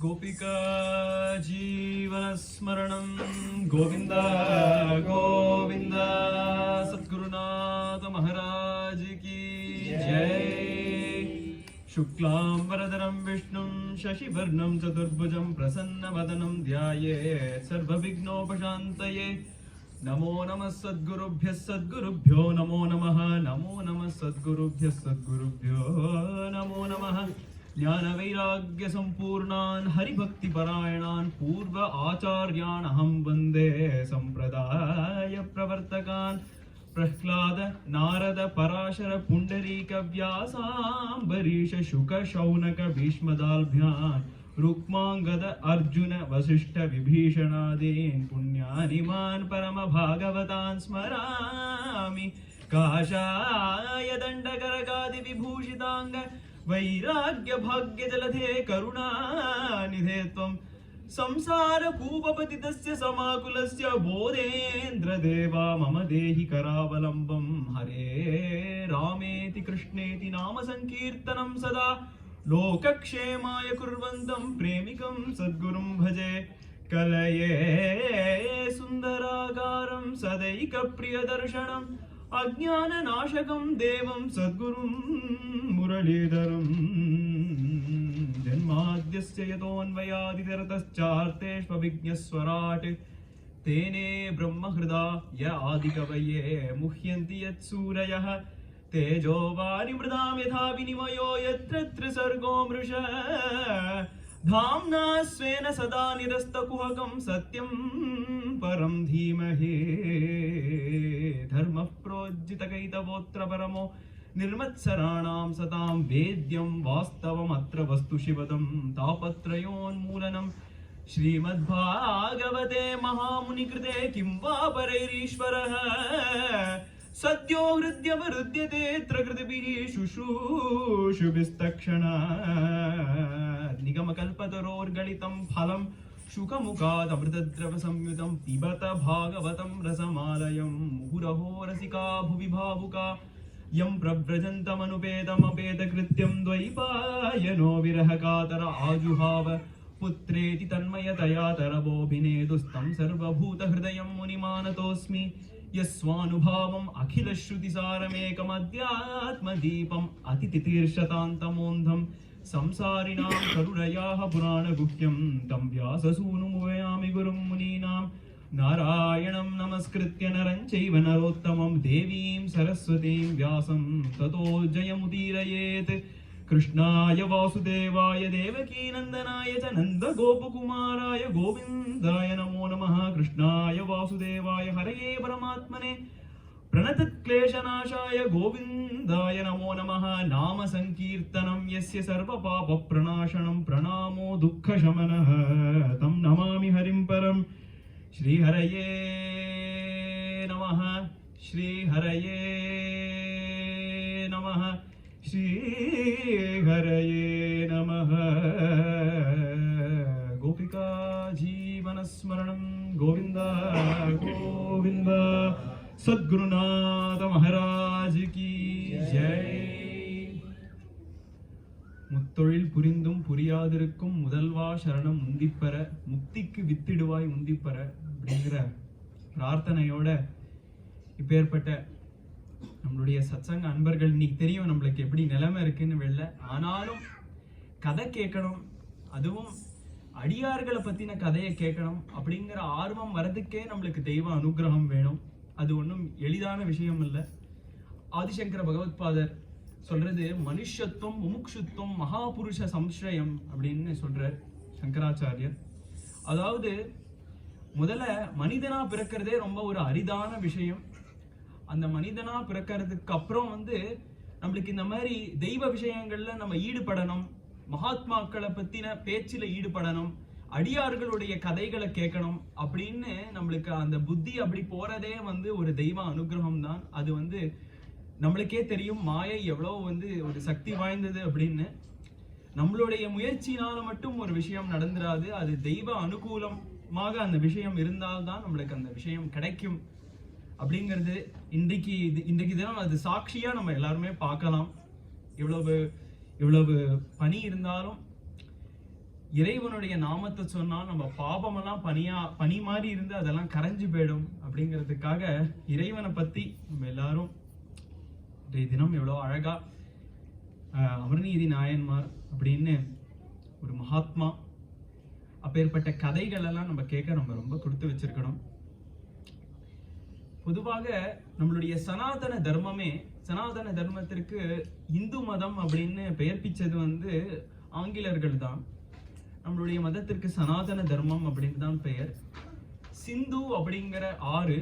गोपिका जीवनस्मरणं गोविंद गोविंद सद्गुरुनाथ महाराज की जय। शुक्लांबरधरं विष्णुं शशिवर्णं चतुर्भुजं प्रसन्नवदनं ध्यायेत् सर्वविघ्नोपशान्तये। नमो नमः सद्गुरुभ्यो नमो नमः। नमो नमः सद्गुरुभ्यो नमो नमः। ज्ञानवैराग्य संपूर्णान् हरिभक्तिपरायणान् पूर्व आचार्यान् अहं वन्दे संप्रदाय प्रवर्तकान्। प्रह्लाद नारद पराशर पुंडरीक व्यासाम्बरीश शुक शौनक भीष्मदाल्भ्यान् रुक्मांगद अर्जुन वसिष्ठ विभीषणादीन् पुण्यानिमान् परम भागवतान् स्मरामि। काशाय दण्डकरगादि विभूषितांग वैराग्य भाग्य जलधे करुणानिधे त्वं संसार कूपपतितस्य समाकुलस्य बोधेन्द्र देवा मम देहि करावलम्बं। हरे रामेति कृष्णेति नाम संकीर्तनं सदा लोकक्षेमाय कुर्वन्तं प्रेमिकं सद्गुरुं भजे। कलये सुन्दरागारं सदैकप्रियदर्शनम् अज्ञाननाशकं देवं सद्गुरुं मुरलीधरम्। जन्माद्यस्य यतोऽन्वयादितरतश्चार्थेष्वभिज्ञस्वराट् तेने ब्रह्महृदाय आदिकवये मुह्यन्ति यत्सूरयः। तेजो वारिमृदां यथा विनिमयो यत्र त्रिसर्गो मृषा। धाम्ना स्वेन सदा निरस्तकुहकं सत्यं परं धीमहि। धर्मः प्रोज्झितकैतवोऽत्र परमो निर्मत्सराणां सतां वेद्यं वास्तवमत्र वस्तु शिवदं तापत्रयोन्मूलनं। श्रीमद्भागवते महामुनिकृते किं वा परैरीश्वरः। सद्यो हृद्यवरुध्यते त्रिकृतिभिः शुश्रूषुभिस्तक्षणात्। निगमकल्पतरोर्गलितं फलं शुकमुखादमृतद्रवसंयुतं पिबत भागवतं रसमालयं। मुहुरहो रसिका भुवि भावुका यं प्रव्रजन्तमनुपेतमपेतकृत्यं द्वैपायनो विरहकातर आजुहाव। पुत्रेति तन्मयतया तरवोऽभिनेदुस्तं सर्वभूतहृदयं मुनिमानतोऽस्मि। यस्वानुभावम् अखिलश्रुतिसारमेकमध्यात्मदीपम् अतितितीर्षतान्तमोन्धं संसारिणां करुणयाः पुराणगुह्यं तं व्याससूनुमुपयामि गुरुं मुनीनां। नारायणं नमस्कृत्य नरं चैव नरोत्तमं देवीं सरस्वतीं व्यासं ततो जयमुदीरयेत्। कृष्णाय वासुदेवाय देवकीनन्दनाय च नन्दगोपकुमाराय गोविन्दाय नमो नमः। कृष्णाय वासुदेवाय हरये परमात्मने प्रणतक्लेशनाशाय गोविन्दाय नमो नमः। नाम संकीर्तनं यस्य सर्वपापप्रणाशनं प्रणामो दुःखशमनः तं नमामि हरिं परम्। श्रीहरये नमः। श्रीहरये नमः। श्रीहरये नमः। गोपिका जीवनस्मरणं गोविंद गोविंद सद्गुरुनाथ महाराज की जय। முத்தொழில் புரிந்தும் புரியாதிருக்கும் முதல்வா சரணம் முந்திப்பெற முக்திக்கு வித்திடுவாய் முந்திப்பெற அப்படிங்கிற பிரார்த்தனையோட இப்பேற்பட்ட நம்மளுடைய சத்சங்க அன்பர்கள் இன்னைக்கு தெரியும் நம்மளுக்கு எப்படி நிலைமை இருக்குன்னு வெளில. ஆனாலும் கதை கேட்கணும், அதுவும் அடியார்களை பத்தின கதையை கேட்கணும் அப்படிங்கிற ஆர்வம் வரதுக்கே நம்மளுக்கு தெய்வ அனுகிரகம் வேணும். அது ஒன்றும் எளிதான விஷயம் இல்லை. ஆதிசங்கர பகவத்பாதர் சொல்றது மனுஷத்துவம் முமுக்ஷுத்துவம் மகாபுருஷ சம்ஸ்ரயம் அப்படின்னு சொல்றார் சங்கராச்சாரியர். அதாவது முதல்ல மனிதனா பிறக்கிறதே ரொம்ப ஒரு அரிதான விஷயம். அந்த மனிதனா பிறக்கிறதுக்கு அப்புறம் நம்மளுக்கு இந்த மாதிரி தெய்வ விஷயங்கள்ல நம்ம ஈடுபடணும், மகாத்மாக்களை பத்தின பேச்சில ஈடுபடணும், அடியார்களுடைய கதைகளை கேட்கணும் அப்படின்னு நம்மளுக்கு அந்த புத்தி அப்படி போறதே ஒரு தெய்வ அனுகிரகம் தான். அது நம்மளுக்கே தெரியும் மாயை எவ்வளவு ஒரு சக்தி வாய்ந்தது அப்படின்னு. நம்மளுடைய முயற்சியினால மட்டும் ஒரு விஷயம் நடந்துராது, அது தெய்வ அனுகூலமாக அந்த விஷயம் இருந்தால்தான் நம்மளுக்கு அந்த விஷயம் கிடைக்கும் அப்படிங்கிறது இன்றைக்கு தினம் அது சாட்சியா நம்ம எல்லாருமே பார்க்கலாம். இவ்வளவு பணி இருந்தாலும் இறைவனுடைய நாமத்தை சொன்னா நம்ம பாபமெல்லாம் பனி மாதிரி இருந்து அதெல்லாம் கரைஞ்சு போயிடும் அப்படிங்கிறதுக்காக இறைவனை பத்தி நம்ம எல்லாரும் இன்றைய தினம் எவ்வளவு அழகா அமர்நீதி நாயன்மார் அப்படின்னு ஒரு மகாத்மா அப்பேற்பட்ட கதைகள் எல்லாம் நம்ம கேட்க நம்ம ரொம்ப கொடுத்து வச்சிருக்கணும். பொதுவாக நம்மளுடைய சனாதன தர்மத்திற்கு இந்து மதம் அப்படின்னு பெயர் பிச்சது ஆங்கிலர்கள் தான். நம்மளுடைய மதத்திற்கு சனாதன தர்மம் அப்படின்னு தான் பெயர். சிந்து அப்படிங்கிற ஆறு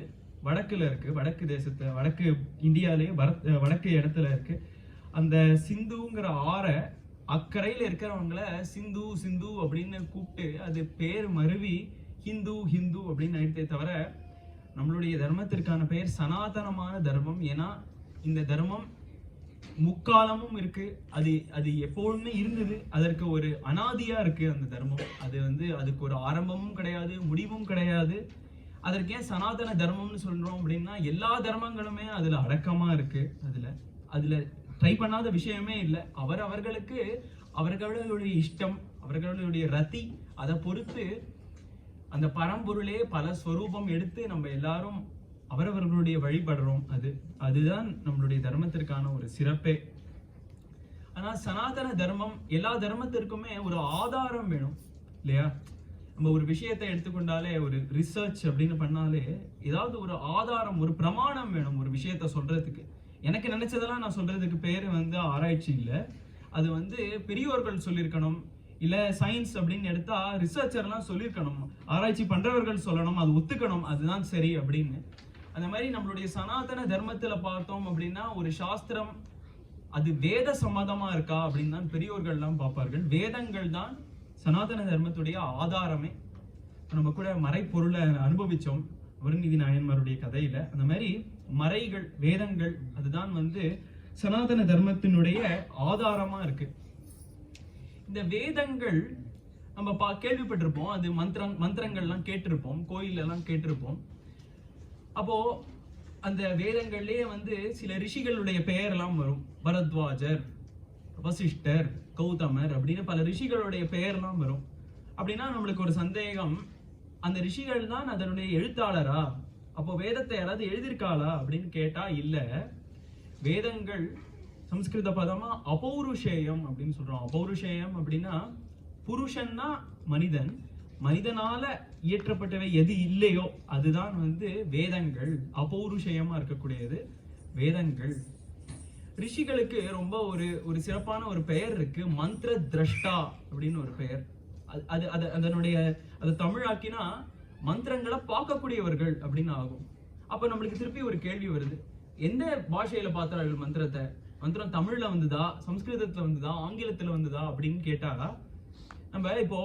வடக்குல இருக்கு, வடக்கு இந்தியாலே வடக்கு இடத்துல இருக்கு. அந்த சிந்துங்கிற ஆறை அக்கறையில இருக்கிறவங்கள சிந்து சிந்து அப்படின்னு கூப்பிட்டு அது பேர் மருவி ஹிந்து ஹிந்து அப்படின்னு ஆயிடுதே தவிர நம்மளுடைய தர்மத்திற்கான பெயர் சனாதனமான தர்மம். ஏன்னா இந்த தர்மம் முக்காலமும் இருக்கு, அது எப்பொழுதுமே இருந்தது, அதற்கு ஒரு அனாதியா இருக்கு அந்த தர்மம். அதுக்கு ஒரு ஆரம்பமும் கிடையாது, முடிவும் கிடையாது. அதற்கு ஏன் சனாதன தர்மம்னு சொல்றோம் அப்படின்னா எல்லா தர்மங்களுமே அதுல அடக்கமா இருக்கு. அதுல ட்ரை பண்ணாத விஷயமே இல்லை. அவர்களுக்கு அவர்களுடைய இஷ்டம், அவர்களுடைய ரதி, அதை பொறுத்து அந்த பரம்பொருளே பல ஸ்வரூபம் எடுத்து நம்ம எல்லாரும் அவரவர்களுடைய வழிபடுறோம். அதுதான் நம்மளுடைய தர்மத்திற்கான ஒரு சிறப்பே. ஆனா சனாதன தர்மம் எல்லா தர்மத்திற்குமே ஒரு ஆதாரம் வேணும் இல்லையா? நம்ம ஒரு விஷயத்தை எடுத்துக்கொண்டாலே, ஒரு ரிசர்ச் அப்படின்னு பண்ணாலே ஏதாவது ஒரு ஆதாரம், ஒரு பிரமாணம் வேணும் ஒரு விஷயத்த சொல்றதுக்கு. எனக்கு நினைச்சதெல்லாம் நான் சொல்றதுக்கு பேரு ஆராய்ச்சி இல்லை, அது பெரியோர்கள் சொல்லியிருக்கணும். இல்ல சயின்ஸ் அப்படின்னு எடுத்தா ரிசர்ச்சர்லாம் சொல்லியிருக்கணும், ஆராய்ச்சி பண்றவர்கள் சொல்லணும், அது ஒத்துக்கணும், அதுதான் சரி அப்படின்னு. அந்த மாதிரி நம்மளுடைய சனாதன தர்மத்துல பார்த்தோம் அப்படின்னா ஒரு சாஸ்திரம் அது வேத சம்மதமா இருக்கா அப்படின்னு தான் பெரியோர்கள்லாம் பார்ப்பார்கள். வேதங்கள் தான் சனாதன தர்மத்துடைய ஆதாரமே. நம்ம கூட மறைப்பொருளை அனுபவிச்சோம் அமர்நீதி நாயன்மாருடைய கதையில. அந்த மாதிரி மறைகள், வேதங்கள் அதுதான் சனாதன தர்மத்தினுடைய ஆதாரமா இருக்கு. இந்த வேதங்கள் நம்ம கேள்விப்பட்டிருப்போம், அது மந்திரங்கள்லாம் கேட்டிருப்போம், கோயில் எல்லாம் கேட்டிருப்போம். அப்போ அந்த வேதங்கள்லயே சில ரிஷிகளுடைய பெயர் எல்லாம் வரும். பரத்வாஜர், வசிஷ்டர், கௌதமர் அப்படின்னு பல ரிஷிகளுடைய பெயர்லாம் வரும். அப்படின்னா நம்மளுக்கு ஒரு சந்தேகம், அந்த ரிஷிகள் தான் அதனுடைய எழுத்தாளரா? அப்போ வேதத்தை யாராவது எழுதியிருக்காளா அப்படின்னு கேட்டா இல்ல. வேதங்கள் சம்ஸ்கிருத பதமா அபௌருஷேயம் அப்படின்னு சொல்றோம். அபௌருஷேயம் அப்படின்னா புருஷன்னா மனிதன், மனிதனால இயற்றப்பட்டவை எது இல்லையோ அதுதான் வேதங்கள். அபௌருஷேயமா இருக்கக்கூடியது வேதங்கள். ரிஷிகளுக்கு ரொம்ப ஒரு சிறப்பான ஒரு பெயர் இருக்கு, மந்திர திரஷ்டா அப்படின்னு ஒரு பெயர். அதை தமிழாக்கினா மந்திரங்களை பார்க்கக்கூடியவர்கள் அப்படின்னு ஆகும். அப்ப நம்மளுக்கு திருப்பி ஒரு கேள்வி வருது, எந்த பாஷையில பார்த்தார்கள் மந்திரத்தை? மந்திரம் தமிழ்ல வந்ததா, சம்ஸ்கிருதத்துல வந்ததா, ஆங்கிலத்துல வந்ததா அப்படின்னு கேட்டா நம்ம இப்போ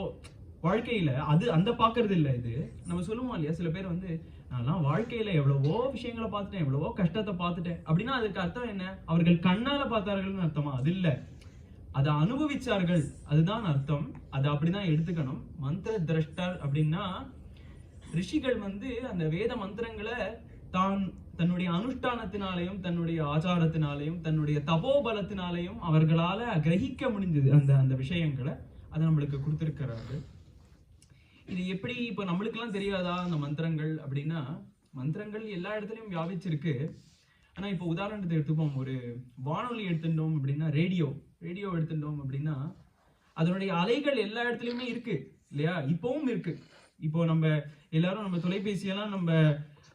வாழ்க்கையில அந்த பாக்குறது இல்லை. இது நம்ம சொல்லுவோம் இல்லையா, சில பேர் நான்லாம் வாழ்க்கையில எவ்வளவோ விஷயங்களை பார்த்துட்டேன், எவ்வளவோ கஷ்டத்தை பார்த்துட்டேன் அப்படின்னா அதுக்கு அர்த்தம் என்ன? அவர்கள் கண்ணால பார்த்தார்கள்னு அர்த்தமா? அது இல்ல, அதை அனுபவிச்சார்கள் அதுதான் அர்த்தம். அதை அப்படிதான் எடுத்துக்கணும். மந்திர திரஷ்டர் அப்படின்னா ரிஷிகள் அந்த வேத மந்திரங்களை தன்னுடைய அனுஷ்டானத்தினாலையும் தன்னுடைய ஆச்சாரத்தினாலையும் தன்னுடைய தபோபலத்தினாலையும் அவர்களால கிரகிக்க முடிஞ்சது அந்த விஷயங்களை அதை நம்மளுக்கு கொடுத்திருக்கிறார்கள். இது எப்படி இப்ப நம்மளுக்கு எல்லாம் தெரியாதா அந்த மந்திரங்கள் அப்படின்னா? மந்திரங்கள் எல்லா இடத்துலயும் வியாபிச்சிருக்கு. ஆனா இப்போ உதாரணத்தை எடுத்துப்போம், ஒரு வானொலி எடுத்துட்டோம் அப்படின்னா, ரேடியோ எடுத்துட்டோம் அப்படின்னா அதனுடைய அலைகள் எல்லா இடத்துலயுமே இருக்கு இல்லையா? இப்பவும் இருக்கு. இப்போ நம்ம எல்லாரும் நம்ம தொலைபேசியெல்லாம் நம்ம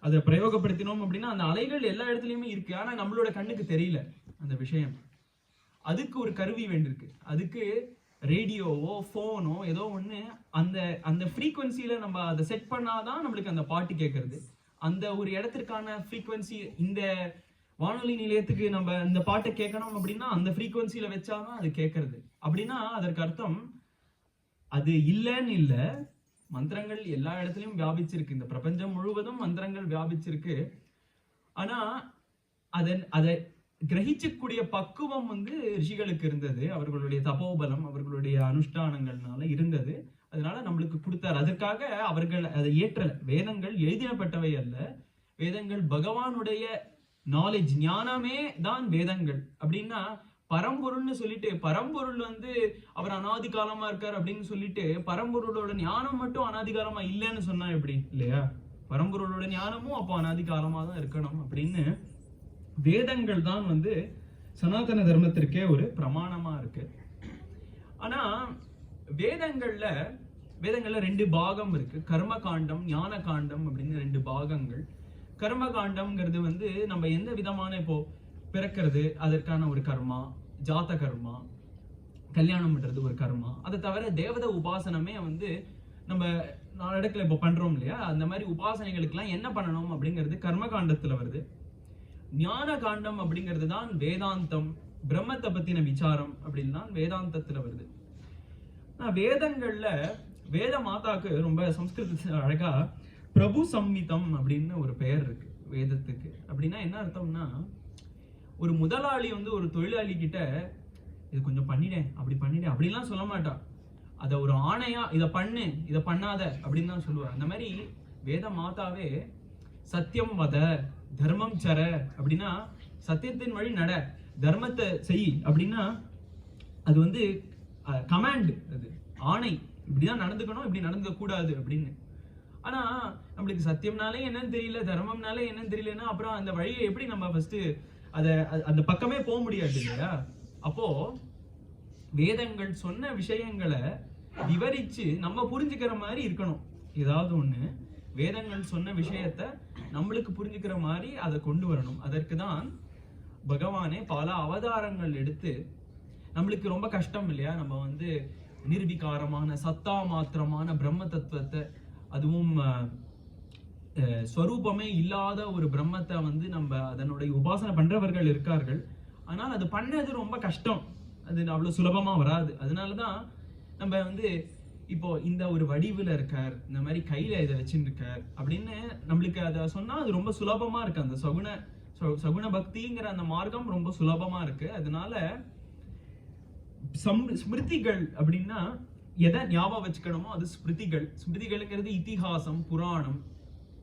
அதை பிரயோகப்படுத்தினோம் அப்படின்னா அந்த அலைகள் எல்லா இடத்துலயுமே இருக்கு. ஆனா நம்மளோட கண்ணுக்கு தெரியல அந்த விஷயம். அதுக்கு ஒரு கருவி வேண்டியிருக்கு. அதுக்கு ரேடியோவோ போனோ ஏதோ ஒண்ணு அந்த ஃப்ரீக்வன்சியில நம்ம அதை செட் பண்ணாதான் நம்மளுக்கு அந்த பாட்டு கேட்கறது. அந்த ஒரு இடத்திற்கான ஃப்ரீக்வன்சி, இந்த வானொலி நிலையத்துக்கு நம்ம இந்த பாட்டை கேட்கணும் அப்படின்னா அந்த ஃப்ரீக்வன்சியில வச்சாதான் அது கேட்கறது. அப்படின்னா அதற்கு அர்த்தம் அது இல்லைன்னு இல்லை, மந்திரங்கள் எல்லா இடத்துலயும் வியாபிச்சிருக்கு. இந்த பிரபஞ்சம் முழுவதும் மந்திரங்கள் வியாபிச்சிருக்கு. ஆனா அதை கிரகிச்சக்கூடிய பக்குவம் ரிஷிகளுக்கு இருந்தது. அவர்களுடைய தபோபலம், அவர்களுடைய அனுஷ்டானங்கள்னால இருந்தது. அதனால நம்மளுக்கு கொடுத்தார். அதற்காக அவர்கள் அதை ஏற்றல. வேதங்கள் எழுதினப்பட்டவை அல்ல. வேதங்கள் பகவானுடைய நாலேஜ், ஞானமே தான் வேதங்கள். அப்படின்னா பரம்பொருள்னு சொல்லிட்டு, பரம்பொருள் வந்து அவர் அனாதி காலமா இருக்கார் அப்படின்னு சொல்லிட்டு பரம்பொருளோட ஞானம் மட்டும் அனாதி காலமா இல்லைன்னு சொன்னா எப்படி? இல்லையா? பரம்பொருளோட ஞானமும் அப்போ அனாதி காலமா தான் இருக்கணும் அப்படின்னு வேதங்கள் தான் வந்து சனாதன தர்மத்திற்கே ஒரு பிரமாணமா இருக்கு. ஆனா வேதங்கள்ல வேதங்கள்ல 2 பாகம் இருக்கு. கர்ம காண்டம், ஞான காண்டம் அப்படின்னு 2 பாகங்கள். கர்ம காண்டம்ங்கிறது வந்து நம்ம எந்த விதமான இப்போ பிறக்கிறது அதற்கான ஒரு கர்மா, ஜாத கர்மா, கல்யாணம் பண்றது ஒரு கர்மா. அதை தவிர தேவத உபாசனமே வந்து நம்ம இடத்துல இப்போ பண்றோம் இல்லையா, அந்த மாதிரி உபாசனைகளுக்கெல்லாம் என்ன பண்ணணும் அப்படிங்கிறது கர்ம காண்டத்துல வருது. ஞான காண்டம் அப்படிங்கிறது தான் வேதாந்தம், பிரம்மத்தை பத்தின விசாரம் அப்படின்னு தான் வேதாந்தத்துல வருது. வேதங்கள்ல வேத மாதாக்கு ரொம்ப சம்ஸ்கிருதத்துல அழகா பிரபு சம்மிதம் அப்படின்னு ஒரு பெயர் இருக்கு வேதத்துக்கு. அப்படின்னா என்ன அர்த்தம்னா, ஒரு முதலாளி வந்து ஒரு தொழிலாளி கிட்ட இது கொஞ்சம் பண்ணிடேன், அப்படி பண்ணிடேன் அப்படின்லாம் சொல்ல மாட்டான். அதை ஒரு ஆணையா இதை பண்ணு, இதை பண்ணாத அப்படின்னு தான் சொல்லுவார். அந்த மாதிரி வேத மாதாவே சத்தியம் வத தர்மம் சர அப்படின்னா சத்தியத்தின் வழி நட, தர்மத்தை செய் அப்படின்னா அது வந்து கமாண்ட், அது ஆணை, இப்படிதான் நடந்துக்கணும், இப்படி நடந்துக்க கூடாது அப்படின்னு. ஆனா நம்மளுக்கு சத்தியம்னாலே என்னன்னு தெரியல, தர்மம்னாலே என்னன்னு தெரியலன்னா அப்புறம் அந்த வழியை எப்படி நம்ம ஃபர்ஸ்ட் அந்த பக்கமே போக முடியாது இல்லையா? அப்போ வேதங்கள் சொன்ன விஷயங்களை விவரிச்சு நம்ம புரிஞ்சுக்கிற மாதிரி இருக்கணும். ஏதாவது ஒண்ணு வேதங்கள் சொன்ன விஷயத்த நம்மளுக்கு புரிஞ்சுக்கிற மாதிரி அதை கொண்டு வரணும். அதற்கு தான் பகவானே பல அவதாரங்கள் எடுத்து, நம்மளுக்கு ரொம்ப கஷ்டம் இல்லையா, நம்ம வந்து நிர்விகாரமான சத்தா மாத்திரமான பிரம்ம தத்துவத்தை, அதுவும் ஸ்வரூபமே இல்லாத ஒரு பிரம்மத்தை வந்து நம்ம அதனுடைய உபாசனை பண்றவர்கள் இருக்கார்கள். ஆனால் அது பண்ணது ரொம்ப கஷ்டம், அது அவ்வளவு சுலபமா வராது. அதனாலதான் நம்ம வந்து இப்போ இந்த ஒரு வடிவுல இருக்கார், இந்த மாதிரி கையில இதை வச்சுட்டு இருக்கார் அப்படின்னு நம்மளுக்கு அதை சொன்னா அது ரொம்ப சுலபமா இருக்கு. அந்த சகுண பக்திங்கிற அந்த மார்க்கம் ரொம்ப சுலபமா இருக்கு. அதனால ஸ்மிருதிகள் அப்படின்னா எதை ஞாபகம் வச்சுக்கணுமோ அது ஸ்மிருதிகள். ஸ்மிருதிகளுங்கிறது இதிகாசம், புராணம்,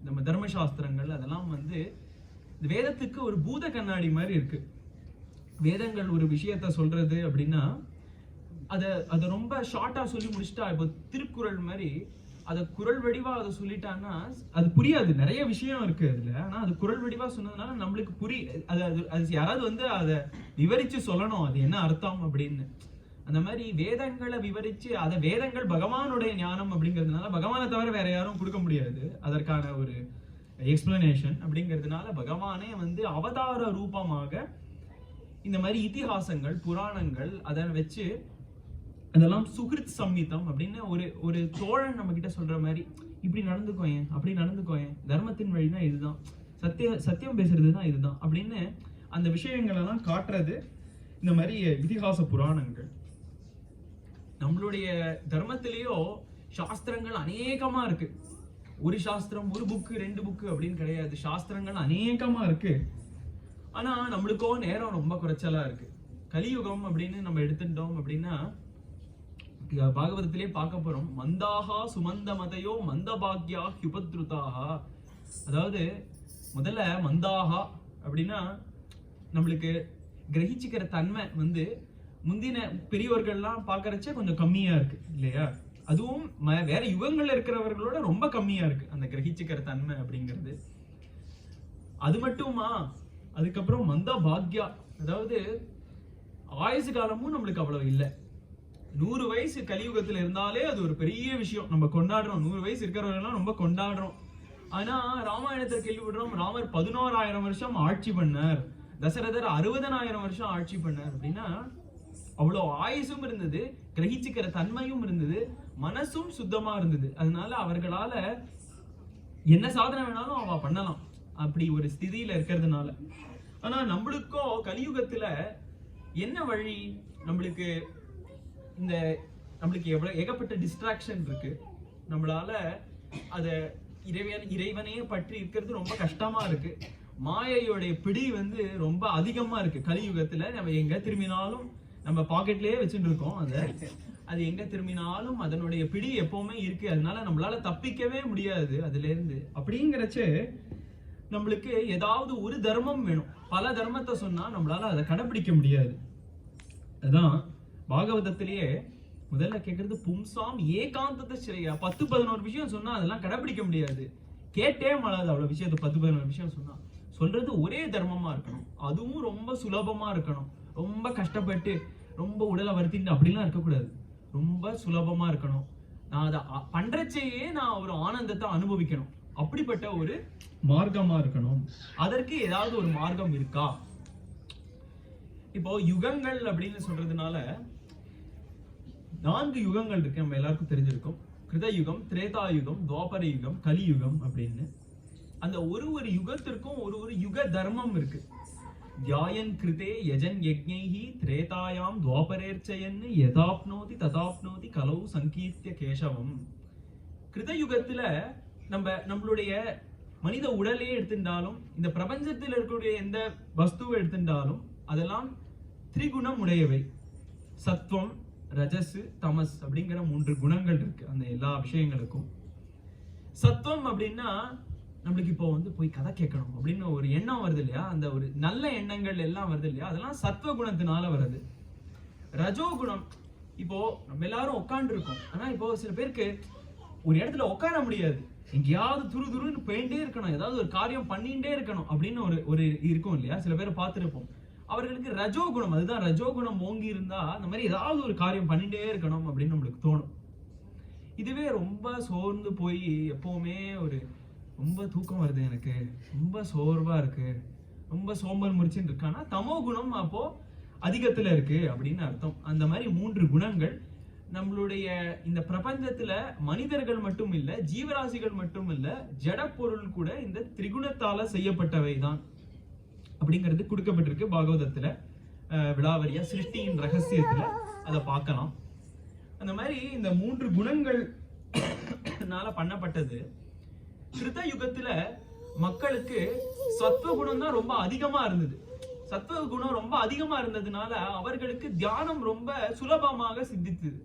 நம்ம தர்மசாஸ்திரங்கள், அதெல்லாம் வந்து வேதத்துக்கு ஒரு பூத கண்ணாடி மாதிரி இருக்கு. வேதங்கள் ஒரு விஷயத்த சொல்றது அப்படின்னா அதை ரொம்ப ஷார்ட்டா சொல்லி முடிச்சுட்டா, இப்போ திருக்குறள் மாதிரி அதை குறள் வடிவா அதை சொல்லிட்டான்னா அது புரியாது. நிறைய விஷயம் இருக்கு அதுல, ஆனா அது குறள் வடிவா சொன்னதுனால நம்மளுக்கு அது யாராவது வந்து அதை விவரிச்சு சொல்லணும் அது என்ன அர்த்தம் அப்படின்னு. அந்த மாதிரி வேதங்களை விவரிச்சு, அதை வேதங்கள் பகவானுடைய ஞானம் அப்படிங்கிறதுனால பகவானை தவிர வேற யாரும் கொடுக்க முடியாது அதற்கான ஒரு எக்ஸ்பிளனேஷன். அப்படிங்கிறதுனால பகவானே வந்து அவதார ரூபமாக இந்த மாதிரி இதிகாசங்கள், புராணங்கள் அதை வச்சு அதெல்லாம் சுகிருத் சம்மிதம் அப்படின்னு ஒரு தோழன் நம்ம கிட்ட சொல்ற மாதிரி, இப்படி நடந்துக்கோயேன், அப்படி நடந்துக்கோயேன், தர்மத்தின் வழினா இதுதான், சத்தியம் பேசுறதுதான் இதுதான் அப்படின்னு அந்த விஷயங்கள் எல்லாம் காட்டுறது இந்த மாதிரி இதிகாச புராணங்கள். நம்மளுடைய தர்மத்திலேயோ சாஸ்திரங்கள் அநேகமா இருக்கு. ஒரு சாஸ்திரம், ஒரு புக்கு, 2 புக்கு அப்படின்னு கிடையாது. சாஸ்திரங்கள் அநேகமா இருக்கு. ஆனா நம்மளுக்கோ நேரம் ரொம்ப குறைச்சலா இருக்கு. கலியுகம் அப்படின்னு நம்ம எடுத்துட்டோம் அப்படின்னா பாகவதத்திலே பார்க்க போறோம். மந்தாகா சுமந்த மதையோ மந்த பாக்யா ஹுபத்ருதாகா. அதாவது முதல்ல மந்தாகா அப்படின்னா நம்மளுக்கு கிரகிச்சுக்கிற தன்மை வந்து முந்தின பெரியவர்கள்லாம் பாக்குறச்ச கொஞ்சம் கம்மியா இருக்கு இல்லையா? அதுவும் வேற யுகங்கள்ல இருக்கிறவர்களோட ரொம்ப கம்மியா இருக்கு அந்த கிரகிச்சுக்கிற தன்மை அப்படிங்கிறது. அது மட்டுமா, அதுக்கப்புறம் மந்த பாக்யா, அதாவது ஆயுசு காலமும் நம்மளுக்கு அவ்வளவு இல்லை. 100 வயசு கலியுகத்துல இருந்தாலே அது ஒரு பெரிய விஷயம், நம்ம கொண்டாடுறோம். 100 வயசு இருக்கிறவங்க ரொம்ப கொண்டாடுறோம். ஆனா ராமாயணத்தை கேள்விப்படுறோம், ராமர் 11,000 வருஷம் ஆட்சி பண்ணார், தசரதர் 60,000 வருஷம் ஆட்சி பண்ணார் அப்படின்னா அவ்வளவு ஆயுசும் இருந்தது, கிரகிச்சுக்கிற தன்மையும் இருந்தது, மனசும் சுத்தமா இருந்தது. அதனால அவர்களால என்ன சாதனை வேணாலும் அவ பண்ணலாம் அப்படி ஒரு ஸ்திதியில இருக்கிறதுனால. ஆனா நம்மளுக்கோ கலியுகத்துல என்ன வழி? நம்மளுக்கு எவ்வளவு ஏகப்பட்ட டிஸ்ட்ராக்ஷன் இருக்கு. நம்மளால அத இறைவனையே பற்றி இருக்கிறது ரொம்ப கஷ்டமா இருக்கு. மாயையோடைய பிடி வந்து ரொம்ப அதிகமா இருக்கு கலியுகத்துல. நம்ம எங்க திரும்பினாலும் நம்ம பாக்கெட்லயே வச்சுட்டு இருக்கோம். அது எங்க திரும்பினாலும் அதனுடைய பிடி எப்பவுமே இருக்கு. அதனால நம்மளால தப்பிக்கவே முடியாது அதுல இருந்து. அப்படிங்கிறச்சு நம்மளுக்கு ஏதாவது ஒரு தர்மம் வேணும். பல தர்மத்தை சொன்னா நம்மளால அதை கடைபிடிக்க முடியாது. அதான் பாகவதத்திலேயே முதல்ல கேட்கறது பும்சாம் ஏகாந்தத்தை ஸ்ரேயா. 10-11 விஷயம் சொன்னா அதெல்லாம் கடைபிடிக்க முடியாது, கேட்டே மாளாது. அவ்வளவு விஷயத்த 10-11 விஷயம் சொன்னா சொல்றது ஒரே தர்மமா இருக்கணும், அதுவும் ரொம்ப சுலபமா இருக்கணும். ரொம்ப கஷ்டப்பட்டு ரொம்ப உடலை வருத்திட்டு அப்படிலாம் இருக்கக்கூடாது, ரொம்ப சுலபமா இருக்கணும். நான் அதை பண்றச்சேயே நான் ஒரு ஆனந்தத்தை அனுபவிக்கணும், அப்படிப்பட்ட ஒரு மார்க்கமா இருக்கணும். அதற்கு ஏதாவது ஒரு மார்க்கம் இருக்கா? இப்போ யுகங்கள் அப்படின்னு சொல்றதுனால 4 யுகங்கள் இருக்கு, நம்ம எல்லாருக்கும் தெரிஞ்சிருக்கும். கிருதயுகம், திரேதா யுகம், துவாபர யுகம், கலியுகம் அப்படின்னு. அந்த ஒரு யுகத்திற்கும் ஒரு யுக தர்மம் இருக்கு. தியாயன் கிருதே யஜன் யஜ்ஞைஹி திரேதாயாம் துவாபரேர்ச்சயன் யதாப்னோதி ததாப்னோதி கலௌ சங்கீர்த்திய கேசவம். கிருதயுகத்துல நம்மளுடைய மனித உடலையே எடுத்துட்டாலும், இந்த பிரபஞ்சத்தில் இருக்கக்கூடிய எந்த வஸ்துவை எடுத்துட்டாலும் அதெல்லாம் திரிகுணம் உடையவை. சத்வம், ரஜஸ், தமஸ் அப்படிங்கிற 3 குணங்கள் இருக்கு அந்த எல்லா விஷயங்களுக்கும். சத்வம் அப்படின்னா நம்மளுக்கு இப்போ வந்து போய் கதை கேட்கணும் அப்படின்னு ஒரு எண்ணம் வருது இல்லையா, அந்த ஒரு நல்ல எண்ணங்கள் எல்லாம் வருது இல்லையா, அதெல்லாம் சத்வ குணத்தினால வருது. ரஜோகுணம், இப்போ நம்ம எல்லாரும் உட்காந்து இருக்கோம், ஆனா இப்போ சில பேருக்கு ஒரு இடத்துல உட்கார முடியாது, எங்கேயாவது துருன்னு போயிட்டே இருக்கணும், ஏதாவது ஒரு காரியம் பண்ணிட்டே இருக்கணும் அப்படின்னு ஒரு இருக்கும் இல்லையா. சில பேரை பார்த்துருப்போம், அவர்களுக்கு ரஜோகுணம், அதுதான் ரஜோகுணம் ஓங்கி இருந்தா அந்த மாதிரி ஏதாவது ஒரு காரியம் பண்ணிட்டே இருக்கணும் அப்படின்னு நம்மளுக்கு தோணும். இதுவே ரொம்ப சோர்ந்து போய் எப்பவுமே ரொம்ப தூக்கம் வருது, எனக்கு ரொம்ப சோர்வா இருக்கு, ரொம்ப சோம்பல் முறிச்சுன்னு இருக்கானா தமோ குணம் அப்போ அதிகத்துல இருக்கு அப்படின்னு அர்த்தம். அந்த மாதிரி 3 குணங்கள் நம்மளுடைய இந்த பிரபஞ்சத்துல மனிதர்கள் மட்டும் இல்ல, ஜீவராசிகள் மட்டும் இல்ல, ஜட பொருள் கூட இந்த திரிகுணத்தால செய்யப்பட்டவை தான் அப்படிங்கிறது கொடுக்கப்பட்டிருக்கு பாகவதத்துல. விலாவரியா சிருஷ்டியின் ரகசியத்துல அதை பார்க்கலாம். அந்த மாதிரி இந்த 3 குணங்கள்னால பண்ணப்பட்டது. கிருத யுகத்துல மக்களுக்கு சத்துவ குணம் தான் ரொம்ப அதிகமா இருந்தது. சத்துவ குணம் ரொம்ப அதிகமா இருந்ததுனால அவர்களுக்கு தியானம் ரொம்ப சுலபமாக சித்தித்தது.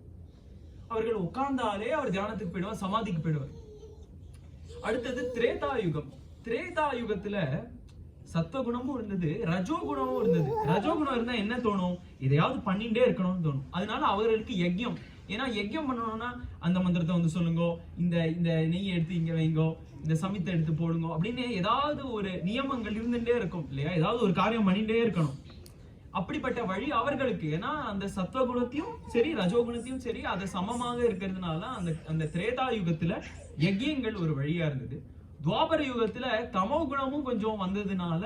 அவர்கள் உட்கார்ந்தாலே அவர் தியானத்துக்கு போயிடுவார், சமாதிக்கு போயிடுவார். அடுத்தது திரேதா யுகம். திரேதா யுகத்துல சத்துவகுணமும் இருந்தது, ரஜோகுணமும் இருந்தது. ரஜோகுணம் இருந்தா என்ன தோணும், இதையாவது பண்ணிட்டே இருக்கணும்னு தோணும். அதனால அவர்களுக்கு யஜ்யம், ஏன்னா யஜ்யம் பண்ணணும்னா அந்த மந்திரத்தை வந்து சொல்லுங்க, இந்த நெய்யை எடுத்து இங்க வைங்கோ, இந்த சமித்தை எடுத்து போடுங்க அப்படின்னு ஏதாவது ஒரு நியமங்கள் இருந்துட்டே இருக்கும் இல்லையா, ஏதாவது ஒரு காரியம் பண்ணிட்டே இருக்கணும். அப்படிப்பட்ட வழி அவர்களுக்கு, ஏன்னா அந்த சத்வகுணத்தையும் சரி ரஜோகுணத்தையும் சரி அதை சமமாக இருக்கிறதுனால அந்த திரேதா யுகத்துல யஜ்யங்கள் ஒரு வழியா இருந்தது. துவாபர யுகத்துல தமோ குணமும் கொஞ்சம் வந்ததுனால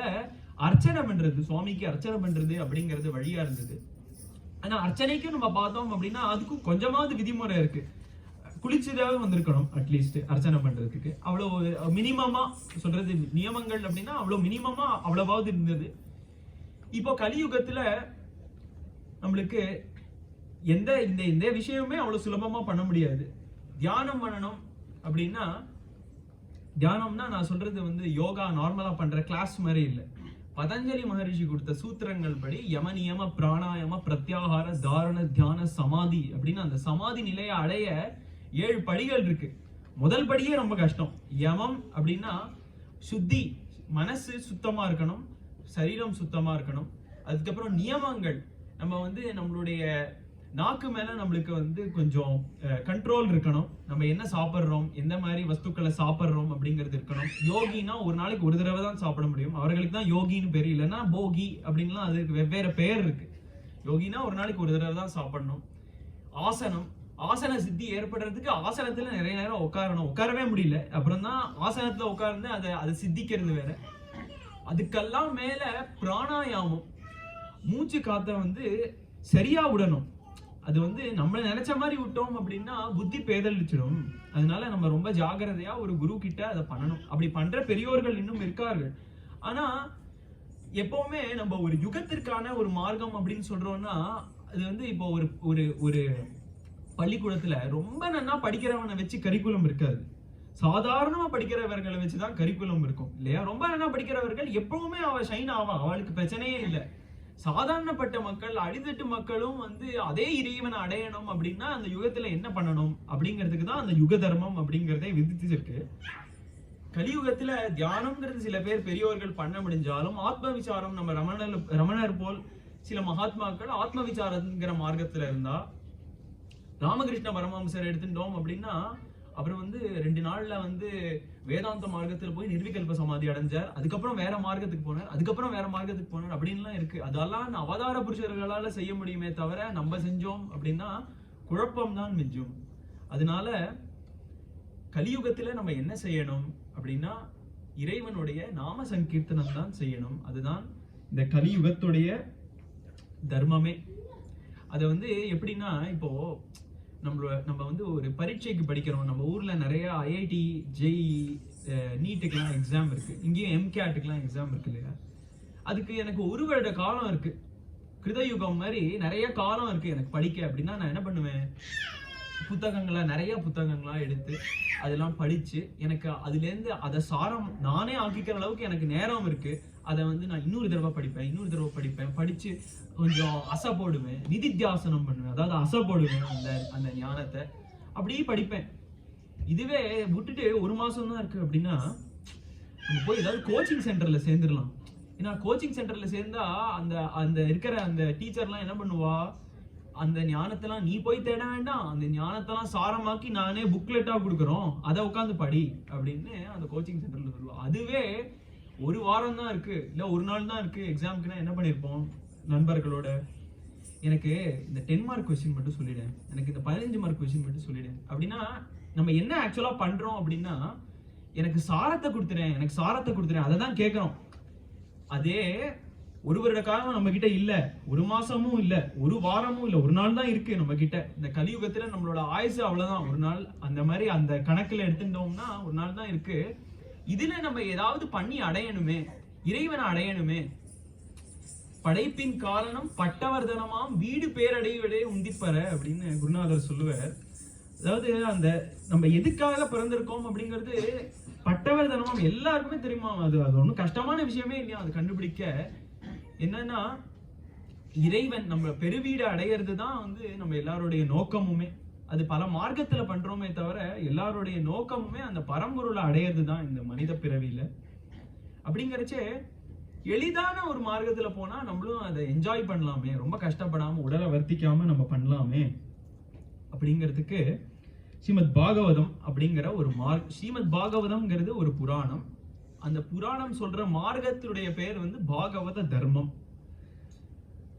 அர்ச்சனை பண்றது, சுவாமிக்கு அர்ச்சனை பண்றது அப்படிங்கிறது வழியா இருந்தது. ஆனா அர்ச்சனைக்கும் நம்ம பார்த்தோம் அப்படின்னா அதுக்கும் கொஞ்சமாவது விதிமுறை இருக்கு. குளிச்சுதாவது வந்திருக்கணும் அட்லீஸ்ட் அர்ச்சனை பண்றதுக்கு. அவ்வளவு மினிமமா சொல்றது நியமங்கள் அப்படின்னா அவ்வளவு மினிமமா அவ்வளவாவது இருந்தது. இப்போ கலியுகத்துல நம்மளுக்கு இந்த விஷயமே அவ்வளவு சுலபமா பண்ண முடியாது. தியானம் பண்ணணும் அப்படின்னா, தியானம்னா நான் சொல்றது வந்து யோகா நார்மலா பண்ற கிளாஸ் மாதிரி இல்லை. பதஞ்சலி மகரிஷி கொடுத்த சூத்திரங்கள் படி யம நியம பிராணாயம பிரத்யாகார தாரண தியான சமாதி அப்படின்னு அந்த சமாதி நிலையை அடைய 7 படிகள் இருக்கு. முதல் படியே ரொம்ப கஷ்டம். யமம் அப்படின்னா சுத்தி, மனசு சுத்தமா இருக்கணும், சரீரம் சுத்தமா இருக்கணும். அதுக்கப்புறம் நியமங்கள், நம்ம வந்து நம்மளுடைய நாக்கு மேல நம்மளுக்கு வந்து கொஞ்சம் கண்ட்ரோல் இருக்கணும். நம்ம என்ன சாப்பிட்றோம், எந்த மாதிரி வஸ்துக்களை சாப்பிட்றோம் அப்படிங்கிறது இருக்கணும். யோகினா ஒரு நாளைக்கு ஒரு தடவை தான் சாப்பிட முடியும், அவர்களுக்கு தான் யோகின்னு பேர், இல்லைன்னா போகி அப்படின்லாம் அதுக்கு வெவ்வேறு பெயர் இருக்கு. யோகினா ஒரு நாளைக்கு ஒரு தடவை தான் சாப்பிடணும். ஆசனம், ஆசன சித்தி ஏற்படுறதுக்கு ஆசனத்துல நிறைய நேரம் உட்காரணும், உட்காரவே முடியல அப்புறம் தான் ஆசனத்துல உட்கார்ந்து அதை சித்திக்கிறது வேற. அதுக்கெல்லாம் மேல பிராணாயாமம், மூச்சு காத்த வந்து சரியா விடணும். அது வந்து நம்மள நினைச்ச மாதிரி விட்டோம் அப்படின்னா புத்தி பேதலிச்சிடும். அதனால நம்ம ரொம்ப ஜாகிரதையா ஒரு குரு கிட்ட அதை பண்ணணும். அப்படி பண்ற பெரியோர்கள் இன்னும் இருக்கார்கள். ஆனா எப்பவுமே நம்ம ஒரு யுகத்திற்கான ஒரு மார்க்கம் அப்படின்னு சொல்றோம்னா, அது வந்து இப்போ ஒரு பள்ளிக்கூடத்துல ரொம்ப நன்னா படிக்கிறவனை வச்சு கரிக்குலம் இருக்காது, சாதாரணமா படிக்கிறவர்களை வச்சுதான் கரிக்குலம் இருக்கும் இல்லையா. ரொம்ப நன்னா படிக்கிறவர்கள் எப்பவுமே அவ ஷைன் ஆவா, அவளுக்கு பிரச்சனையே இல்லை. சாதாரணப்பட்ட மக்கள், அடித்தட்டு மக்களும் வந்து அதே இறைவனை அடையணும் அப்படின்னா அந்த யுகத்துல என்ன பண்ணணும் அப்படிங்கிறதுக்கு தான் அந்த யுக தர்மம் அப்படிங்கிறதே விதிச்சிருக்கு. கலியுகத்துல தியானம்ங்கிறது சில பேர் பெரியோர்கள் பண்ண முடிஞ்சாலும் ஆத்ம விசாரம் நம்ம ரமணர் போல் சில மகாத்மாக்கள் ஆத்ம விசாரங்கிற மார்க்கத்துல இருந்தா. ராமகிருஷ்ண பரமஹம்சர் எடுத்துட்டோம் அப்படின்னா அவர் வந்து 2 நாள்ல வந்து வேதாந்த மார்க்கத்துல போய் நிர்விகல்ப சமாதி அடைஞ்சார். அதுக்கப்புறம் வேற மார்க்கத்துக்கு போனார், அதுக்கப்புறம் வேற மார்க்கத்துக்கு போனார் அப்படின்லாம் இருக்கு. அதெல்லாம் அவதார புருஷர்களால செய்ய முடியுமே தவிர நம்ம செஞ்சோம் அப்படின்னா குழப்பம் தான் மிஞ்சும். அதனால கலியுகத்துல நம்ம என்ன செய்யணும் அப்படின்னா இறைவனுடைய நாம சங்கீர்த்தனம் தான் செய்யணும். அதுதான் இந்த கலியுகத்துடைய தர்மமே. அதை வந்து எப்படின்னா இப்போ நம்ம வந்து ஒரு பரீட்சைக்கு படிக்கிறோம். நம்ம ஊர்ல நிறைய ஐஐடி, ஜெய், நீட்டுக்கெல்லாம் எக்ஸாம் இருக்கு. இங்கேயும் எம்கேட்டுக்கெல்லாம் எக்ஸாம் இருக்கு இல்லையா? அதுக்கு எனக்கு 1 வருட காலம் இருக்கு. கிருதயுகம் மாதிரி நிறைய காலம் இருக்கு எனக்கு படிக்க. அப்படின்னா நான் என்ன பண்ணுவேன், நிறைய புத்தகங்களா எடுத்து அதெல்லாம் படிச்சு எனக்கு அதுல இருந்து அதை சாரம் நானே ஆக்கிக்கிற அளவுக்கு எனக்கு நேரம் இருக்கு. அதை வந்து நான் இன்னொரு தடவை படிப்பேன். படிச்சு கொஞ்சம் அசை போடுவேன், நிதித்தியாசனம் பண்ணுவேன், அதாவது அசை போடுவேன் அந்த ஞானத்தை, அப்படியே படிப்பேன். இதுவே விட்டுட்டு 1 மாசம் தான் இருக்கு அப்படின்னா நம்ம போய் ஏதாவது கோச்சிங் சென்டர்ல சேர்ந்துடலாம். ஏன்னா கோச்சிங் சென்டர்ல சேர்ந்தா அந்த இருக்கிற அந்த டீச்சர்லாம் என்ன பண்ணுவா, அந்த ஞானத்தெல்லாம் நீ போய் தேட வேண்டாம், அந்த ஞானத்தெல்லாம் சாரமாக்கி நானே புக்லெட்டா கொடுக்குறோம், அதை உட்காந்து படி அப்படின்னு அந்த கோச்சிங் சென்டர்ல சொல்லுவா. அதுவே 1 வாரம் தான் இருக்கு, இல்ல 1 நாள் தான் இருக்கு எக்ஸாமுக்குன்னா என்ன பண்ணிருப்போம் நண்பர்களோட, எனக்கு இந்த 10 மார்க் கொஸ்டின் மட்டும் சொல்லிடுறேன், எனக்கு இந்த 15 மார்க் கொஸ்டின் மட்டும் சொல்லிடுறேன் அப்படின்னா நம்ம என்ன ஆக்சுவலா பண்றோம் அப்படின்னா எனக்கு சாரத்தை கொடுத்துறேன் அதை தான் கேட்கிறோம். அதே 1 வருட காலம் நம்ம கிட்ட இல்ல, 1 மாசமும் இல்ல, 1 வாரமும் இல்ல, 1 நாள் தான் இருக்கு நம்ம கிட்ட. இந்த கலியுகத்துல நம்மளோட ஆயுசு அவ்வளவுதான், 1 நாள். அந்த மாதிரி அந்த கணக்குல எடுத்துட்டோம்னா 1 நாள் தான் இருக்கு. இதுல நம்ம ஏதாவது பண்ணி அடையணுமே, இறைவனை அடையணுமே. படைப்பின் காரணம் பட்டவர்தனமாம் வீடு பேரடைவதே உந்திப்பற அப்படின்னு குருநாதர் சொல்லுவார். அதாவது அந்த நம்ம எதுக்காக பிறந்திருக்கோம் அப்படிங்கிறது பட்டவர்தனமாம் எல்லாருக்குமே தெரியுமா. அது ஒன்றும் கஷ்டமான விஷயமே இல்லையா அது கண்டுபிடிக்க. என்னன்னா இறைவன் நம்ம பெருவீடு அடையிறது தான் வந்து நம்ம எல்லாருடைய நோக்கமுமே. அது பல மார்க்கத்துல பண்றோமே தவிர எல்லாருடைய நோக்கமுமே அந்த பரம்பொருளை அடையிறது தான் இந்த மனித பிறவியில. அப்படிங்கிறச்சே எளிதான ஒரு மார்க்கத்துல போனா நம்மளும் அதை என்ஜாய் பண்ணலாமே, ரொம்ப கஷ்டப்படாம உடலை வர்த்திக்காம நம்ம பண்ணலாமே. அப்படிங்கிறதுக்கு ஸ்ரீமத் பாகவதம் அப்படிங்கிற ஒரு ஸ்ரீமத் பாகவதம்ங்கிறது ஒரு புராணம். அந்த புராணம் சொல்ற மார்க்கத்துடைய பேர் வந்து பாகவத தர்மம்.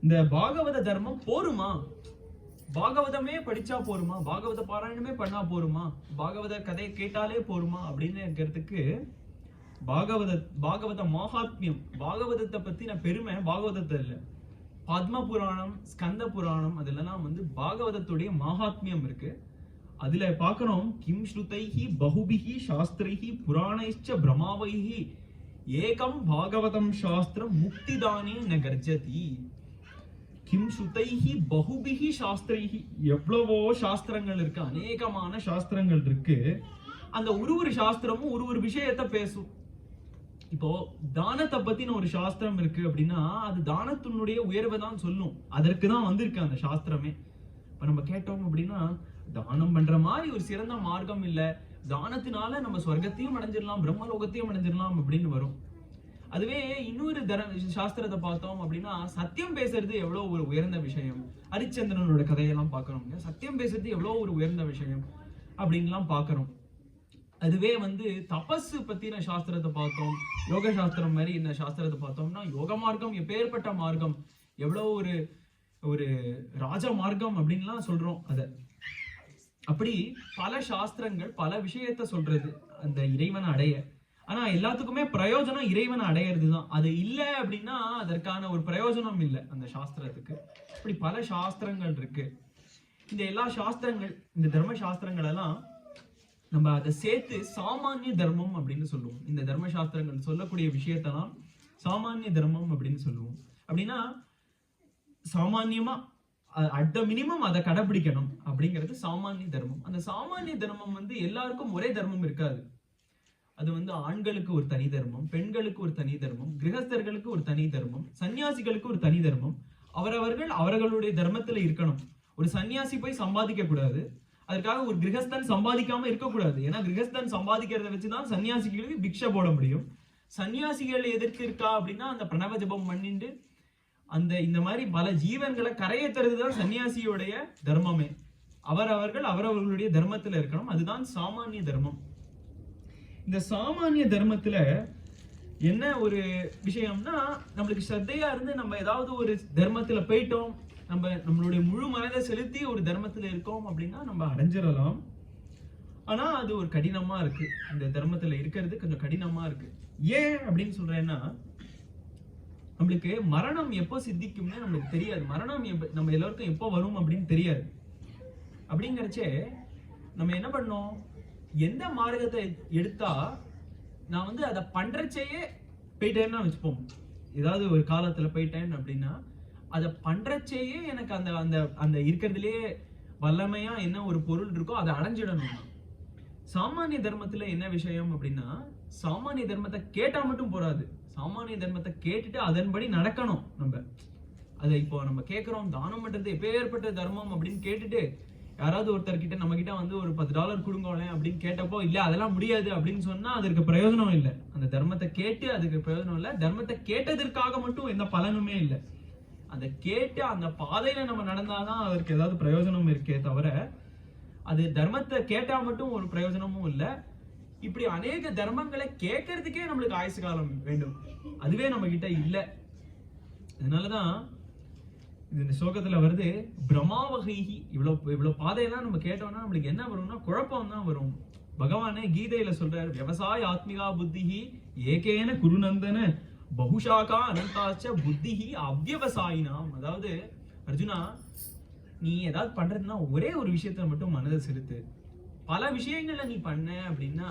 இந்த பாகவத தர்மம் போருமா, பாகவதமே படிச்சா போருமா, பாகவத பாராயணமே பண்ணா போருமா, பாகவத கதையை கேட்டாலே போருமா அப்படின்னு இருக்கிறதுக்கு பாகவத மகாத்மியம், பாகவதத்தை பத்தின பெருமை பாகவதத்தை இல்ல, பத்ம புராணம், ஸ்கந்த புராணம், அதெல்லாம் வந்து பாகவதத்துடைய மகாத்மியம் இருக்கு. அதுல பார்க்கணும், கிம் ஸ்ருதைஹி பகுபிஹி சாஸ்திரைஹி புராணைச்ச பிரமாவைஹி ஏகம் பாகவதம் சாஸ்திரம் முக்திதானே ந கர்ஜதி. கிம் ஸ்ருதைஹி பகுபிஹி சாஸ்திரைஹி, எவ்வளவோ சாஸ்திரங்கள் இருக்கு, அநேகமான சாஸ்திரங்கள் இருக்கு. அந்த ஒரு சாஸ்திரமும் ஒரு விஷயத்தை பேசும். இப்போ தானத்தை பத்தின ஒரு சாஸ்திரம் இருக்கு அப்படின்னா அது தானத்தினுடைய உயர்வை தான் சொல்லும். அதற்கு தான் வந்திருக்கு அந்த சாஸ்திரமே. இப்ப நம்ம கேட்டோம் அப்படின்னா தானம் பண்ற மாதிரி ஒரு சிறந்த மார்க்கம் இல்ல, தானத்தினால நம்ம சொர்க்கத்தையும் அடைஞ்சிடலாம், பிரம்மலோகத்தையும் அடைஞ்சிடலாம் அப்படின்னு வரும். அதுவே இன்னொரு சாஸ்திரத்தை பார்த்தோம் அப்படின்னா சத்தியம் பேசுறது எவ்வளவு ஒரு உயர்ந்த விஷயம். ஹரிச்சந்திரனோட கதையெல்லாம் பார்க்கணும், சத்தியம் பேசுறது எவ்வளவு ஒரு உயர்ந்த விஷயம் அப்படின்லாம் பார்க்கணும். அதுவே வந்து தபசு பத்தின சாஸ்திரத்தை பார்த்தோம், யோக சாஸ்திரம் மாதிரி இந்த சாஸ்திரத்தை பார்த்தோம்னா யோக மார்க்கம் எப்பேற்பட்ட மார்க்கம், எவ்வளவு ஒரு ராஜ மார்க்கம் அப்படின்லாம் சொல்றோம். அப்படி பல சாஸ்திரங்கள் பல விஷயத்த சொல்றது அந்த இறைவனை அடைய. ஆனா எல்லாத்துக்குமே பிரயோஜனம் இறைவனை அடையிறது தான். அது இல்லை அப்படின்னா அதற்கான ஒரு பிரயோஜனம் இல்லை அந்த சாஸ்திரத்துக்கு. இப்படி பல சாஸ்திரங்கள் இருக்கு. இந்த எல்லா சாஸ்திரங்கள், இந்த தர்ம சாஸ்திரங்கள் எல்லாம் நம்ம அதை சேர்த்து சாமானிய தர்மம் அப்படின்னு சொல்லுவோம். இந்த தர்ம சாஸ்திரங்கள் சொல்லக்கூடிய விஷயத்தெல்லாம் சாமானிய தர்மம் அப்படின்னு சொல்லுவோம். அப்படின்னா சாமானியமா அட் த மினிமம் அதை கடைபிடிக்கணும் அப்படிங்கிறது சாமானிய தர்மம். அந்த சாமானிய தர்மம் வந்து எல்லாருக்கும் ஒரே தர்மம் இருக்காது. அது வந்து ஆண்களுக்கு ஒரு தனி தர்மம், பெண்களுக்கு ஒரு தனி தர்மம், கிரகஸ்தர்களுக்கு ஒரு தனி தர்மம், சன்னியாசிகளுக்கு ஒரு தனி தர்மம். அவர்களுடைய தர்மத்துல இருக்கணும். ஒரு சன்னியாசி போய் சம்பாதிக்க கூடாது, அதுக்காக ஒரு கிரகஸ்தன் சம்பாதிக்காம இருக்கக்கூடாது. ஏன்னா கிரகஸ்தன் சம்பாதிக்கிறத வச்சுதான் சன்னியாசிகளுக்கு பிக்ஷை போட முடியும். சன்னியாசிகள் எதற்கு இருக்கா அப்படின்னா அந்த பிரணவ ஜபம் பண்ணிட்டு இந்த மாதிரி பல ஜீவன்களை கரையேற்றுறதுதான் சன்னியாசியோடைய தர்மமே. அவரவர்களுடைய தர்மத்துல இருக்கணும். அதுதான் சாமானிய தர்மம். இந்த சாமானிய தர்மத்துல என்ன ஒரு விஷயம்னா, நம்மளுக்கு ஸ்ரத்தையா இருந்து நம்ம ஏதாவது ஒரு தர்மத்துல போயிட்டோம், நம்மளுடைய முழு மனதை செலுத்தி ஒரு தர்மத்துல இருக்கோம் அப்படின்னா நம்ம அடைஞ்சிடலாம். ஆனா அது ஒரு கடினமா இருக்கு. இந்த தர்மத்துல இருக்கிறது கொஞ்சம் கடினமா இருக்கு. ஏன் அப்படின்னு சொல்றேன்னா, நம்மளுக்கு மரணம் எப்போ சித்திக்கும்னு நம்மளுக்கு தெரியாது. மரணம் நம்ம எல்லாருக்கும் எப்போ வரும் அப்படின்னு தெரியாது. அப்படிங்கிறச்சே நம்ம என்ன பண்ணோம், எந்த மார்க்கத்தை எடுத்தா நான் வந்து அதை பண்றச்சேயே போயிட்டேன்னா வச்சுப்போம். ஏதாவது ஒரு காலத்துல போயிட்டேன் அப்படின்னா அதை பண்றச்சேயே எனக்கு அந்த அந்த அந்த இருக்கிறதுலயே வல்லமையா என்ன ஒரு பொருள் இருக்கோ அதை அடைஞ்சிடணும். சாமானிய தர்மத்துல என்ன விஷயம் அப்படின்னா, சாமானிய தர்மத்தை கேட்டா மட்டும் போறாது. சாமானிய தர்மத்தை கேட்டுட்டு அதன்படி நடக்கணும். நம்ம அதை இப்போ நம்ம கேட்கிறோம், தானம் பண்றது எப்பேற்பட்ட தர்மம் அப்படின்னு கேட்டுட்டு யாராவது ஒருத்தர்கிட்ட நம்ம கிட்ட வந்து ஒரு $10 கொடுங்கோளேன் அப்படின்னு கேட்டப்போ இல்ல அதெல்லாம் முடியாது அப்படின்னு சொன்னா அதற்கு பிரயோஜனம் இல்லை. அந்த தர்மத்தை கேட்டு அதுக்கு பிரயோஜனம் இல்லை. தர்மத்தை கேட்டதற்காக மட்டும் எந்த பலனுமே இல்லை. அதை கேட்டு அந்த பாதையில நம்ம நடந்தாதான் அதற்கு ஏதாவது பிரயோஜனம் இருக்கே தவிர அது தர்மத்தை கேட்டா மட்டும் ஒரு பிரயோஜனமும் இல்லை. இப்படி அநேக தர்மங்களை கேட்கறதுக்கே நம்மளுக்கு ஆயுசு காலம் வேண்டும். அதுவே நம்ம கிட்ட இல்லை. அதனாலதான் இந்த ஸ்லோகத்துல வருது, பிரமாவகைஹி. இவ்வளவு பாதையெல்லாம் நம்ம கேட்டோம்னா நம்மளுக்கு என்ன வரும்னா குழப்பம் தான் வரும். பகவானே கீதையில சொல்றாரு, விவசாய ஆத்மிகா புத்திஹி ஏகேன குருநந்தன பகுஷாகா அனந்தாச்ச புத்திஹி அவ்யவசாயினாம். அதாவது அர்ஜுனா, நீ ஏதாவது பண்றதுன்னா ஒரே ஒரு விஷயத்த மட்டும் மனதை செலுத்து. பல விஷயங்கள்ல நீ பண்ண அப்படின்னா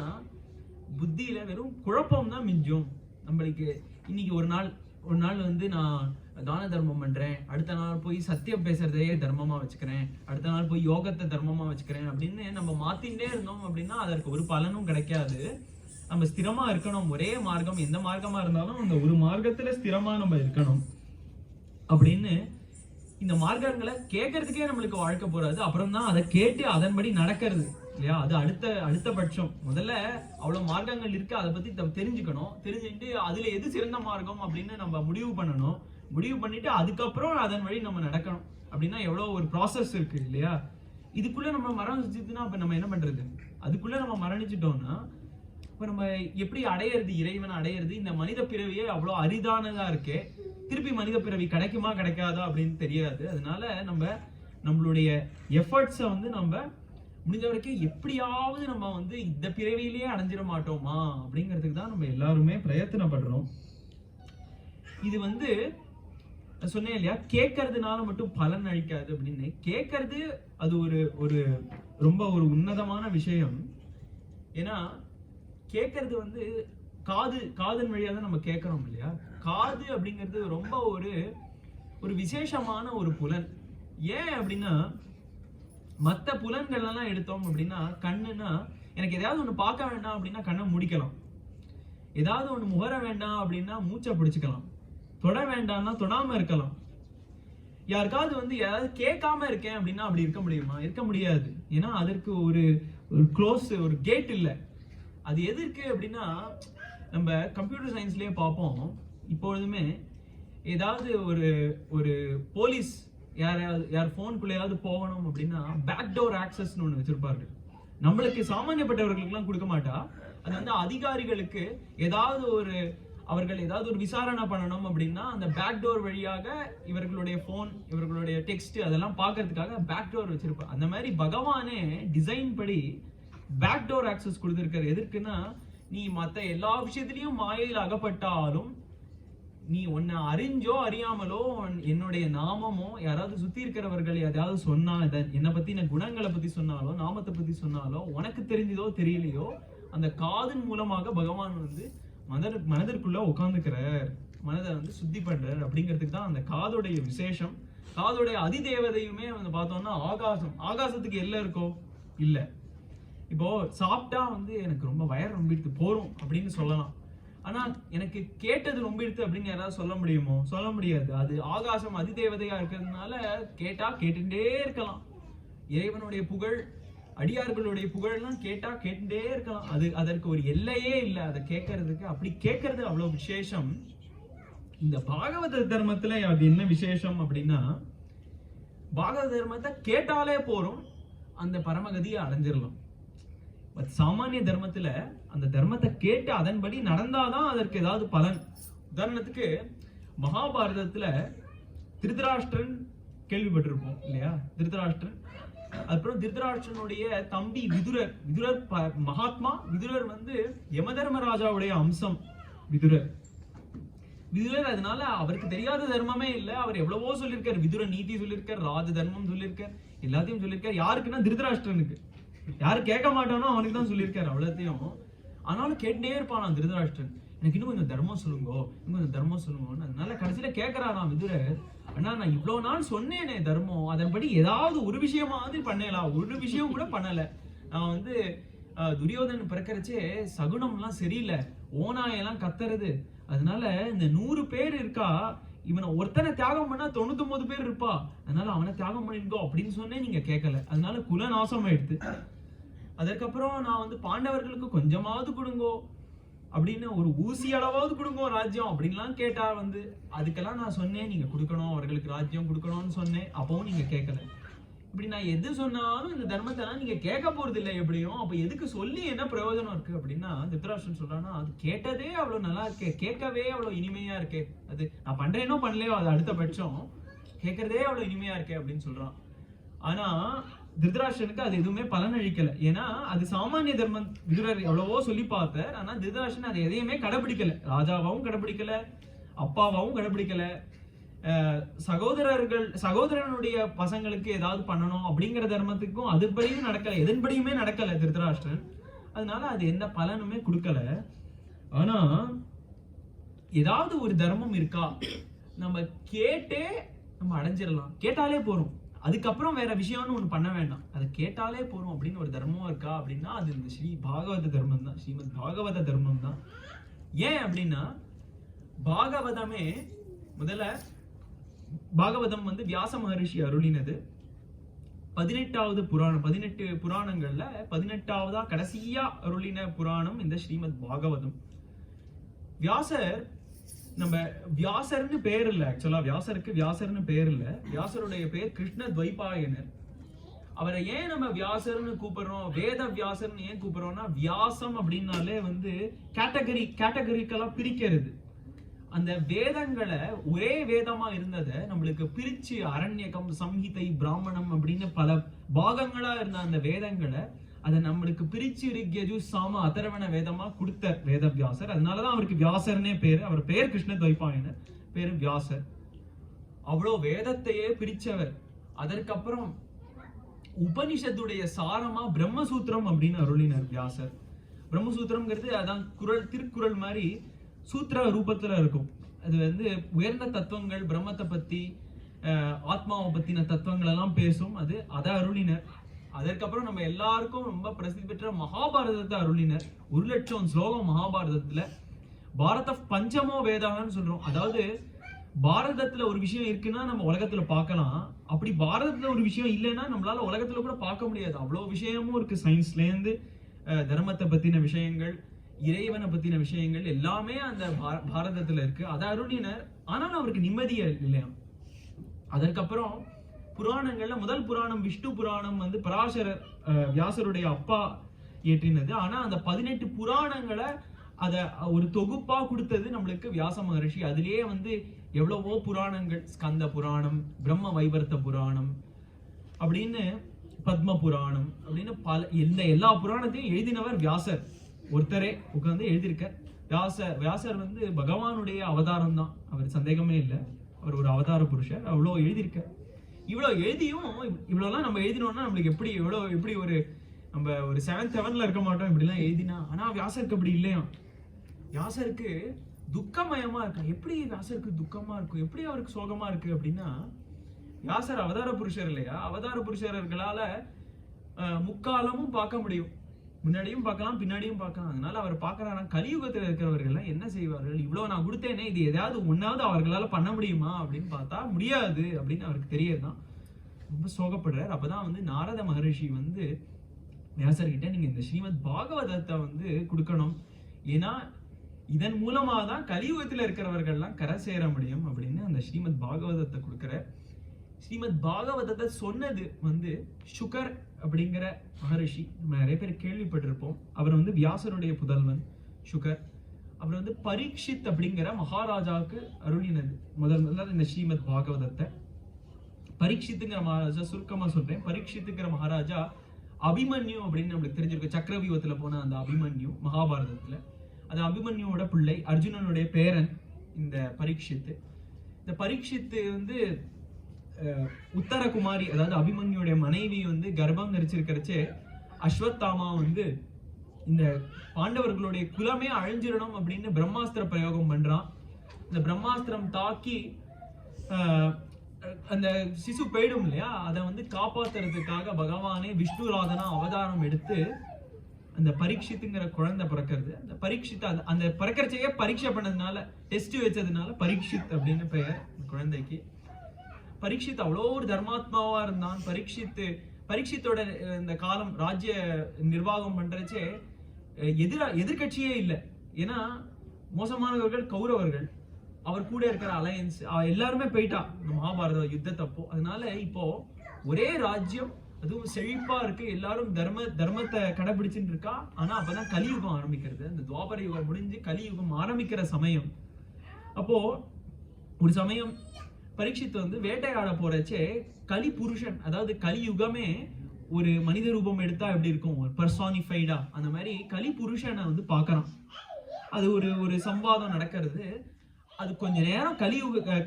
புத்தியில வெறும் குழப்பம் தான் மிஞ்சும். நம்மளுக்கு இன்னைக்கு ஒரு நாள் வந்து நான் தான தர்மம் பண்றேன், அடுத்த நாள் போய் சத்தியம் பேசுறதையே தர்மமா வச்சுக்கிறேன், அடுத்த நாள் போய் யோகத்தை தர்மமா வச்சுக்கிறேன் அப்படின்னு நம்ம மாத்திட்டே இருந்தோம் அப்படின்னா அதற்கு ஒரு பலனும் கிடைக்காது. நம்ம ஸ்திரமா இருக்கணும். ஒரே மார்க்கம், எந்த மார்க்கமா இருந்தாலும் அந்த ஒரு மார்க்கத்துல ஸ்திரமா நம்ம இருக்கணும். அப்படின்னு இந்த மார்க்கங்களை கேட்கறதுக்கே நம்மளுக்கு வாழ்க்கை போறாது. அப்புறம் தான் அதை கேட்டு அதன்படி நடக்கிறது இல்லையா? அது அடுத்த பட்சம். முதல்ல அவ்வளவு மார்க்கங்கள் இருக்கு, அதை பத்தி தெரிஞ்சுக்கணும். தெரிஞ்சுட்டு அதுல எது சிறந்த மார்க்கம் அப்படின்னு நம்ம முடிவு பண்ணணும். முடிவு பண்ணிட்டு அதுக்கப்புறம் அதன் வழி நம்ம நடக்கணும். அப்படின்னா எவ்வளவு ஒரு ப்ராசஸ் இருக்கு இல்லையா? இதுக்குள்ள நம்ம மரணிச்சுன்னா அப்ப நம்ம என்ன பண்றது? அதுக்குள்ள நம்ம மரணிச்சிட்டோம்னா இப்ப நம்ம எப்படி அடையிறது, இறைவனை அடையிறது? இந்த மனித பிறவியே அவ்வளவு அரிதானதா இருக்கே, திருப்பி மனித பிறவி கிடைக்குமா கிடைக்காதா அப்படின்னு தெரியாது. அதனால நம்மளுடைய எஃபர்ட்ஸை வந்து நம்ம முடிஞ்ச வரைக்கும் எப்படியாவது நம்ம வந்து இந்த பிறவியிலேயே அடைஞ்சிட மாட்டோமா அப்படிங்கிறதுக்கு தான் நம்ம எல்லாருமே பிரயத்தனப்படுறோம். இது வந்து சொன்னேன் இல்லையா, கேட்கறதுனால மட்டும் பலன் அளிக்காது அப்படின்னு. கேட்கறது அது ஒரு ரொம்ப ஒரு உன்னதமான விஷயம். ஏன்னா கேட்கறது வந்து காதன் வழியா தான் நம்ம கேட்கறோம் இல்லையா? காது அப்படிங்கிறது ரொம்ப ஒரு விசேஷமான ஒரு புலன். ஏன் அப்படின்னா, மற்ற புலன்கள்லாம் எடுத்தோம் அப்படின்னா, கண்ணுன்னா எனக்கு ஏதாவது ஒண்ணு பார்க்க வேண்டாம் அப்படின்னா கண்ணை முடிக்கலாம், ஏதாவது ஒண்ணு முகர வேண்டாம் அப்படின்னா மூச்சை பிடிச்சுக்கலாம், தொட வேண்டாம்னா தொடாம இருக்கலாம். யாருக்காவது வந்து ஏதாவது கேட்காம இருக்கேன் அப்படின்னா அப்படி இருக்க முடியுமா? இருக்க முடியாது. ஏன்னா அதற்கு ஒரு க்ளோஸ் ஒரு கேட் இல்லை. அது எது இருக்கு அப்படின்னா, நம்ம கம்ப்யூட்டர் சயின்ஸ்லயே பார்ப்போம். இப்பொழுதுமே ஏதாவது ஒரு போலீஸ் யார் போனுக்குள்ளேயாவது போகணும் அப்படின்னா பேக்டோர் ஆக்சஸ்னு ஒன்று வச்சிருப்பாரு. நம்மளுக்கு சாமானியப்பட்டவர்களுக்கு எல்லாம் கொடுக்க மாட்டா. அது வந்து அதிகாரிகளுக்கு அவர்கள் ஏதாவது ஒரு விசாரணை பண்ணணும் அப்படின்னா அந்த பேக்டோர் வழியாக இவர்களுடைய போன், இவர்களுடைய டெக்ஸ்ட் அதெல்லாம் பார்க்கறதுக்காக பேக்டோர் வச்சிருப்பா. அந்த மாதிரி பகவானே டிசைன் படி பேக்டோர் ஆக்சஸ் கொடுத்திருக்காரு. எதற்குன்னா, நீ மற்ற எல்லா விஷயத்திலையும் மாயையில் அகப்பட்டாலும் நீ உன்னை அறிஞ்சோ அறியாமலோ என்னுடைய நாமமோ யாராவது சுத்தி இருக்கிறவர்கள் ஏதாவது சொன்னா, என்னை பத்தின குணங்களை பத்தி சொன்னாலோ நாமத்தை பத்தி சொன்னாலோ உனக்கு தெரிஞ்சதோ தெரியலையோ அந்த காதின் மூலமாக பகவான் வந்து மனதிற்குள்ள உட்கார்ந்துக்கிறார், மனதை வந்து சுத்தி பண்றார். அப்படிங்கிறதுக்கு தான் அந்த காதோடைய விசேஷம். காதோடைய அதிதேவதையுமே வந்து பார்த்தோம்னா ஆகாசத்துக்கு எல்லாம் இருக்கோ இல்ல. இப்போ சாப்பிட்டா வந்து எனக்கு ரொம்ப வயர் ரொம்பிடுத்து போறோம் அப்படின்னு சொல்லலாம். ஆனா எனக்கு கேட்டது ரொம்ப எடுத்து அப்படின்னு யாராவது சொல்ல முடியுமோ? சொல்ல முடியாது. அது ஆகாசம் அதிதேவதையா இருக்கிறதுனால கேட்டா கேட்டுட்டே இருக்கலாம். இறைவனுடைய புகழ், அடியார்களுடைய புகழ்லாம் கேட்டா கேட்டுட்டே இருக்கலாம். அதற்கு ஒரு எல்லையே இல்லை அதை கேட்கறதுக்கு. அப்படி கேட்கறது அவ்வளவு விசேஷம். இந்த பாகவத தர்மத்துல அது என்ன விசேஷம் அப்படின்னா, பாகவத தர்மத்தை கேட்டாலே போறோம், அந்த பரமகதியை அடைஞ்சிடலாம். பட் சாமானிய தர்மத்துல அந்த தர்மத்தை கேட்டு அதன்படி நடந்தாதான் அதற்கு ஏதாவது பலன். உதாரணத்துக்கு மகாபாரதத்துல திருதராஷ்டிரன் கேள்விப்பட்டிருப்போம் இல்லையா? திருதராஷ்டிரன், அப்புறம் திருதராஷ்டிரனுடைய தம்பி விதுரர். விதுரர் மகாத்மா. விதுரர் வந்து யமதர்மராஜாவுடைய அம்சம். விதுரர் அதனால அவருக்கு தெரியாத தர்மமே இல்லை. அவர் எவ்வளவோ சொல்லியிருக்காரு. விதுர நீதி சொல்லியிருக்கார், ராஜ தர்மம் சொல்லியிருக்கார், எல்லாத்தையும் சொல்லியிருக்காரு. யாருக்குன்னா திருதராஷ்டிரனுக்கு. யாரு கேட்க மாட்டானோ அவனுக்கு தான் சொல்லியிருக்காரு அவ்வளோத்தையும். ஆனாலும் கேட்டே இருப்பான் திருதராஷ்டிரன், எனக்கு இன்னும் கொஞ்சம் தர்மம் சொல்லுங்கோ, இன்னும் கொஞ்சம் தர்மம் சொல்லுங்கன்னு. அதனால கடைசியில கேட்கறான் விதுரர், அண்ணா நான் இவ்வளவு நாள் சொன்னேனே தர்மம், அதன்படி ஏதாவது ஒரு விஷயமாவது பண்ணலாம். ஒரு விஷயம் கூட பண்ணல. நான் வந்து துரியோதனன் பிறக்கிறச்சே சகுனம்லாம் சரியில்லை, ஓனாயெல்லாம் கத்துறது. அதனால இந்த 100 பேர் இருக்கா, இவனை ஒருத்தனை தியாகம் பண்ணா 99 பேர் இருப்பா, அதனால அவனை தியாகம் பண்ணிருக்கோ அப்படின்னு சொன்னேன், நீங்க கேட்கல. அதனால குல நாசம் ஆயிடுது. அதுக்கப்புறம் நான் வந்து பாண்டவர்களுக்கு கொஞ்சமாவது கொடுங்கோ அப்படின்னு, ஒரு ஊசி அளவாவது கொடுங்கோ ராஜ்யம் அப்படின்லாம் கேட்டா வந்து, அதுக்கெல்லாம் நான் சொன்னேன் நீங்க கொடுக்கணும், அவர்களுக்கு ராஜ்யம் கொடுக்கணும்னு சொன்னேன், அப்பவும் நீங்க கேட்கல. இப்படி நான் எது சொன்னாலும் இந்த தர்மத்தெல்லாம் நீங்க கேட்க போறது இல்லை எப்படியும். அப்ப எதுக்கு சொல்லி என்ன பிரயோஜனம் இருக்கு அப்படின்னா, திருதராஷ்டிரன் சொல்றான்னா, அது கேட்டதே அவ்வளவு நல்லா இருக்கே, கேட்கவே அவ்வளவு இனிமையா இருக்கே, அது நான் பண்றேனோ பண்ணலையோ அது அடுத்த பட்சம், கேட்கறதே அவ்வளவு இனிமையா இருக்கே அப்படின்னு சொல்றான். ஆனா திருதராஷ்டிரனுக்கு அது எதுவுமே பலன் அளிக்கல. ஏன்னா அது சாமானிய தர்மம். விதுரர் எவ்வளவோ சொல்லி பார்த்தார், ஆனா திருதராஷ்டிரன் அதை எதையுமே கடைபிடிக்கல. ராஜாவாவும் கடைபிடிக்கல, அப்பாவாவும் கடைபிடிக்கல. சகோதரனுடைய பசங்களுக்கு ஏதாவது பண்ணணும் அப்படிங்கிற தர்மத்துக்கும் அதுபடியும் நடக்கல, எதன்படியுமே நடக்கல திருதராஷ்டிரன். அதனால அது எந்த பலனுமே கொடுக்கல. ஆனா ஏதாவது ஒரு தர்மம் இருக்கா, நம்ம கேட்டே நம்ம அடைஞ்சிடலாம், கேட்டாலே போறோம், அதுக்கப்புறம் வேற விஷயம்னு ஒண்ணு பண்ண வேண்டாம், அதை கேட்டாலே போறோம் அப்படின்னு ஒரு தர்மம் இருக்கா அப்படின்னா அது இந்த ஸ்ரீ பாகவத தர்மம் தான், ஸ்ரீமத் பாகவத தர்மம் தான். ஏன் அப்படின்னா பாகவதமே முதல்ல, பாகவதம் வந்து வியாச மகரிஷி அருளினது. 18வது புராணம், 18 புராணங்கள்ல 18வதா கடைசியா அருளின புராணம் இந்த ஸ்ரீமத் பாகவதம். வியாசர், நம்ம வியாசர்னு பேர் இல்ல, ஆக்சுவலா வியாசருக்கு வியாசர்னு பேர் இல்ல, வியாசருடைய பேர் கிருஷ்ண துவைபாயனர். அவரை ஏன் நம்ம வியாசர்னு கூப்பிடுறோம், வேத வியாசர்னு ஏன் கூப்பிடுறோம்னா, வியாசம் அப்படின்னாலே வந்து கேட்டகரிக்கலா பிரிக்கிறது. அந்த வேதங்களை ஒரே வேதமா இருந்ததை நம்மளுக்கு பிரிச்சு அரண்யகம், சம்ஹிதை, பிராமணம் அப்படின்னு பல பாகங்களா இருந்த அந்த வேதங்களை அதை நம்மளுக்கு பிரிச்சு ரிக்யஜு, சாம, அதர்வண வேதமா கொடுத்த வேத வியாசர். அதனாலதான் அவருக்கு வியாசர்னே பேரு. அவர் பேர் கிருஷ்ண துவைபாயனர், பேரு வியாசர். அவ்வளோ வேதத்தையே பிரிச்சவர். அதற்கப்புறம் உபனிஷத்துடைய சாரமா பிரம்மசூத்திரம் அப்படின்னு அருளினர் வியாசர். பிரம்மசூத்திரம்ங்கிறது அதான் குறள், திருக்குறள் மாதிரி சூத்திர ரூபத்துல இருக்கும். அது வந்து உயர்ந்த தத்துவங்கள், பிரம்மத்தை பத்தி, ஆத்மாவை பத்தின தத்துவங்கள் எல்லாம் பேசும். அதை அருளினர். அதற்கப்புறம் நம்ம எல்லாருக்கும் ரொம்ப பிரசித்தி பெற்ற மகாபாரதத்தை அருளினர். 1,00,000 ஸ்லோகம் மகாபாரதத்துல. பாரத பஞ்சமோ வேதான்னு சொல்றோம். அதாவது பாரதத்துல ஒரு விஷயம் இருக்குன்னா நம்ம உலகத்துல பார்க்கலாம், அப்படி பாரதத்துல ஒரு விஷயம் இல்லைன்னா நம்மளால உலகத்துல கூட பார்க்க முடியாது. அவ்வளவு விஷயமும் இருக்கு. சயின்ஸ்ல இருந்து தர்மத்தை பத்தின விஷயங்கள், இறைவனை பத்தின விஷயங்கள் எல்லாமே அந்த பாரதத்துல இருக்கு. அதை அருளினர். ஆனாலும் அவருக்கு நிம்மதியே இல்லையா. அதற்கப்புறம் புராணங்கள்ல முதல் புராணம் விஷ்ணு புராணம் வந்து பராசரர், வியாசருடைய அப்பா இயற்றினது. ஆனா அந்த 18 புராணங்களை அத ஒரு தொகுப்பா கொடுத்தது நம்மளுக்கு வியாச மகரிஷி. அதுலயே வந்து எவ்வளவோ புராணங்கள், ஸ்கந்த புராணம், பிரம்ம வைவர்த்த புராணம் அப்படின்னு, பத்ம புராணம் அப்படின்னு எல்லா புராணத்தையும் எழுதினவர் வியாசர் ஒருத்தரே உட்கார்ந்து எழுதியிருக்க. வியாசர் வந்து பகவானுடைய அவதாரம் தான், அவர் சந்தேகமே இல்லை. அவர் ஒரு அவதார புருஷர். அவ்வளோ எழுதியிருக்க. இவ்வளவு எழுதியும் இவ்வளவுலாம் நம்ம எழுதினோம்னா நம்மளுக்கு எப்படி ஒரு நம்ம ஒரு 7th heavenல இருக்க மாட்டோம் இப்படிலாம் எழுதினா. ஆனா வியாசருக்கு அப்படி இல்லையா. வியாசருக்கு துக்கமயமா இருக்கா. எப்படி வியாசருக்கு துக்கமா இருக்கும், எப்படி அவருக்கு சோகமா இருக்கு அப்படின்னா, வியாசர் அவதார புருஷர் இல்லையா. அவதார புருஷர்களால முக்காலமும் பார்க்க முடியும், முன்னாடியும் பார்க்கலாம் பின்னாடியும் பார்க்கலாம். அதனால அவர் பார்க்கறாரா, கலியுகத்தில் இருக்கிறவர்கள் என்ன செய்வார்கள், இவ்வளவு நான் கொடுத்தேனே, இது ஏதாவது ஒன்னாவது அவர்களால பண்ண முடியுமா அப்படின்னு பார்த்தா முடியாது அப்படின்னு அவருக்கு தெரியறதுதான். ரொம்ப சோகப்படுறார். அப்பதான் வந்து நாரத மகரிஷி வந்து வியாசர்கிட்ட, நீங்க இந்த ஸ்ரீமத் பாகவதத்தை வந்து கொடுக்கணும், ஏன்னா இதன் மூலமா தான் கலியுகத்துல இருக்கிறவர்கள்லாம் கரை சேர முடியும் அப்படின்னு அந்த ஸ்ரீமத் பாகவதத்தை கொடுக்குற. ஸ்ரீமத் பாகவதத்தை சொன்னது சுகர் அப்படிங்கிற மகரிஷி. நம்ம நிறைய பேர் கேள்விப்பட்டிருப்போம். அவர் வியாசருடைய புதல்வன் சுகர். அவர் பரீட்சித் அப்படிங்கிற மகாராஜாவுக்கு அருளினது முதல்ல இந்த ஸ்ரீமத் பாகவதத்தை. பரீட்சித்துங்கிற மகாராஜா, சுருக்கமா சொல்றேன், பரீட்சித்துங்கிற மகாராஜா அபிமன்யு அப்படின்னு நம்மளுக்கு தெரிஞ்சிருக்கு. சக்கரவியூகத்துல போன அந்த அபிமன்யு மகாபாரதத்துல, அந்த அபிமன்யுவோட பிள்ளை, அர்ஜுனனுடைய பேரன் இந்த பரீட்சித்து. இந்த பரீட்சித்து உத்தரகுமாரி, அதாவது அபிமன்யுடைய மனைவி கர்ப்பம் தரிச்சிருக்கிறச்சே அஸ்வத்தாமா இந்த பாண்டவர்களுடைய குலமே அழிஞ்சிடணும் அப்படின்னு பிரம்மாஸ்திர பிரயோகம் பண்றான். இந்த பிரம்மாஸ்திரம் தாக்கி அந்த சிசு போயிடும் இல்லையா, அதை காப்பாத்துறதுக்காக பகவானே விஷ்ணுராதனா அவதாரம் எடுத்து அந்த பரீட்சித்துங்கிற குழந்தை பிறக்கிறது. அந்த பரீட்சித் அந்த பிறக்கிறச்சையே பரீட்சை பண்ணதுனால, டெஸ்ட் வச்சதுனால பரீட்சித் அப்படின்னு பெயர் குழந்தைக்கு. பரீட்சித் அவ்வளோ ஒரு தர்மாத்மாவா இருந்தான். பரீட்சித்தோட இந்த காலம் ராஜ்ய நிர்வாகம் பண்றச்சே எதிர்கட்சியே இல்லை. ஏன்னா மோசமானவர்கள் கௌரவர்கள், அவர் கூட இருக்கிற அலையன்ஸ் எல்லாருமே போயிட்டா மகாபாரத யுத்தத்தப்போ. அதனால இப்போ ஒரே ராஜ்யம், அதுவும் செழிப்பா இருக்கு, எல்லாரும் தர்மத்தை கடைபிடிச்சுட்டு இருக்கா. ஆனா அப்பதான் கலியுகம் ஆரம்பிக்கிறது. அந்த துவாபர யுகம் முடிஞ்சு கலியுகம் ஆரம்பிக்கிற சமயம். அப்போ ஒரு சமயம் பரீட்சித் வேட்டையாட போறச்சே கலி புருஷன், அதாவது கலியுகமே ஒரு மனித ரூபம் எடுத்தா எப்படி இருக்கும், ஒரு பர்சானிஃபைடா, அந்த மாதிரி கலி புருஷனை பாக்குறான். அது ஒரு சம்வாதம் நடக்கிறது. அது கொஞ்ச நேரம்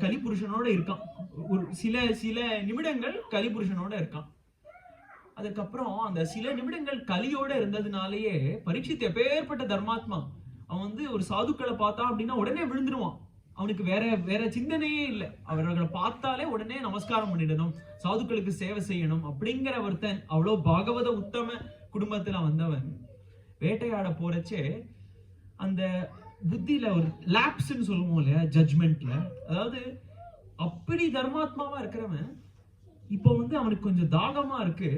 கலி புருஷனோட இருக்கான். ஒரு சில நிமிடங்கள் கலி புருஷனோட இருக்கான். அதுக்கப்புறம் அந்த சில நிமிடங்கள் கலியோட இருந்ததுனாலேயே பரீட்சித் எப்பேற்பட்ட தர்மாத்மா, அவன் ஒரு சாதுக்களை பார்த்தா அப்படின்னா உடனே விழுந்துருவான். அவனுக்கு வேற சிந்தனையே இல்லை. அவர்களை பார்த்தாலே உடனே நமஸ்காரம் பண்ணிடணும், சாதுக்களுக்கு சேவை செய்யணும் அப்படிங்கிற ஒருத்தன். அவ்வளோ பாகவத உத்தம குடும்பத்துல வந்தவன் வேட்டையாட போறச்சே அந்த புத்தியில ஒரு லாப்ஸ்ன்னு சொல்லுவோம் இல்லையா, ஜட்ஜ்மெண்ட்ல, அதாவது அப்படி தர்மாத்மாவா இருக்கிறவன் இப்போ அவனுக்கு கொஞ்சம் தாகமா இருக்கு.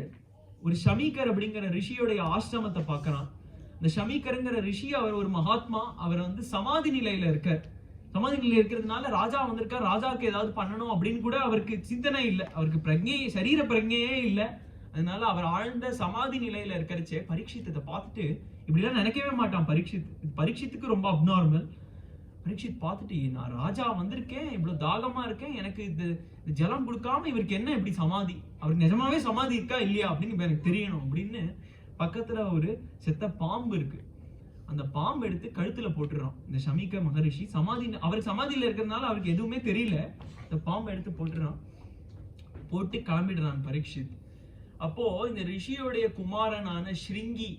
ஒரு ஷமீகர் அப்படிங்கிற ரிஷியோடைய ஆசிரமத்தை பார்க்கறான். இந்த ஷமீகருங்கிற ரிஷி அவர் ஒரு மகாத்மா. அவர் சமாதி நிலையில இருக்கார். சமாதி நிலையில இருக்கிறதுனால ராஜா வந்திருக்கார், ராஜாவுக்கு ஏதாவது பண்ணணும் அப்படின்னு கூட அவருக்கு சிந்தனை இல்லை. அவருக்கு சரீர பிரஜையே இல்லை. அதனால அவர் ஆழ்ந்த சமாதி நிலையில இருக்கிறச்சே பரீட்சித்தை பார்த்துட்டு இப்படிலாம் நினைக்கவே மாட்டான். பரீட்சித்துக்கு ரொம்ப அப்நார்மல். பரீட்சித் பார்த்துட்டு, நான் ராஜா வந்திருக்கேன், இவ்வளவு தாகமா இருக்கேன், எனக்கு இது ஜலம் கொடுக்காம இவருக்கு என்ன இப்படி சமாதி, அவருக்கு நிஜமாவே சமாதி இருக்கா இல்லையா அப்படின்னு எனக்கு தெரியணும் அப்படின்னு பக்கத்துல ஒரு செத்த பாம்பு இருக்கு. அந்த பாம்பு எடுத்து கழுத்துல போட்டுறான் இந்த ஷமீக மகரிஷி. அவருக்கு சமாதியில இருக்கிறதுனால அவருக்கு எதுவுமே தெரியல. இந்த பாம்பை எடுத்து போட்டு கிளம்பிடுறான் பரீட்சித். அப்போ இந்த ரிஷியோடைய குமாரனான ஸ்ருங்கி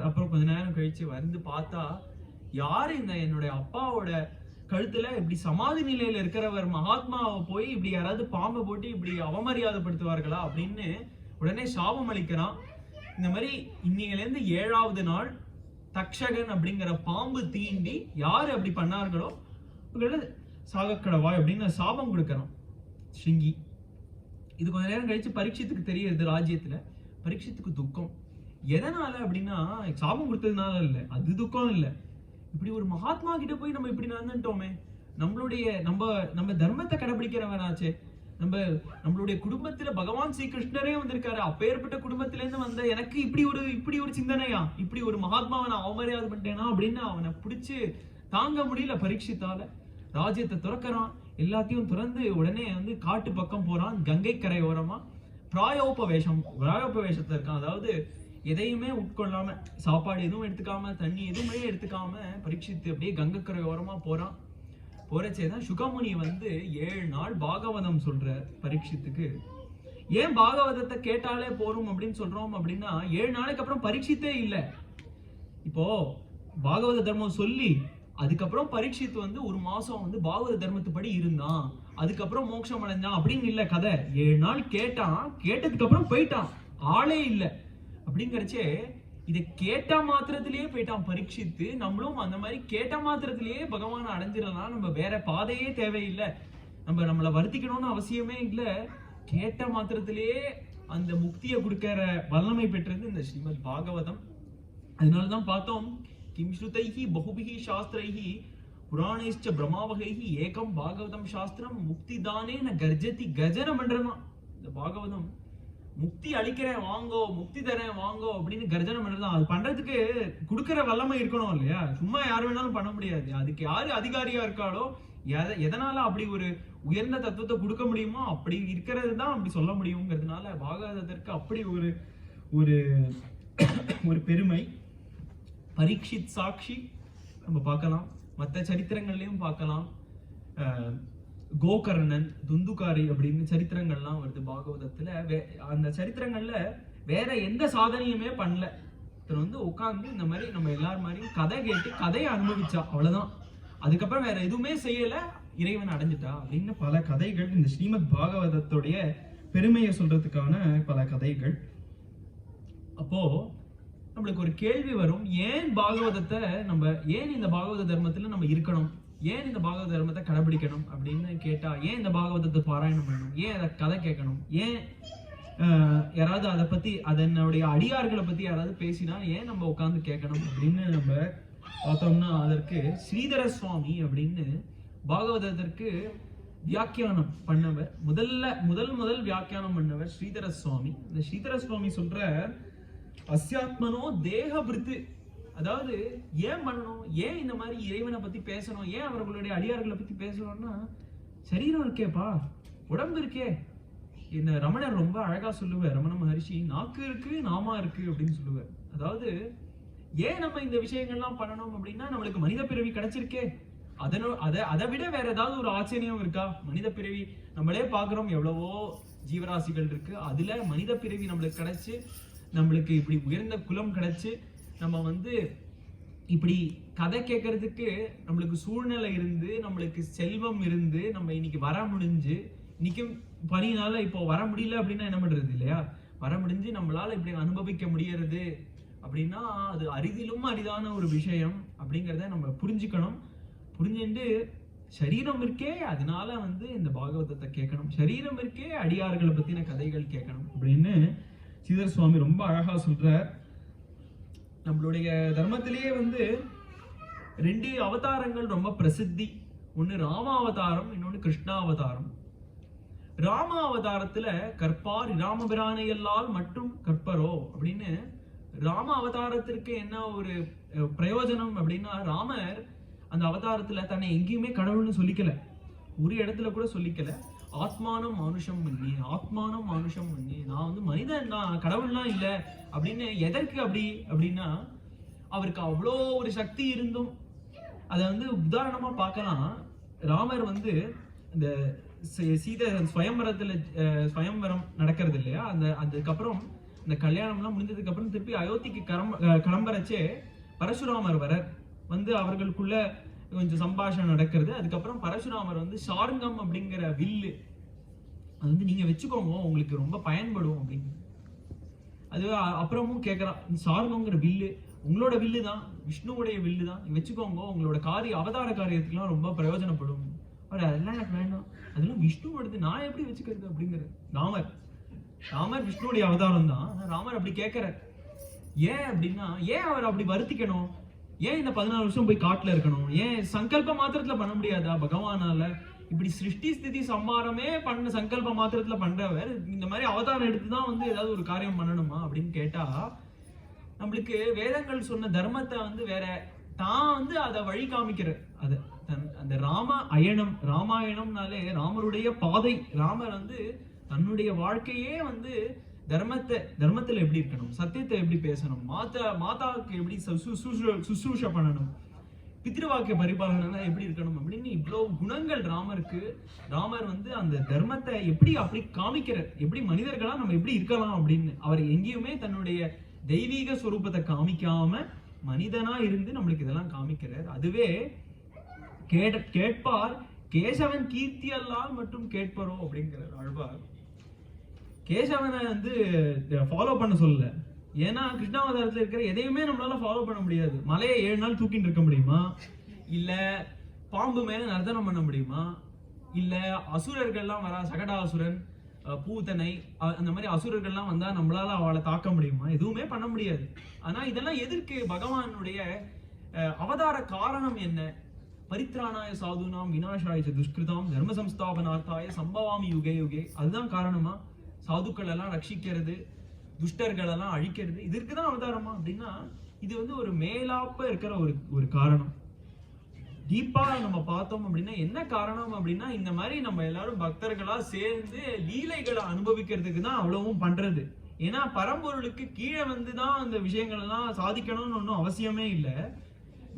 அப்புறம் கொஞ்ச நேரம் கழிச்சு பார்த்தா, யாரு என்னுடைய அப்பாவோட கழுத்துல இப்படி சமாதி நிலையில இருக்கிறவர் மகாத்மாவை போய் இப்படி யாராவது பாம்பை போட்டு இப்படி அவமரியாதைப்படுத்துவார்களா அப்படின்னு உடனே சாபம் அளிக்கிறான். இந்த மாதிரி இன்னையில இருந்து 7வது நாள் தக்ஷகன் அப்படிங்கிற பாம்பு தீண்டி யாரு அப்படி பண்ணார்களோ சாகக்கடவாய் அப்படின்னு சாபம் கொடுக்கறான் ஸ்ருங்கி. இது கொஞ்ச நேரம் கழிச்சு பரீட்சித்துக்கு தெரியுது. ராஜ்யத்துல பரீட்சித்துக்கு துக்கம். எதனால அப்படின்னா, சாபம் கொடுத்ததுனால இல்ல, அது துக்கம் இல்ல. இப்படி ஒரு மகாத்மா கிட்ட போய் நம்ம இப்படி நடந்துட்டோமே, நம்ம தர்மத்தை கடைபிடிக்கிறவனாச்சே, நம்மளுடைய குடும்பத்துல பகவான் ஸ்ரீ கிருஷ்ணரே வந்திருக்காரு. அப்பேற்பட்ட குடும்பத்துல இருந்து வந்த எனக்கு இப்படி ஒரு சிந்தனையா, இப்படி ஒரு மகாத்மாவை நான் அவமரியாதை பண்ணிட்டேனா அப்படின்னு அவனை பிடிச்சு தாங்க முடியல. பரீட்சித்தால ராஜ்யத்தை துறக்கிறான். எல்லாத்தையும் துறந்து உடனே காட்டு பக்கம் போறான், கங்கை கரையோரமா. பிராயோபவேஷத்துல இருக்கான். அதாவது எதையுமே உட்கொள்ளாம, சாப்பாடு எதுவும் எடுத்துக்காம, தண்ணி எதுவுமே எடுத்துக்காம பரீட்சித்து அப்படியே கங்கக்கரை ஓரமா போறான். போறச்சேதான் சுகமுனி 7 நாள் பாகவதம் சொல்ற பரீட்சித்துக்கு. ஏன் பாகவதத்தை கேட்டாலே போறோம் அப்படின்னு சொல்றோம் அப்படின்னா, 7 நாளைக்கு அப்புறம் பரீட்சித்தே இல்லை. இப்போ பாகவத தர்மம் சொல்லி அதுக்கப்புறம் பரீட்சித்து 1 மாசம் பாகவத தர்மத்துப்படி இருந்தான், அதுக்கப்புறம் மோட்சம் அடைஞ்சான் அப்படின்னு இல்ல கதை. 7 நாள் கேட்டான், கேட்டதுக்கு அப்புறம் போயிட்டான், ஆளே இல்லை அப்படிங்கிறச்சே இதை கேட்ட மாத்திரத்திலேயே போயிட்டான் பரீட்சித்து. நம்மளும் அந்த மாதிரி கேட்ட மாத்திரத்திலேயே பகவானை அடைஞ்சிடலாம். நம்ம வேற பாதையே தேவையில்லை, நம்மளை வருத்திக்கணும்னு அவசியமே இல்லை. கேட்ட மாத்திரத்திலேயே அந்த முக்தியை கொடுக்கிற வல்லமை பெற்றது இந்த ஸ்ரீமத் பாகவதம். அதனாலதான் பார்த்தோம், கிம் ஸ்ருதைஹி பகுபிஹி சாஸ்திரைஹி புராணைஷ்ச பிரமாவகைஹி ஏகம் பாகவதம் சாஸ்திரம் முக்திதானேன கர்ஜதி கஜன பண்றமா. இந்த பாகவதம் முக்தி அளிக்கிறேன் வாங்கோ, முக்தி தரேன் வாங்கோ அப்படின்னு கர்ஜனை பண்றதுதான். அது பண்றதுக்கு கொடுக்கற வல்லமை இருக்கணும் இல்லையா? சும்மா யார் வேணாலும் பண்ண முடியாது. அதுக்கு யாரு அதிகாரியா இருக்காளோ, எதனால அப்படி ஒரு உயர்ந்த தத்துவத்தை கொடுக்க முடியுமோ அப்படி இருக்கிறது தான் அப்படி சொல்ல முடியுங்கிறதுனால பாகவதற்கு அப்படி ஒரு ஒரு ஒரு பெருமை. பரீட்சித் சாட்சி நம்ம பார்க்கலாம், மற்ற சரித்திரங்கள்லயும் பார்க்கலாம். கோகர்ணன், துந்துகாரி அப்படின்னு சரித்திரங்கள்லாம் வருது பாகவதத்துல. அந்த சரித்திரங்கள்ல வேற எந்த சாதனையுமே பண்ணல. இவர் வந்து உட்கார்ந்து இந்த மாதிரி நம்ம எல்லாரும் மாதிரியும் கதை கேட்டு கதையை அனுபவிச்சா, அவ்வளவுதான். அதுக்கப்புறம் வேற எதுவுமே செய்யல, இறைவன் அடைஞ்சிட்டா அப்படின்னு பல கதைகள் இந்த ஸ்ரீமத் பாகவதத்துடைய பெருமையை சொல்றதுக்கான பல கதைகள். அப்போ நம்மளுக்கு ஒரு கேள்வி வரும், ஏன் பாகவதத்தை ஏன் இந்த பாகவத தர்மத்துல நம்ம இருக்கணும், ஏன் இந்த பாகவத தர்மத்தை கடைபிடிக்கணும் அப்படின்னு கேட்டா, ஏன் இந்த பாகவதத்தை பாராயணம் பண்ணணும், ஏன் அதை கதை கேட்கணும், ஏன் யாராவது அதை பத்தி அதனுடைய அடியார்களை பத்தி யாராவது பேசினா ஏன் நம்ம உட்கார்ந்து கேட்கணும் அப்படின்னு நம்ம பார்த்தோம்னா, அதற்கு ஸ்ரீதர சுவாமி அப்படின்னு பாகவதத்திற்கு வியாக்கியானம் பண்ணவர், முதல் வியாக்கியானம் பண்ணவர் ஸ்ரீதர சுவாமி. இந்த ஸ்ரீதர சுவாமி சொல்ற அஸ்யாத்மனோ தேக பிருத்து, அதாவது ஏன் பண்ணணும், ஏன் இந்த மாதிரி இறைவனை பத்தி பேசணும், ஏன் அவர்களுடைய அடியார்களை பத்தி பேசணும்னா, சரீரம் இருக்கேப்பா, உடம்பு இருக்கே. இந்த ரமணர் ரொம்ப அழகா சொல்லுவார், ரமண மகர்ஷி, நாக்கு இருக்கு நாமா இருக்கு அப்படின்னு சொல்லுவார். அதாவது ஏன் நம்ம இந்த விஷயங்கள்லாம் பண்ணணும் அப்படின்னா, நம்மளுக்கு மனித பிறவி கிடைச்சிருக்கே, அதை விட வேற ஏதாவது ஒரு ஆச்சரியம் இருக்கா? மனித பிறவி நம்மளே பாக்குறோம், எவ்வளவோ ஜீவராசிகள் இருக்கு, அதுல மனித பிறவி நம்மளுக்கு கிடைச்சு, நம்மளுக்கு இப்படி உயர்ந்த குலம் கிடைச்சு, நம்ம வந்து இப்படி கதை கேட்கறதுக்கு நம்மளுக்கு சூழ்நிலை இருந்து, நம்மளுக்கு செல்வம் இருந்து, நம்ம இன்னைக்கு வர முடிஞ்சு, இன்னைக்கும் பணினால இப்போ வர முடியல அப்படின்னா என்ன பண்றது இல்லையா? வர முடிஞ்சு நம்மளால இப்படி அனுபவிக்க முடியறது அப்படின்னா அது அரிதிலும் அரிதான ஒரு விஷயம் அப்படிங்கிறத நம்ம புரிஞ்சுக்கணும். புரிஞ்சுட்டு சரீரம் இருக்கே, அதனால வந்து இந்த பாகவதத்தை கேட்கணும், சரீரம் இருக்கே அடியார்களை பத்தின கதைகள் கேட்கணும் அப்படின்னு ஸ்ரீதர சுவாமி ரொம்ப அழகா சொல்றார். நம்மளுடைய தர்மத்திலேயே வந்து 2 அவதாரங்கள் ரொம்ப பிரசித்தி. ஒன்னு ராமாவதாரம், இன்னொன்னு கிருஷ்ணாவதாரம். ராமாவதாரத்துல கற்பார் ராமபிரானையல்லால் மற்றும் கற்பரோ அப்படின்னு, ராம அவதாரத்திற்கு என்ன ஒரு பிரயோஜனம் அப்படின்னா, ராமர் அந்த அவதாரத்துல தன்னை எங்கேயுமே கடவுள்னு சொல்லிக்கல, ஒரு இடத்துல கூட சொல்லிக்கல. ஆத்மானம் மானுஷம் பண்ணி, ஆத்மானம் மானுஷம் பண்ணி, நான் வந்து மனிதன் தான், கடவுள்லாம் இல்லை அப்படின்னு. எதற்கு அப்படி அப்படின்னா, அவருக்கு அவ்வளோ ஒரு சக்தி இருந்தும், அதை வந்து உதாரணமா பார்க்கலாம். ராமர் வந்து இந்த சீதை ஸ்வயம்வரம் நடக்கிறது இல்லையா, அதுக்கப்புறம் இந்த கல்யாணம்லாம் முடிஞ்சதுக்கு அப்புறம் திருப்பி அயோத்திக்கு கிளம்புறச்சே பரசுராமர் வந்து அவர்களுக்குள்ள கொஞ்சம் சம்பாஷணம் நடக்கிறது. அதுக்கப்புறம் பரசுராமர் வந்து சார்ங்கம் அப்படிங்கிற வில்லு, அது வந்து நீங்க வச்சுக்கோங்க, உங்களுக்கு ரொம்ப பயன்படும் அப்படின்னு. அது அப்புறமும் கேட்கறான், சார்ங்கம்ங்கிற வில்லு உங்களோட வில்லு தான், விஷ்ணுவுடைய வில்லு தான், வச்சுக்கோங்க, உங்களோட அவதார காரியத்துக்குலாம் ரொம்ப பிரயோஜனப்படும். அதெல்லாம் எனக்கு வேண்டாம், அதெல்லாம் விஷ்ணுவோடது, நான் எப்படி வச்சுக்கிறது அப்படிங்கிற. ராமர் விஷ்ணுடைய அவதாரம் தான், ராமர் அப்படி கேட்கிற. ஏன் அப்படின்னா, ஏன் அவர் அப்படி வருத்திக்கணும், ஏன் இந்த 14 வருஷம் போய் காட்டுல இருக்கணும், ஏன் சங்கல்ப மாத்திரத்துல பண்ண முடியாதா பகவானால? இப்படி சிருஷ்டி ஸ்திதி சம்மாரமே பண்ண சங்கல்ப மாத்திரத்துல பண்றவர் இந்த மாதிரி அவதாரம் எடுத்துதான் வந்து ஏதாவது ஒரு காரியம் பண்ணணுமா அப்படின்னு கேட்டா, நம்மளுக்கு வேதங்கள் சொன்ன தர்மத்தை வந்து வேற தான் வந்து அதை வழி காமிக்கிற. அந்த ராமாயணம்னாலே ராமருடைய பாதை. ராமர் வந்து தன்னுடைய வாழ்க்கையே வந்து தர்மத்துல எப்படி இருக்கணும், சத்தியத்தை எப்படி பேசணும், மாதாவுக்கு எப்படி சுசூஷ பண்ணணும், பித்ருவாக்கிய பரிபாலனை எப்படி இருக்கணும் அப்படின்னு இவ்வளவு குணங்கள் ராமருக்கு. ராமர் வந்து அந்த தர்மத்தை அப்படி காமிக்கிறார், எப்படி மனிதர்களா நம்ம எப்படி இருக்கலாம் அப்படின்னு. அவர் எங்கேயுமே தன்னுடைய தெய்வீக ஸ்வரூபத்தை காமிக்காம மனிதனா இருந்து நம்மளுக்கு இதெல்லாம் காமிக்கிறார். அதுவே கேட்பார் கேசவன் கீர்த்தி அல்லால் மற்றும் கேட்பரோ அப்படிங்கிறார் ஆழ்வார். கேசவனை வந்து ஃபாலோ பண்ண சொல்லல, ஏன்னா கிருஷ்ணாவதாரத்துல இருக்கிற எதையுமே நம்மளால ஃபாலோ பண்ண முடியாது. மலையை 7 நாள் தூக்கிட்டு இருக்க முடியுமா, இல்ல பாம்பு மேல நர்த்தனம் பண்ண முடியுமா, இல்ல அசுரர்கள்லாம் வரா, சகடாசுரன், பூதனை, அந்த மாதிரி அசுரர்கள்லாம் வந்தா நம்மளால அவளை தாக்க முடியுமா? எதுவுமே பண்ண முடியாது. ஆனா இதெல்லாம் எதற்கு? பகவானுடைய அவதார காரணம் என்ன? பரித்ராணாய சாதுனாம் விநாசாய துஷ்கிருதாம் தர்ம சம்ஸ்தாபனார்த்தாய சம்பவாமி யுகே யுகே. அதுதான் காரணமா? சாதுக்கள் எல்லாம் ரட்சிக்கிறது, துஷ்டர்கள் எல்லாம் அழிக்கிறது, இதற்கு தான் அவதாரமா அப்படின்னா இது வந்து ஒரு மேலாப்ப இருக்கிற ஒரு காரணம். டீப்பா நம்ம பார்த்தோம் அப்படின்னா என்ன காரணம் அப்படின்னா இந்த மாதிரி நம்ம எல்லாரும் பக்தர்களா சேர்ந்து லீலைகளை அனுபவிக்கிறதுக்கு தான் அவ்வளவும் பண்றது. ஏன்னா பரம்பொருளுக்கு கீழே வந்துதான் அந்த விஷயங்கள் எல்லாம் சாதிக்கணும்னு ஒன்றும் அவசியமே இல்லை.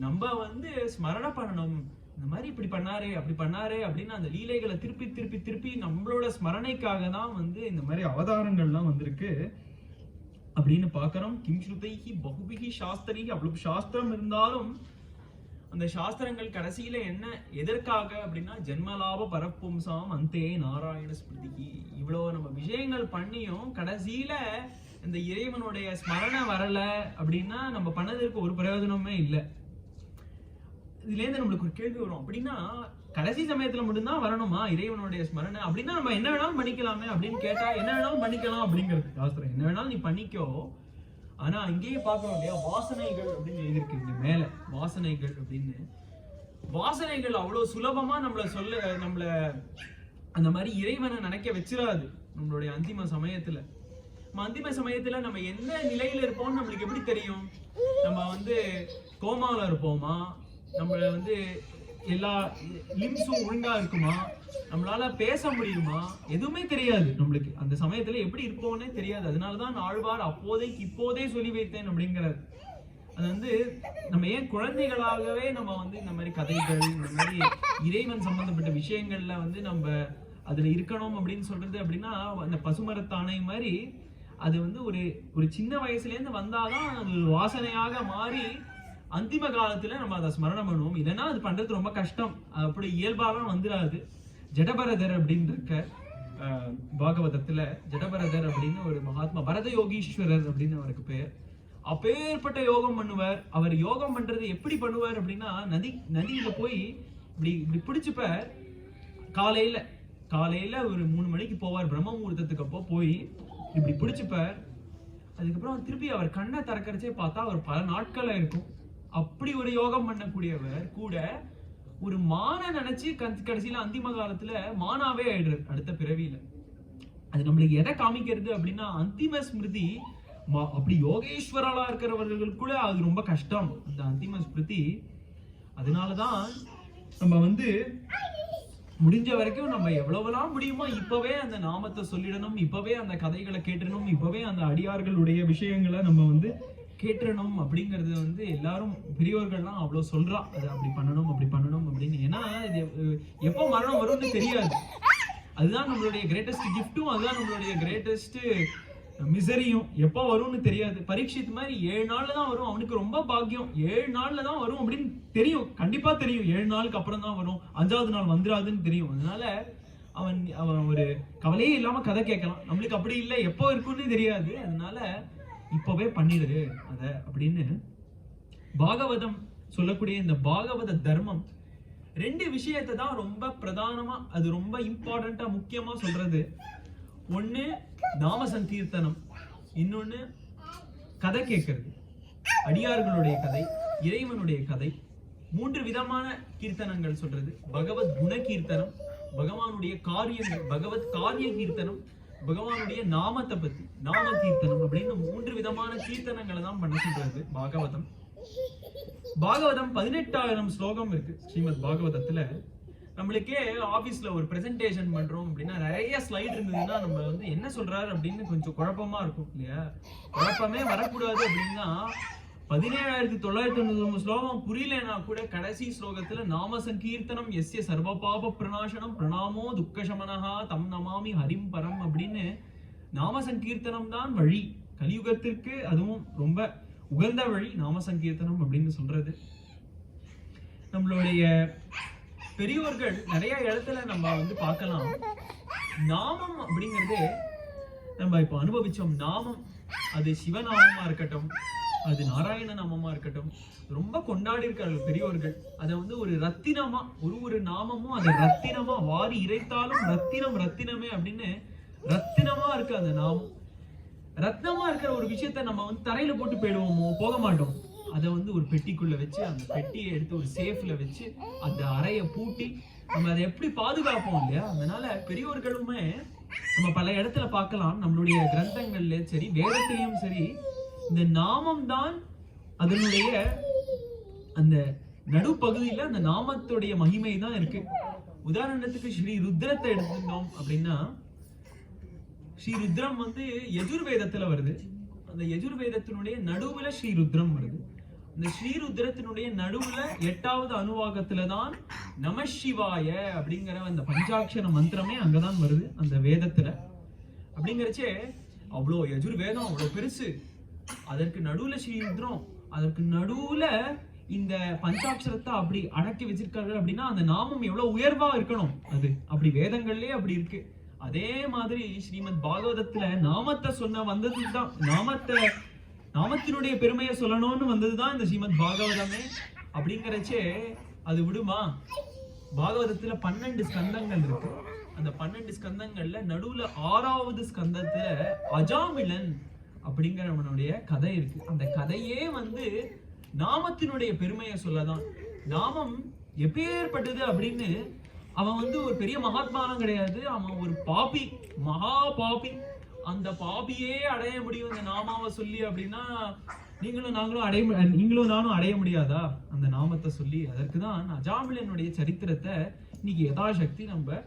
நம்ம வந்து ஸ்மரண பண்ணணும், இந்த மாதிரி இப்படி பண்ணாரே அப்படி பண்ணாரே அப்படின்னு அந்த லீலைகளை திருப்பி திருப்பி திருப்பி நம்மளோட ஸ்மரணைக்காக தான் வந்து இந்த மாதிரி அவதாரங்கள்லாம் வந்திருக்கு அப்படின்னு பாக்குறோம். கிம் ஸ்ருதைஹி பகுபிஹி சாஸ்திரிஹி, அவ்வளவு சாஸ்திரம் இருந்தாலும் அந்த சாஸ்திரங்கள் கடைசியில என்ன எதற்காக அப்படின்னா ஜென்மலாப பரப்பும்சாம் அந்தே நாராயண ஸ்மிருதிகி. இவ்வளவு நம்ம விஷயங்கள் பண்ணியும் கடைசியில இந்த இறைவனுடைய ஸ்மரணை வரல அப்படின்னா நம்ம பண்ணதற்கு ஒரு பிரயோஜனமே இல்லை. இதுல இருந்து நம்மளுக்கு ஒரு கேள்வி வரும், அப்படின்னா கடைசி சமயத்துல மட்டும்தான் வரணுமா இறைவனுடைய ஸ்மரணை? அப்படின்னா நம்ம என்ன வேணாலும் பண்ணிக்கலாமே அப்படின்னு கேட்டா என்ன வேணாலும் பண்ணிக்கலாம் அப்படிங்கிறது சாஸ்திரம். என்ன வேணாலும் நீ பண்ணிக்கோ, ஆனா அங்கேயே பாக்குறோம் இல்லையா வாசனைகள் அப்படின்னு எழுதியிருக்கு இங்க மேல. வாசனைகள் அப்படின்னு, வாசனைகள் அவ்வளவு சுலபமா நம்மள அந்த மாதிரி இறைவனை நினைக்க வச்சிடாது நம்மளுடைய அந்திம சமயத்துல. அந்திம சமயத்துல நம்ம என்ன நிலையில இருப்போம்னு நம்மளுக்கு எப்படி தெரியும்? நம்ம வந்து கோமால இருப்போமா, நம்மள வந்து எல்லா லிம்ஸும் ஒழுங்கா இருக்குமா, நம்மளால பேச முடியுமா, எதுவுமே தெரியாது நம்மளுக்கு. அந்த சமயத்துல எப்படி இருப்போம்னே தெரியாது. அதனாலதான் ஆழ்வார் இப்போதே சொல்லி வைத்தேன் அப்படிங்கிறார். அது வந்து நம்ம ஏன் குழந்தைகளாகவே நம்ம வந்து இந்த மாதிரி கதைகள், இந்த மாதிரி இறைவன் சம்பந்தப்பட்ட விஷயங்கள்ல வந்து நம்ம அதுல இருக்கணும் அப்படின்னு சொல்றது அப்படின்னா அந்த பசுமரத்தானை மாதிரி அது வந்து ஒரு சின்ன வயசுல இருந்து வந்தாதான் அது ஒரு வாசனையாக மாறி அந்திம காலத்துல நம்ம அதை ஸ்மரணம் பண்ணுவோம். இல்லைன்னா அது பண்றது ரொம்ப கஷ்டம், அப்படி இயல்பாலாம் வந்துடாது. ஜடபரதர் அப்படின்னு இருக்க பாகவதத்துல ஜடபரதர் அப்படின்னு ஒரு மகாத்மா, பரத யோகீஸ்வரர் அப்படின்னு அவருக்கு பேர். அப்பேற்பட்ட யோகம் பண்ணுவார். அவர் யோகம் பண்றது எப்படி பண்ணுவார் அப்படின்னா நதியில போய் இப்படி பிடிச்சுப்பார். காலையில ஒரு 3 மணிக்கு போவார், பிரம்ம முகூர்த்தத்துக்கு அப்போ போய் இப்படி பிடிச்சுப்பார். அதுக்கப்புறம் திருப்பி அவர் கண்ணை திறக்கறச்சே பார்த்தா அவர் பல நாட்களா இருக்கும். அப்படி ஒரு யோகம் பண்ணக்கூடியவர் கூட ஒரு மான நினைச்சு கடைசியில அந்திம காலத்துல மானாவே ஆயிடுறாரு அடுத்த பிறவியில. அது நம்மளுக்கு எதை காமிக்கிறது அப்படின்னா அந்திம ஸ்மிருதி. அப்படி யோகேஸ்வரலா இருக்கிறவர்களுக்குள்ள அது ரொம்ப கஷ்டம் அந்த அந்திம ஸ்மிருதி. அதனாலதான் நம்ம வந்து முடிஞ்ச வரைக்கும் நம்ம எவ்வளவுலாம் முடியுமோ இப்பவே அந்த நாமத்தை சொல்லிடணும், இப்பவே அந்த கதைகளை கேட்டணும், இப்பவே அந்த அடியார்களுடைய விஷயங்களை நம்ம வந்து கேட்டணும் அப்படிங்கறது வந்து எல்லாரும் பெரியவர்கள்லாம் அவ்வளவு சொல்றா. அது அப்படி பண்ணணும் அப்படின்னு. ஏன்னா இது எப்போ மரணம் வரும்னு தெரியாது. அதுதான் நம்மளுடைய கிரேட்டஸ்ட் கிஃப்டும், அதுதான் நம்மளுடைய கிரேட்டஸ்ட் மிசரியும். எப்போ வரும்னு தெரியாது. பரீட்சித் மாதிரி 7 நாள்ல தான் வரும், அவனுக்கு ரொம்ப பாக்கியம். 7 நாள்ல தான் வரும் அப்படின்னு தெரியும், கண்டிப்பா தெரியும். 7 நாளுக்கு அப்புறம் தான் வரும், 5வது நாள் வந்துடாதுன்னு தெரியும். அதனால அவன் ஒரு கவலையே இல்லாம கதை கேட்கலாம். நம்மளுக்கு அப்படி இல்லை, எப்போ இருக்குன்னு தெரியாது. அதனால இப்பவே பண்ணிடுது அத அப்படின்னு பாகவதம் சொல்லக்கூடிய இந்த பாகவத தர்மம் 2 விஷயத்தை தான் ரொம்ப பிரதானமா, அது ரொம்ப இம்பார்ட்டண்டா முக்கியமா சொல்றது. ஒண்ணு நாம சங்கீர்த்தனம், இன்னொன்னு கதை கேட்கறது, அடியார்களுடைய கதை, இறைவனுடைய கதை. 3 விதமான கீர்த்தனங்கள் சொல்றது. பகவத் குண கீர்த்தனம், பகவானுடைய காரியங்கள், பகவத் காரிய கீர்த்தனம், பகவானுடைய நாமத்தை பத்தி நாம கீர்த்தனம் அப்படின்னு 3 விதமான கீர்த்தனங்களை தான் பண்ண சொல்றது பாகவதம். பாகவதம் 18,000 ஸ்லோகம் இருக்கு ஸ்ரீமத் பாகவதத்துல. நம்மளுக்கே ஆபீஸ்ல ஒரு பிரசன்டேஷன் பண்றோம் அப்படின்னா நிறைய ஸ்லைடு இருந்ததுன்னா நம்ம வந்து என்ன சொல்றாரு அப்படின்னு கொஞ்சம் குழப்பமா இருக்கும் இல்லையா? குழப்பமே வரக்கூடாது அப்படின்னா 17,990 ஸ்லோகம் புரியலன்னா கூட கடைசி ஸ்லோகத்துல நாம சங்கீர்த்தனம் எஸ்ய சர்வ பாப பிரணாசனம் பிரணாமோ துக்கசமனஹா தம் நமாமி ஹரிம் பரம் அப்படின்னு நாம சங்கீர்த்தனம் தான் வழி கலியுகத்திற்கு. அதுவும் ரொம்ப உகந்த வழி நாம சங்கீர்த்தனம் அப்படின்னு சொல்றது. நம்மளுடைய பெரியோர்கள் நிறைய இடத்துல நம்ம வந்து பார்க்கலாம். நாமம் அப்படிங்கிறது நம்ம இப்ப அனுபவிச்சோம். நாமம் அது சிவநாமமா இருக்கட்டும், அது நாராயண நாமமா இருக்கட்டும், ரொம்ப கொண்டாடி இருக்கார்கள் பெரியோர்கள். அதை வந்து ஒரு ரத்தினமா, ஒரு நாமமும் அதை ரத்தினமா வாரி இறைத்தாலும் ரத்தினமே அப்படின்னு ரத்தினமா இருக்கு அந்த நாமம். ரத்னமா இருக்கிற ஒரு விஷயத்த நம்ம வந்து தரையில போட்டு போயிடுவோமோ, போக மாட்டோம். அதை வந்து ஒரு பெட்டிக்குள்ள வச்சு அந்த பெட்டியை எடுத்து ஒரு சேஃப்ல வச்சு அந்த அறையை பூட்டி நம்ம அதை எப்படி பாதுகாப்போம் இல்லையா? அதனால பெரியோர்களுமே நம்ம பல இடத்துல பார்க்கலாம், நம்மளுடைய கிரந்தங்கள்ல சரி வேதத்திலையும் சரி, இந்த நாமம் தான் அதனுடைய அந்த நடுப்பகுதியில அந்த நாமத்துடைய மகிமை தான் இருக்கு. உதாரணத்துக்கு ஸ்ரீ ருத்ரத்தை எடுத்துட்டோம் அப்படின்னா, ஸ்ரீ ருத்ரம் வந்து யஜுர்வேதத்துல வருது. அந்த யஜுர்வேதத்தினுடைய நடுவுல ஸ்ரீ ருத்ரம் வருது. அந்த ஸ்ரீ ருத்ரத்தினுடைய நடுவுல 8வது அனுவாகத்துலதான் நம சிவாய அப்படிங்கிற அந்த பஞ்சாட்சர மந்திரமே அங்கதான் வருது அந்த வேதத்துல. அப்படிங்கிறச்சே அவ்வளோ யஜுர்வேதம் அவ்வளோ பெருசு, அதற்கு நடுவுல ஸ்ரீ ருத்ரம், அதற்கு நடுவுல இந்த பஞ்சாட்சரத்தை அப்படி அடக்கி வச்சிருக்காரு அப்படின்னா அந்த நாமம் எவ்வளவு உயர்வா இருக்கணும். அது அப்படி வேதங்கள்லயே அப்படி இருக்கு. அதே மாதிரி ஸ்ரீமத் பாகவதத்துல நாமத்தை சொன்ன வந்ததுதான், நாமத்தினுடைய பெருமையை சொல்லணும்னு வந்ததுதான் இந்த ஸ்ரீமத் பாகவதமே. அப்படிங்கிறச்சே அது விடுமா? பாகவதத்துல 12 ஸ்கந்தங்கள் இருக்கு. அந்த 12 ஸ்கந்தங்கள்ல நடுவுல 6வது ஸ்கந்தத்துல அஜாமிலன் அப்படிங்கிறவனுடைய கதை இருக்கு. அந்த கதையே வந்து நாமத்தினுடைய பெருமையை சொல்லதான். நாமம் எப்பேற்பட்டது அப்படின்னு, அவன் வந்து ஒரு பெரிய மகாத்மானம் கிடையாது, அவன் ஒரு பாபி, மகா பாபி. அந்த பாபியே அடைய முடியும் இந்த நாமாவை சொல்லி அப்படின்னா நீங்களும் நானும் அடைய முடியாதா அந்த நாமத்தை சொல்லி? அதற்குதான் அஜாமிலனுடைய சரித்திரத்தை இன்னைக்கு யதாசக்தி நம்ம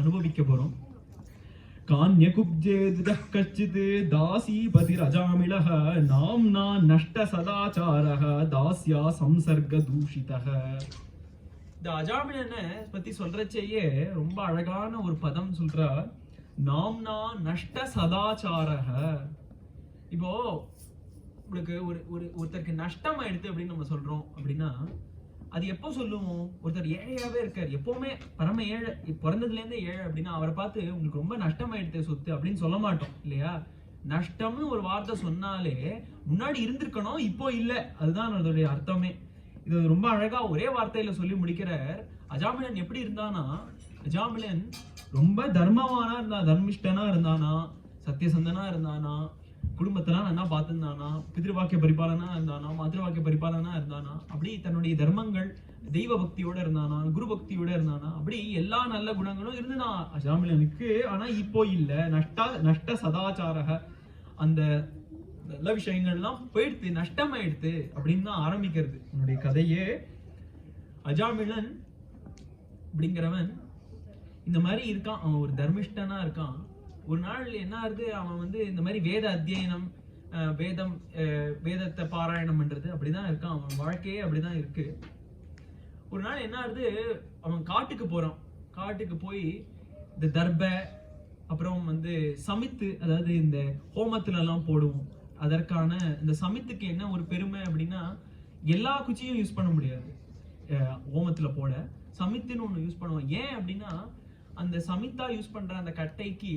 அனுபவிக்க போறோம். कान्यकुब्जेदः कश्चित् दासीपतिरजामिलः नाम्ना नष्ट सदाचारः दास्या संसर्गदूषितः. இந்த அஜாமிலனை பத்தி சொல்றச்சேயே ரொம்ப அழகான ஒரு பதம் சொல்றார், நாம்னா நஷ்ட சதாச்சாரக. இப்போ உங்களுக்கு ஒருத்தருக்கு நஷ்டம் ஆயிடுது அப்படின்னு நம்ம சொல்றோம் அப்படின்னா அது எப்போ சொல்லுவோம்? ஒருத்தர் ஏழையாவே இருக்காரு, எப்பவுமே பரம ஏழை, பிறந்ததுல இருந்தே ஏழை அப்படின்னா அவரை பார்த்து உங்களுக்கு ரொம்ப நஷ்டமாயிடுது சொத்து அப்படின்னு சொல்ல மாட்டோம் இல்லையா? நஷ்டம்னு ஒரு வார்த்தை சொன்னாலே முன்னாடி இருந்திருக்கணும், இப்போ இல்லை, அதுதான் அதோடைய அர்த்தமே. இது ரொம்ப அழகா ஒரே வார்த்தையில சொல்லி முடிக்கிறார். அஜாமிலன் எப்படி இருந்தானா, அஜாமிலன் ரொம்ப தர்மவானா இருந்தான், தர்மிஷ்டனா இருந்தானா, சத்தியசந்தனா இருந்தானா, குடும்பத்தெல்லாம் நல்லா பார்த்துருந்தானா, பிதிருவாக்கிய பரிபாலனா இருந்தானா, மாத்திருவாக்கிய பரிபாலனா இருந்தானா, அப்படி தன்னுடைய தர்மங்கள் தெய்வ பக்தியோட இருந்தானா, குரு பக்தியோட இருந்தானா, அப்படி எல்லா நல்ல குணங்களும் இருந்துதான் அஜாமிலனுக்கு. ஆனா இப்போ இல்ல, நஷ்ட சதாச்சாரக, அந்த நல்ல விஷயங்கள்லாம் போயிடுத்து, நஷ்டமாயிடுத்து அப்படின்னு தான் ஆரம்பிக்கிறது உன்னுடைய கதையே. அஜாமிலன் அப்படிங்கிறவன் இந்த மாதிரி இருக்கான், அவன் ஒரு தர்மிஷ்டனா இருக்கான். ஒரு நாள் என்ன ஆகுது, அவன் வந்து இந்த மாதிரி வேத அத்தியனம், வேதத்தை பாராயணம் பண்றது அப்படிதான் இருக்கான், அவன் வாழ்க்கையே அப்படிதான் இருக்கு. ஒரு நாள் என்ன ஆகுது, அவன் காட்டுக்கு போறான். காட்டுக்கு போய் இந்த தர்ப, அப்புறம் வந்து சமித்து, அதாவது இந்த ஹோமத்துல எல்லாம் போடுவோம், அதற்கான இந்த சமித்துக்கு என்ன ஒரு பெருமை அப்படின்னா எல்லா குச்சியும் யூஸ் பண்ண முடியாது ஹோமத்துல போட. சமித்துன்னு ஒண்ணு யூஸ் பண்ணுவோம். ஏன் அப்படின்னா அந்த சமித்தா யூஸ் பண்ற அந்த கட்டைக்கு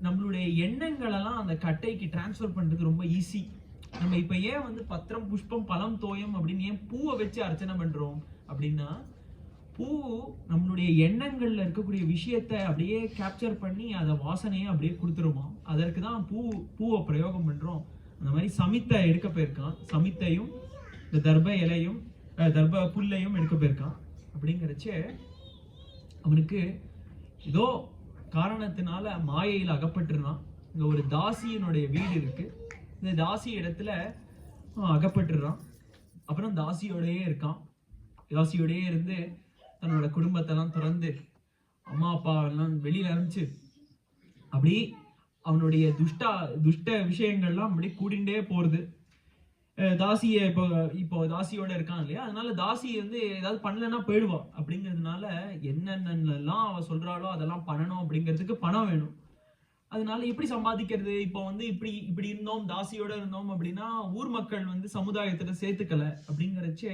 நம்மளுடைய எண்ணங்கள் எல்லாம் அந்த கட்டைக்கு டிரான்ஸ்ஃபர் பண்றது ரொம்ப ஈஸி. நம்ம இப்ப ஏன் வந்து பத்திரம், புஷ்பம், பழம், தோயம் அப்படின்னு ஏன் பூவை வச்சு அர்ச்சனை பண்றோம் அப்படின்னா, பூ நம்மளுடைய எண்ணங்கள்ல இருக்கக்கூடிய விஷயத்த அப்படியே கேப்சர் பண்ணி அதை வாசனையை அப்படியே கொடுத்துருமா. அதற்கு தான் பூவை பிரயோகம் பண்றோம். அந்த மாதிரி சமித்தை எடுக்க போயிருக்கான், சமித்தையும் இந்த தர்ப இலையும் தர்ப புல்லையும் எடுக்க போயிருக்கான். அப்படிங்கிறச்சே அவனுக்கு ஏதோ காரணத்தினால மாயையில் அகப்பட்டுருந்தான். இங்க ஒரு தாசியினுடைய வீடு இருக்கு, இந்த தாசி இடத்துல அகப்பட்டுறான். அப்புறம் தாசியோடயே இருக்கான். தாசியோடயே இருந்து தன்னோட குடும்பத்தெல்லாம் திறந்து அம்மா அப்பா எல்லாம் வெளியில அனுப்பிச்சு அப்படி அவனுடைய துஷ்ட விஷயங்கள்லாம் அப்படி கூடிண்டே போறது. தாசிய இப்போ தாசியோட இருக்கான் இல்லையா, அதனால தாசி வந்து ஏதாவது பண்ணலன்னா போயிடுவா. அப்படிங்கிறதுனால என்னென்னலாம் அவ சொல்றாளோ அதெல்லாம் பண்ணணும், அப்படிங்கிறதுக்கு பணம் வேணும். அதனால எப்படி சம்பாதிக்கிறது? இப்போ வந்து இப்படி இருந்தோம், தாசியோட இருந்தோம் அப்படின்னா ஊர் மக்கள் வந்து சமுதாயத்துல சேர்த்துக்கல. அப்படிங்கிறச்சே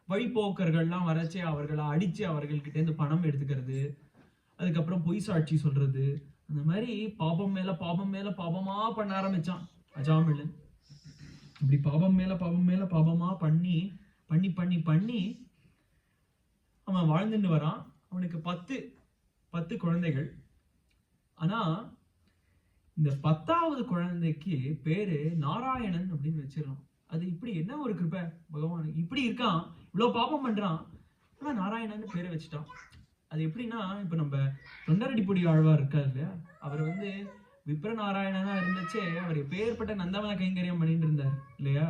வழிபோக்கர்கள்லாம் வரச்சே அவர்களை அடிச்சு அவர்கள்கிட்ட இருந்து பணம் எடுத்துக்கிறது, அதுக்கப்புறம் பொய் சாட்சி சொல்றது, அந்த மாதிரி பாபம் மேல பாபம் மேல பாபமா பண்ண ஆரம்பிச்சான் அஜாமிலன். இப்படி பாபம் மேல பாபம் மேல பாபமா பண்ணி பண்ணி பண்ணி பண்ணி அவன் வாழ்ந்துட்டு வரான். அவனுக்கு 10 குழந்தைகள். ஆனா இந்த 10வது குழந்தைக்கு பேரு நாராயணன் அப்படின்னு வச்சிடலாம். அது இப்படி என்ன ஒரு கிருபை பகவான், இப்படி இருக்கான், இவ்வளவு பாபம் பண்றான், ஆனா நாராயணன்னு பேரை வச்சுட்டான். அது எப்படின்னா, இப்ப நம்ம தொண்டரடிப்பொடி ஆழ்வார் இருக்காரு இல்லையா, அவர் வந்து விப்ர நாராயணனா இருந்துச்சே, அவர் எப்பேற்பட்ட நந்தவன கைங்கரியம் பண்ணிட்டு இருந்தார் இல்லையா.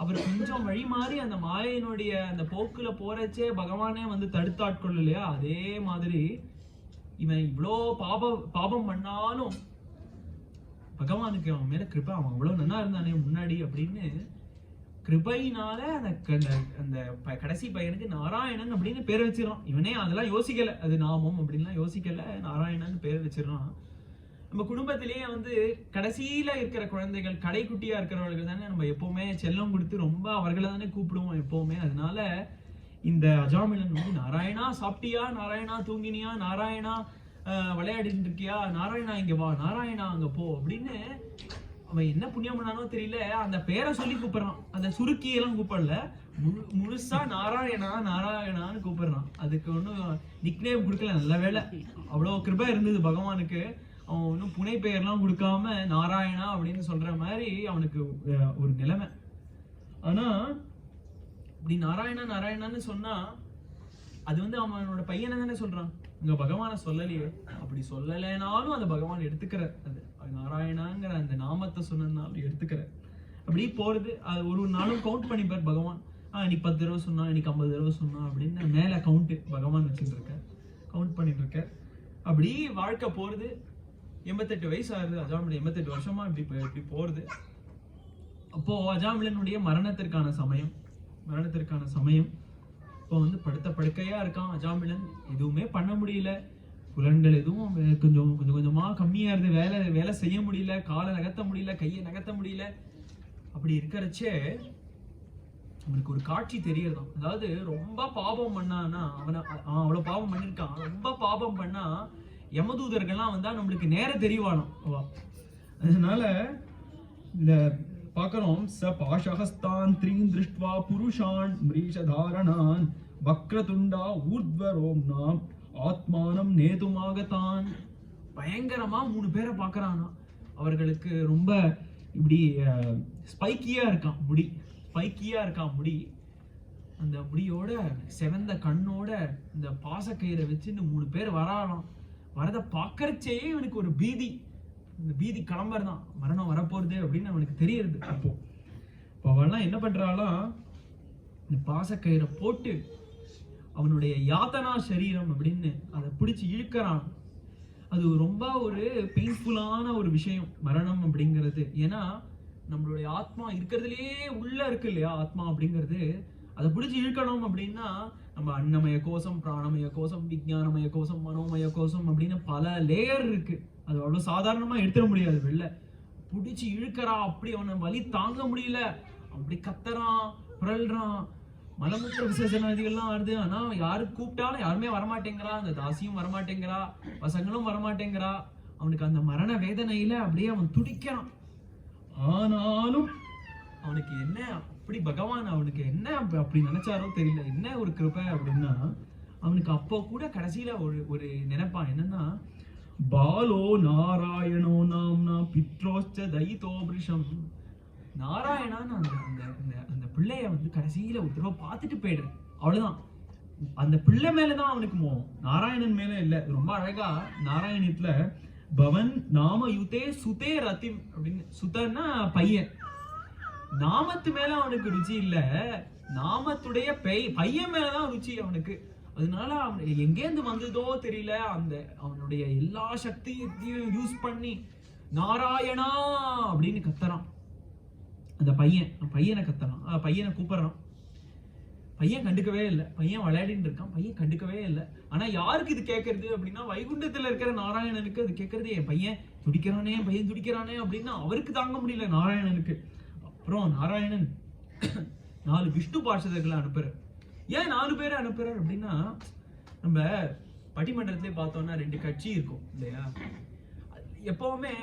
அவர் கொஞ்சம் வழி மாறி அந்த மாயையினுடைய அந்த போக்குல போறச்சே பகவானே வந்து தடுத்தாட்கொள்ள இல்லையா. அதே மாதிரி இவன் இவ்வளோ பாபம் பண்ணாலும் பகவானுக்கு அவன் மேல கிருபை, அவன் அவ்வளவு நல்லா இருந்தானே முன்னாடி அப்படின்னு கிருபையினால அந்த கடைசி பையனுக்கு நாராயணன் அப்படின்னு பேர் வச்சிடறான். இவனே அதெல்லாம் யோசிக்கல, அது நாமம் அப்படின்லாம் யோசிக்கல, நாராயணன் பேர் வச்சிடறான். நம்ம குடும்பத்திலேயே வந்து கடைசியில இருக்கிற குழந்தைகள், கடைக்குட்டியா இருக்கிறவர்கள் தானே நம்ம எப்பவுமே செல்லம் கொடுத்து ரொம்ப அவர்களை தானே கூப்பிடுவோம் எப்பவுமே. அதனால இந்த அஜாமிலன் வந்து நாராயணா சாப்பிட்டியா, நாராயணா தூங்கினியா, நாராயணா விளையாடிட்டு இருக்கியா, நாராயணா இங்க வா, நாராயணா அங்க போ அப்படின்னு அவன் என்ன புண்ணியம் பண்ணானோ தெரியல, அந்த பேரை சொல்லி கூப்பிடுறான். அந்த சுருக்கியெல்லாம் கூப்பிடல, முழுசா நாராயணா நாராயணான்னு கூப்பிடுறான். அதுக்கு ஒன்றும் நிக்நேம் கொடுக்கல, நல்ல வேலை. அவ்வளோ கிருபை இருந்தது பகவானுக்கு. அவன் ஒன்றும் புனை பெயர்லாம் கொடுக்காம நாராயணா அப்படின்னு சொல்ற மாதிரி அவனுக்கு ஒரு நிலைமை. ஆனா இப்படி நாராயணா நாராயணான்னு சொன்னா அது வந்து அவனோட பையனை தானே சொல்றான், இங்க பகவானை சொல்லலையே. அப்படி சொல்லலைனாலும் அந்த பகவான் எடுத்துக்கிற, அது நாராயணாங்கிற அந்த நாமத்தை சொன்னதுனாலும் எடுத்துக்கிற. அப்படி போறது, அது ஒரு நாளும் கவுண்ட் பண்ணிப்பார் பகவான். இன்னைக்கு 10 தடவை சொன்னா, இன்னைக்கு 50 தடவை சொன்னா அப்படின்னு மேல கவுண்ட் பகவான் வச்சுட்டு இருக்க, கவுண்ட் பண்ணிட்டு இருக்க. அப்படி வாழ்க்கை போறது. 88 வயசு ஆகுது அஜாமிலன், 88 வருஷமா இப்படி போறது. அப்போ அஜாமிலனுடைய மரணத்திற்கான சமயம். இப்போ வந்து படுத்த படுக்கையா இருக்கான் அஜாமிலன், எதுவுமே பண்ண முடியல, புலன்கள் எதுவும் கொஞ்சம் கொஞ்சமா கம்மியா இருந்து வேலை செய்ய முடியல, காலை நகர்த்த முடியல, கையை நகர்த்த முடியல. அப்படி இருக்கிறச்சே அவனுக்கு ஒரு காட்சி தெரியறதான். அதாவது ரொம்ப பாபம் பண்ணான்னா, அவ்வளவு பாவம் பண்ணிருக்கான், ரொம்ப பாபம் பண்ணா யமதூதர்கள்லாம் வந்தா நம்மளுக்கு நேரம் தெரியவானோம். அதனால இந்த பார்க்கிறோம், ச பாஷஹஸ்தான் த்ரீன் திருஷ்ட்வா புருஷான் மிரீஷதாரணான் வக்ரதுண்டா ஊர்த்வரோம்னாம் ஆத்மானம் நேதுமாகத்தான். பயங்கரமா 3 பேரை பார்க்கறானா. அவர்களுக்கு ரொம்ப இப்படி ஸ்பைக்கியா இருக்கான் முடி. அந்த முடியோட செவந்த கண்ணோட இந்த பாசக்கயிறை வச்சுன்னு 3 பேர் வராலாம். வரத பார்க்கறச்சே இவனுக்கு ஒரு பீதி, இந்த பீதி கிளம்புறதான், மரணம் வரப்போறது அப்படின்னு அவனுக்கு தெரியுது. அப்போ அவெல்லாம் என்ன பண்றாலாம், இந்த பாசக்கயிறை போட்டு அவனுடைய யாத்தனா சரீரம் அப்படின்னு அதை பிடிச்சி இழுக்கிறான். அது ரொம்ப ஒரு பெயின்ஃபுல்லான ஒரு விஷயம் மரணம் அப்படிங்கிறது. ஏன்னா நம்மளுடைய ஆத்மா இருக்கிறதுலயே உள்ள இருக்கு இல்லையா, ஆத்மா அப்படிங்கிறது. அதை பிடிச்சி இழுக்கணும் அப்படின்னா நம்ம அன்னமய கோஷம், பிராணமய கோஷம், விஞ்ஞானமய கோஷம், மனோமய கோஷம் அப்படின்னு பல லேயர் இருக்கு. அது அவ்வளவு சாதாரணமா எடுத்துட முடியாது. வெளில பிடிச்சி இழுக்கிறா, அப்படி அவனை வலி தாங்க முடியல, அப்படி கத்துறான், புரள்றான், மலமூத்திர விசேஷனாதிகள்லாம் வருது. ஆனா யாரு கூப்பிட்டாலும் யாருமே வரமாட்டேங்கிறா, அந்த தாசியும் வரமாட்டேங்கிறா, பசங்களும் வரமாட்டேங்கிறா. அவனுக்கு அந்த மரண வேதனையில அப்படியே அவன் துடிக்கிறான். ஆனாலும் அவனுக்கு என்ன, அப்படி பகவான் அவனுக்கு என்ன அப்படி நினைச்சாரோ தெரியல, என்ன ஒரு கிருபை அப்படின்னா, அவனுக்கு அப்போ கூட கடைசியில ஒரு நினைப்பான். என்னன்னா, பாலோ நாராயணோ நாம்னா பித்ரோச்ச தைதோ பிருஷம். நாராயணான்னு அந்த பிள்ளைய வந்து கடைசியில ஒரு தடவை பார்த்துட்டு போயிடுறேன், அவ்வளவுதான். அந்த பிள்ளை மேலதான் அவனுக்கு மோகம், நாராயணன் மேல இல்ல. ரொம்ப அழகா நாராயணத்துல பவன் நாம யுதே சுதே ரத்திம் அப்படின்னு, சுதன்னா பையன், நாமத்து மேல அவனுக்கு ருச்சி இல்ல, நாமத்துடைய பையன் மேலதான் ருச்சி அவனுக்கு. அதனால அவன் எங்கேருந்து வந்ததோ தெரியல, அந்த அவனுடைய எல்லா சக்தியையும் யூஸ் பண்ணி நாராயணா அப்படின்னு கத்துறான். அந்த பையனை கத்துறான், பையனை கூப்பிடுறான். பையன் கண்டுக்கவே இல்லை, பையன் விளையாடிட்டு இருக்கான், பையன் கண்டுக்கவே இல்லை. ஆனா யாருக்கு இது கேட்கறது அப்படின்னா, வைகுண்டத்துல இருக்கிற நாராயணனுக்கு அது கேட்கறது. என் பையன் துடிக்கிறானே அப்படின்னா அவருக்கு தாங்க முடியல நாராயணனுக்கு. அப்புறம் நாராயணன் 4 விஷ்ணு பார்ஷதர்களை அனுப்புறார். ஏன் 4 பேரை அனுப்புறார் அப்படின்னா, நம்ம பட்டிமன்றத்திலே பார்த்தோம்னா 2 கட்சி இருக்கும் இல்லையா. எப்பவுமே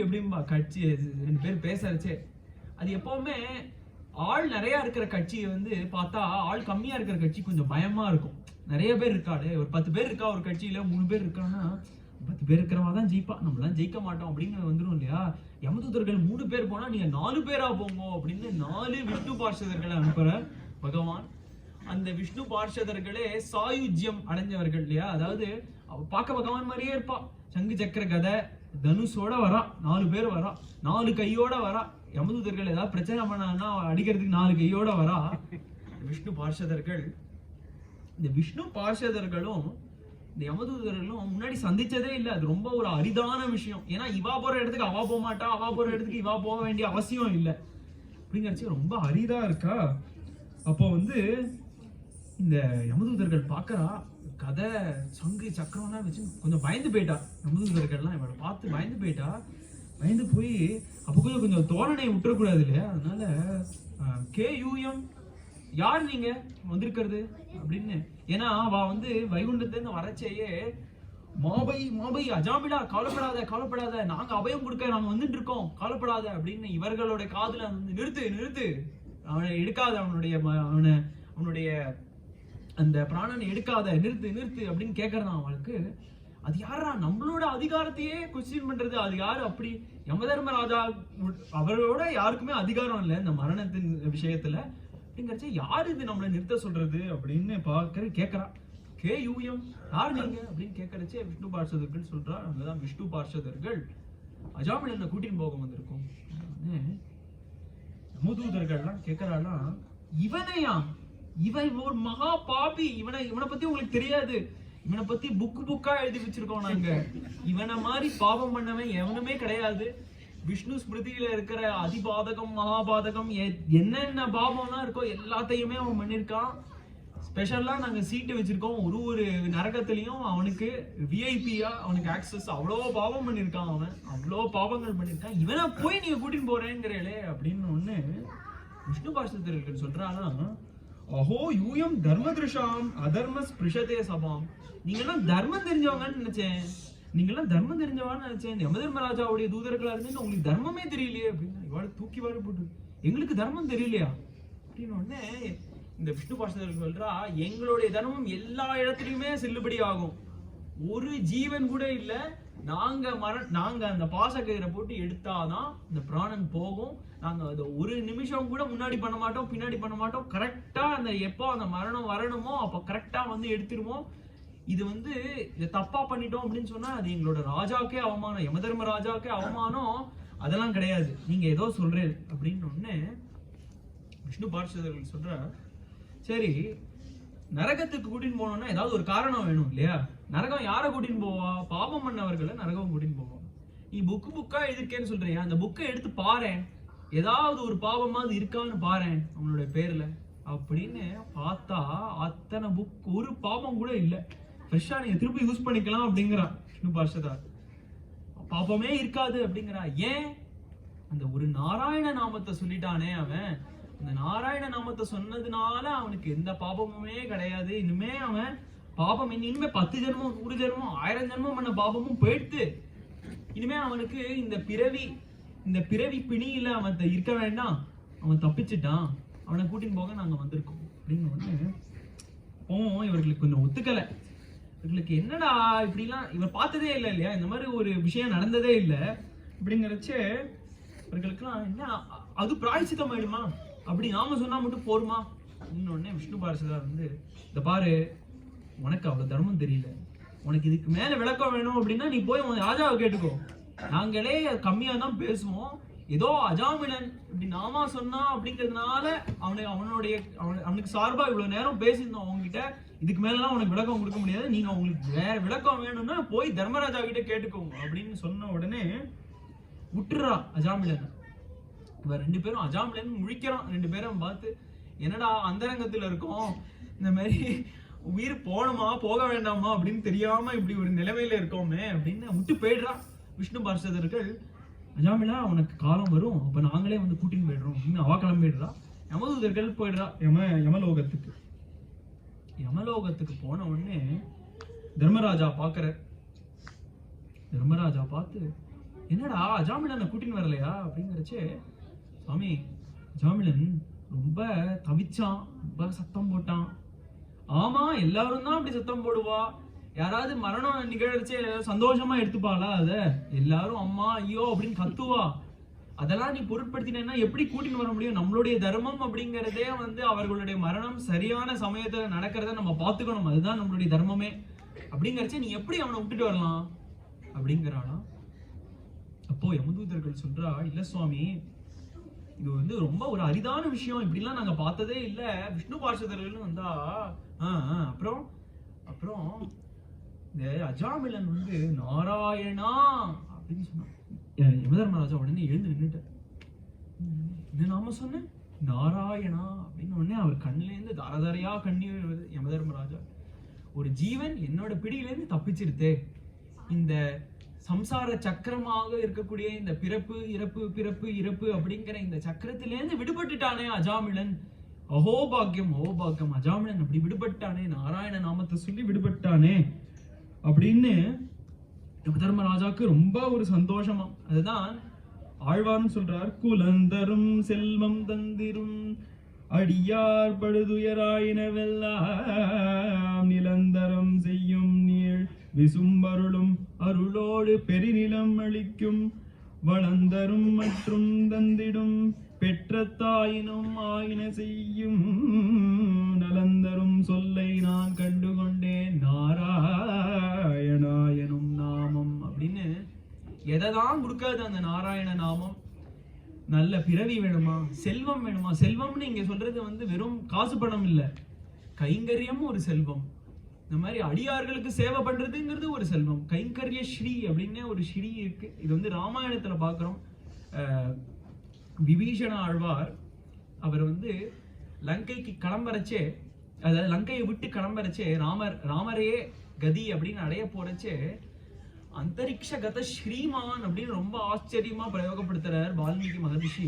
எப்படிம்பா கட்சி 2 பேர் பேசறச்சே, அது எப்பவுமே ஆள் நிறைய இருக்கிற கட்சியை வந்து பார்த்தா ஆள் கம்மியா இருக்கிற கட்சி கொஞ்சம் பயமா இருக்கும். நிறைய பேர் இருக்காடு, ஒரு 10 பேர் இருக்கா ஒரு கட்சியில, 3 பேர் இருக்கான்னா 10 பேர் இருக்கிறவா தான் ஜெயிப்பா, நம்மளாம் ஜெயிக்க மாட்டோம் அப்படின்னு வந்துடும் இல்லையா. யமதூதர்கள் 3 பேர் போனா நீங்க 4 பேரா போங்க அப்படின்னு 4 விஷ்ணு பார்ஷதர்களை அனுப்புற பகவான். அந்த விஷ்ணு பார்ஷதர்களே சாயுஜ்யம் அடைஞ்சவர்கள் இல்லையா. அதாவது பார்க்க பகவான் மாதிரியே இருப்பா. சங்கு சக்கர கதை தனுஷோட வரா, 4 பேர் வரா, 4 கையோட வரா. யமதூதர்கள் ஏதாவது பிரச்சனை பண்ணா அடிக்கிறதுக்கு 4 கையோட வரா விஷ்ணு பார்ஷதர்கள். இந்த விஷ்ணு பார்ஷதர்களும் இந்த யமதூதர்களும் முன்னாடி சந்திச்சதே இல்லை. அது ரொம்ப ஒரு அரிதான விஷயம். ஏன்னா இவா போற இடத்துக்கு அவா போக மாட்டா, அவா போற இடத்துக்கு இவா போக வேண்டிய அவசியம் இல்லை அப்படிங்கிறச்சு ரொம்ப அரிதா இருக்கா. அப்போ வந்து இந்த யமதூதர்கள் பார்க்கறா, கதை சங்கு சக்கரம்லாம் வச்சு கொஞ்சம் பயந்து போயிட்டா. யமதூதர்கள்லாம் இவளை பார்த்து பயந்து போயிட்டா. பயந்து போய் அப்போ கொஞ்சம் தோரணையை விட்டுறக்கூடாது இல்லையா. அதனால கே யூஎம் யார் நீங்க வந்திருக்கிறது அப்படின்னு. ஏன்னா அவ வந்து வைகுண்டத்திலிருந்து வரச்சேயே மாபை மாபை அஜாமிலா கவலைப்படாத கவலைப்படாத, நாங்க அபயம் கொடுக்க நாங்க வந்துட்டு இருக்கோம், கவலைப்படாத அப்படின்னு இவர்களோட காதுல வந்து நிறுத்து நிறுத்து, அவனை எடுக்காத, அவனுடைய அந்த பிராணனை எடுக்காத, நிறுத்து நிறுத்து அப்படின்னு கேட்கறதான் அவளுக்கு. அது யாரா நம்மளோட அதிகாரத்தையே கொஸ்டின் பண்றது, அது யாரு அப்படி? யமதர்மராஜா அவரோட யாருக்குமே அதிகாரம் இல்லை இந்த மரணத்தின் விஷயத்துல அப்படிங்கிறச்ச யாரு இது நம்மளை நிறுத்த சொல்றது அப்படின்னு கேட்கறா. கே யூஎம் யார் நீங்க அப்படின்னு கேட்கறச்சே விஷ்ணு பார்ஷதர்கள் சொல்றா, அங்கதான் விஷ்ணு பார்ஷதர்கள் அஜாமிலனை கூட்டின்னு போக வந்திருக்கோம். யமதூதர்கள்லாம் கேட்கறாலாம், இவனையா? இவன் ஒரு மகா பாபி, இவனை பத்தி உங்களுக்கு தெரியாது, இவனை பத்தி புக்கா எழுதி வச்சிருக்கோம் நாங்க. இவனை மாதிரி பாவம் பண்ணவன் எவனுமே கிடையாது. விஷ்ணு ஸ்மிருதியில இருக்கிற அதிபாதகம் மகாபாதகம் என்னென்ன பாவம்லாம் இருக்கோ எல்லாத்தையுமே அவன் பண்ணிருக்கான். ஸ்பெஷலா நாங்க சீட்டு வச்சிருக்கோம், ஒரு நரகத்திலையும் அவனுக்கு விஐபியா அவனுக்கு ஆக்சஸ். அவ்வளோ பாவம் பண்ணிருக்கான் அவன், அவ்வளோ பாவங்கள் பண்ணிருக்கான். இவனை போய் நீங்க கூட்டின்னு போறேங்கிறே அப்படின்னு ஒண்ணு விஷ்ணு பார்ஷதர்கள் சொல்றானா, அஹோ யூயம் தர்மதிருஷாம் அதர்ம ஸ்பிருஷதே சபாம். நீங்கெல்லாம் தர்மம் தெரிஞ்சவங்கன்னு நினைச்சேன், நீங்கெல்லாம் தர்மம் தெரிஞ்சவான்னு நினைச்சேன். யமதர்மராஜாவுடைய தூதர்களா இருந்து உங்களுக்கு தர்மமே தெரியலையே அப்படின்னு இவாளை தூக்கி வாரி போட்டு, எங்களுக்கு தர்மம் தெரியலையா அப்படின்னு உடனே இந்த விஷ்ணு பார்ஷதர்கள் சொல்றா, எங்களுடைய தர்மம் எல்லா இடத்துலயுமே செல்லுபடி ஆகும். ஒரு ஜீவன் கூட இல்ல, நாங்க அந்த பாசக்கயிறை போட்டு எடுத்தாதான் இந்த பிராணன் போகும். நாங்க அதை ஒரு நிமிஷம் கூட முன்னாடி பண்ண மாட்டோம் பின்னாடி பண்ண மாட்டோம். கரெக்டா அந்த எப்போ அந்த மரணம் வரணுமோ அப்ப கரெக்டா வந்து எடுத்துருவோம். இது வந்து இதை தப்பா பண்ணிட்டோம் அப்படின்னு சொன்னா அது எங்களோட ராஜாக்கே அவமானம், யமதர்ம ராஜாக்கே அவமானம். அதெல்லாம் கிடையாது, நீங்க ஏதோ சொல்றேன் அப்படின்னு ஒண்ணு விஷ்ணு பார்ஷதர்கள் சொல்ற. சரி, நரகத்துக்கு கூட்டின்னு போனோம்னா ஏதாவது ஒரு காரணம் வேணும் இல்லையா. நரகம் யாரை கூட்டின்னு போவா? பாபம் பண்ணவர்களை நரகம் கூட்டின்னு போவா. நீ புக்கா எழுதிருக்கேன்னு சொல்றியா, அந்த புக்கை எடுத்து பாரு, ஏதாவது ஒரு பாவமாவது இருக்கான்னு பாரு அவனுடைய பேர்ல அப்படின்னு பார்த்தா அத்தனை புக் ஒரு பாபம் கூட இல்லை. ஃப்ரெஷ்ஷா நீங்க திருப்பி யூஸ் பண்ணிக்கலாம் அப்படிங்கிறான் விஷ்ணு பார்ஷதர். பாபமே இருக்காது அப்படிங்கிறா. ஏன்? அந்த ஒரு நாராயண நாமத்தை சொல்லிட்டானே அவன், அந்த நாராயண நாமத்தை சொன்னதுனால அவனுக்கு எந்த பாபமுமே கிடையாது. இனிமே அவன் பாபம் இனிமே 10 ஜென்மம் 100 ஜென்மம் 1000 ஜென்மம் பண்ண பாபமும் போயிடுத்து. இனிமே அவனுக்கு இந்த பிறவி பிணியில அவன் இருக்க வேண்டாம், அவன் தப்பிச்சுட்டான், அவனை கூட்டின்னு போக நாங்க வந்திருக்கோம் அப்படின்னு ஒண்ணு. இவர்களுக்கு கொஞ்சம் ஒத்துக்கலை. இவர்களுக்கு என்னடா இப்படிலாம் இவர் பார்த்ததே இல்லை இல்லையா, இந்த மாதிரி ஒரு விஷயம் நடந்ததே இல்லை அப்படிங்கிறச்ச இவர்களுக்குலாம் என்ன அது பிராயச்சித்தம் ஆயிடுமா, அப்படி நாம சொன்னா மட்டும் போருமா இன்னொன்னே விஷ்ணு பார்ஷதர் வந்து, இந்த பாரு உனக்கு அவ்வளவு தர்மம் தெரியல, உனக்கு இதுக்கு மேல விளக்கம் வேணும் அப்படின்னா நீ போய் உன் ராஜாவை கேட்டுக்கோ, நாங்களே கம்மியா தான் பேசுவோம், ஏதோ அஜாமிலன் இப்படி நாமா சொன்னா அப்படிங்கிறதுனால அவனுக்கு சார்பா இவ்வளவு நேரம் பேசியிருந்தோம் அவங்ககிட்ட, இதுக்கு மேலாம் உனக்கு விளக்கம் கொடுக்க முடியாது, நீங்க உங்களுக்கு வேற விளக்கம் வேணும்னா போய் தர்மராஜா கிட்ட கேட்டுக்கோங்க அப்படின்னு சொன்ன உடனே விட்டுறா அஜாமிலன். இவ 2 பேரும் அஜாமிலன் முழிக்கிறான். 2 பேரும் பார்த்து, என்னடா அந்தரங்கத்துல இருக்கோம், இந்த மாதிரி உயிர் போகணுமா போக வேண்டாமா அப்படின்னு தெரியாம இப்படி ஒரு நிலைமையில இருக்கோமே அப்படின்னு விட்டு போயிடுறான் விஷ்ணு பார்ஷதர்கள். அஜாமிலா உனக்கு காலம் வரும், அப்ப நாங்களே வந்து கூட்டின்னு போயிடுறோம் அப்படின்னு அவ கிளம்பிடுறா. யமதூதர்கள் போயிடுறா யமலோகத்துக்கு. யமலோகத்துக்கு போன உடனே தர்மராஜா பாக்குற. தர்மராஜா பார்த்து, என்னடா அஜாமிலனை கூட்டின்னு வரலையா அப்படிங்கிறச்சே, சுவாமி அஜாமிலன் ரொம்ப தவிச்சான், ரொம்ப சத்தம் போட்டான். ஆமா எல்லாரும் தான் அப்படி சத்தம் போடுவா, யாராவது மரணம் நிகழ்ச்சி சந்தோஷமா எடுத்துப்பாளா? அத எல்லாரும் அம்மா ஐயோ அப்படின்னு கத்துவா. அதெல்லாம் நீ பொருட்படுத்தினா எப்படி கூட்டின்னு வர முடியும்? நம்மளுடைய தர்மம் அப்படிங்கறதே வந்து அவர்களுடைய மரணம் சரியான சமயத்துல நடக்கிறத நம்ம பாத்துக்கணும். அதுதான் நம்மளுடைய தர்மமே. அப்படிங்கறச்ச நீ எப்படி அவனை விட்டுட்டு வரலாம் அப்படிங்கிறானா? அப்போ யமதூதர்கள் சொல்றா, இல்ல சுவாமி, இது வந்து ரொம்ப ஒரு அரிதான விஷயம், இப்படிலாம் நாங்க பார்த்ததே இல்ல. விஷ்ணு பார்ஷதர்கள் வந்தா அப்புறம் அப்புறம் இந்த அஜாமிலன் வந்து நாராயணா அப்படின்னு சொன்னான். யமதர்மராஜா உடனே எழுந்து நின்றுட்டார். என்ன நாம சொன்ன? நாராயணா அப்படின்னு உடனே அவர் கண்ணிலேருந்து தாரதாரையா கண்ணீர் வருது. யமதர்மராஜா, ஒரு ஜீவன் என்னோட பிடியிலேருந்து தப்பிச்சிருத்தே, இந்த சம்சார சக்கரமாக இருக்கக்கூடிய இந்த பிறப்பு இறப்பு பிறப்பு இறப்பு அப்படிங்கிற இந்த சக்கரத்திலேருந்து விடுபட்டுட்டானே அஜாமிலன், அஹோபாக்கியம் அஹோபாக்கியம், அஜாமிலன் அப்படி விடுபட்டானே, நாராயண நாமத்தை சொல்லி விடுபட்டானே அப்படின்னு யமதர்மராஜாக்கு ரொம்ப ஒரு சந்தோஷமா. அதுதான் ஆழ்வார்னு சொல்றார், குலந்தரும் செல்வம் தந்திரும் அடியார் படுதுயராயினவெல்லாம் நிலந்தரம் செய்யும் நீள் விசும்பருளும் அருளோடு பெருநிலம் அளிக்கும் வளந்தரும் மற்றும் தந்திடும் பெற்ற தாயினும் ஆயின செய்யும் நலந்தரும் சொல்லை நான் கண்டுகொண்டேன் நாராயணாயனும் நாமம் அப்படின்னு. எதைதான் கொடுக்காது அந்த நாராயண நாமம்? நல்ல பிறவி வேணுமா, செல்வம் வேணுமா? செல்வம்னு இங்க சொல்றது வந்து வெறும் காசு பணம் இல்ல, கைங்கரியமும் ஒரு செல்வம். இந்த மாதிரி அடியார்களுக்கு சேவை பண்றதுங்கிறது ஒரு செல்வம். கைங்கரிய ஸ்ரீ அப்படின்னு ஒரு ஸ்ரீ இருக்கு. இது வந்து ராமாயணத்துல பாக்குறோம். விபீஷண ஆழ்வார் அவர் வந்து லங்கைக்கு கிளம்புறச்சே, அதாவது லங்கையை விட்டு கிளம்புறச்சே, ராமரையே கதி அப்படின்னு அடைய போறச்சே அந்தரிக்ஷ கத ஸ்ரீமான் அப்படின்னு ரொம்ப ஆச்சரியமா பிரயோகப்படுத்துறார் வால்மீகி மகரிஷி.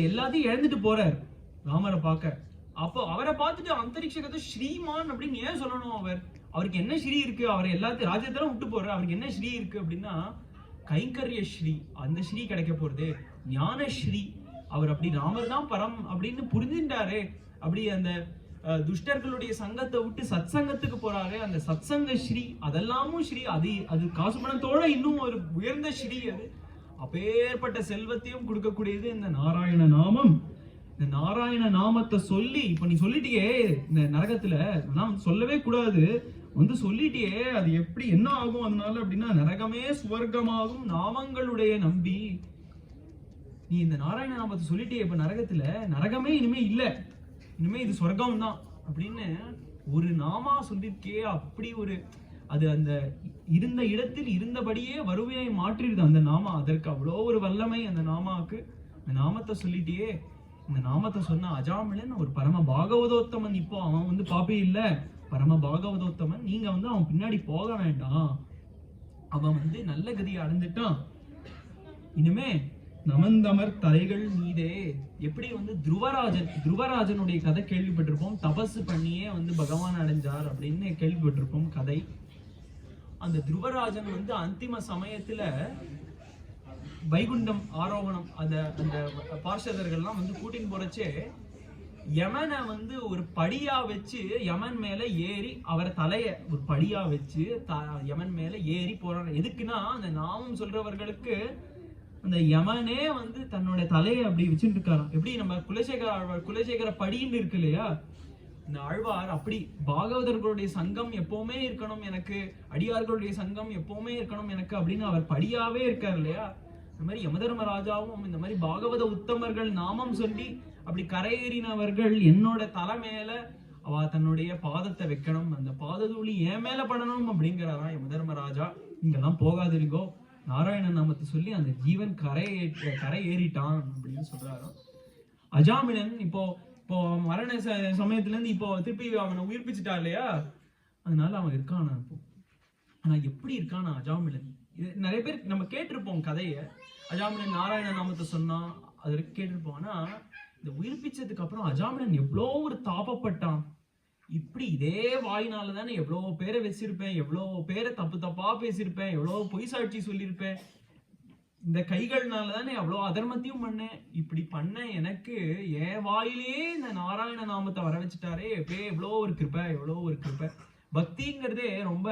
எல்லாத்தையும் இழந்துட்டு போறார் ராமரை பார்க்க. அப்போ அவரை பார்த்துட்டு அந்தரிக்ஷ கத ஸ்ரீமான் அப்படின்னு ஏன் சொல்லணும்? அவருக்கு என்ன ஸ்ரீ இருக்கு? அவர் எல்லாத்தையும் ராஜ்யத்தெல்லாம் விட்டு போறார், அவருக்கு என்ன ஸ்ரீ இருக்கு அப்படின்னா கைங்கரிய ஸ்ரீ. அந்த ஸ்ரீ கிடைக்க போறது ஞான ஸ்ரீ. அவர் அப்படி ராமர் தான் பரம் அப்படின்னு புரிஞ்சுட்டாரு. அப்படி அந்த துஷ்டர்களுடைய சங்கத்தை விட்டு சத் சங்கத்துக்கு போறாரு, அந்த சத் சங்க ஸ்ரீ. அதெல்லாமும் ஸ்ரீ. அது காசு பணத்தோட இன்னும் ஒரு உயர்ந்த ஸ்ரீ. அது அப்பேற்பட்ட செல்வத்தையும் கொடுக்கக்கூடியது இந்த நாராயண நாமம். இந்த நாராயண நாமத்தை சொல்லி இப்ப நீ சொல்லிட்டியே இந்த நரகத்துல, நான் சொல்லவே கூடாது, வந்து சொல்லிட்டியே, அது எப்படி என்ன ஆகும் அதனால அப்படின்னா நரகமே சுவர்க்கமாகும் நாமங்களுடைய நம்பி. நீ இந்த நாராயண நாமத்தை சொல்லிட்டியே, இப்ப நரகத்துல நரகமே இனிமே இல்ல, இனிமே இது சொர்க்கம் தான் அப்படின்னு ஒரு நாமா சொல்லிருக்கே. அப்படி ஒரு அது அந்த இருந்த இடத்தில் இருந்தபடியே வருவினை மாற்றிடுது அந்த நாமா. அதற்கு அவ்வளோ ஒரு வல்லமை அந்த நாமாவுக்கு. இந்த நாமத்தை சொல்லிட்டியே, இந்த நாமத்தை சொன்ன அஜாமிலன் ஒரு பரம பாகவதோத்தமன். இப்போ அவன் வந்து பாப்பே இல்ல, பரம பாகவதோத்தமன். நீங்க வந்து அவன் பின்னாடி போக வேண்டாம், அவன் வந்து நல்ல கதியை அடைந்துட்டான். இனிமே நமந்தமர் தலைகள் மீதே. எப்படி வந்து துருவராஜனுடைய கதை கேள்விப்பட்டிருப்போம். தபசு பண்ணியே வந்து பகவான் அடைஞ்சார் அப்படின்னு கேள்விப்பட்டிருப்போம் கதை. அந்த துருவராஜன் வந்து அந்திம சமயத்துல வைகுண்டம் ஆரோகணம் அந்த பார்ஷதர்கள்லாம் வந்து கூட்டின்னு போறச்சே யமனை வந்து ஒரு படியா வச்சு யமன் மேல ஏறி அவரை தலைய ஒரு படியா வச்சு யமன் மேல ஏறி போறாங்க. எதுக்குன்னா அந்த நாமம் சொல்றவர்களுக்கு அந்த யமனே வந்து தன்னோட தலையை அப்படி வச்சுட்டு இருக்காராம். எப்படி நம்ம குலசேகர படின்னு இருக்கு இல்லையா, இந்த ஆழ்வார் அப்படி பாகவதர்களுடைய சங்கம் எப்பவுமே இருக்கணும் எனக்கு, அடியார்களுடைய சங்கம் எப்பவுமே இருக்கணும் எனக்கு அப்படின்னு அவர் படியாவே இருக்கார் இல்லையா. இந்த மாதிரி யமதர்மராஜாவும் இந்த மாதிரி பாகவத உத்தமர்கள் நாமம் சொல்லி அப்படி கரையேறினவர்கள் என்னோட தலை மேல அவ தன்னுடைய பாதத்தை வைக்கணும், அந்த பாததூளி என் மேல படணும் அப்படிங்கிறாராம் யமதர்மராஜா. இங்கெல்லாம் போகாதிருங்கோ, நாராயண நாமத்தை சொல்லி அந்த ஜீவன் கரை ஏறிட்டான் அப்படின்னு சொல்றாராம். அஜாமிலன் இப்போ மரண சமயத்துல இருந்து இப்போ திருப்பி அவனை உயிர்ப்பிச்சுட்டா இல்லையா, அதனால அவன் இருக்கானா இப்போ. ஆனா எப்படி இருக்கானா அஜாமிலன்? நிறைய பேர் நம்ம கேட்டிருப்போம் கதைய. அஜாமிலன் நாராயண நாமத்தை சொன்னா அதற்கு கேட்டிருப்போம். ஆனா இந்த உயிர்ப்பிச்சதுக்கு அப்புறம் அஜாமிலன் எவ்வளோ ஒரு தாபப்பட்டான். இப்படி இதே வாயினால தானே எவ்வளோ பேரை வச்சிருப்பேன், எவ்வளோ பேரை தப்பா பேசியிருப்பேன், எவ்வளோ பொய் சாட்சி சொல்லியிருப்பேன். இந்த கைகள்னால தானே எவ்வளோ அதர்மத்தையும் பண்ணேன். இப்படி பண்ண எனக்கு என் வாயிலே இந்த நாராயண நாமத்தை வர வச்சுட்டாரே, எப்பே எவ்வளோ ஒரு கிருப்பை, எவ்வளோ ஒரு கிருப்பை. பக்திங்கிறதே ரொம்ப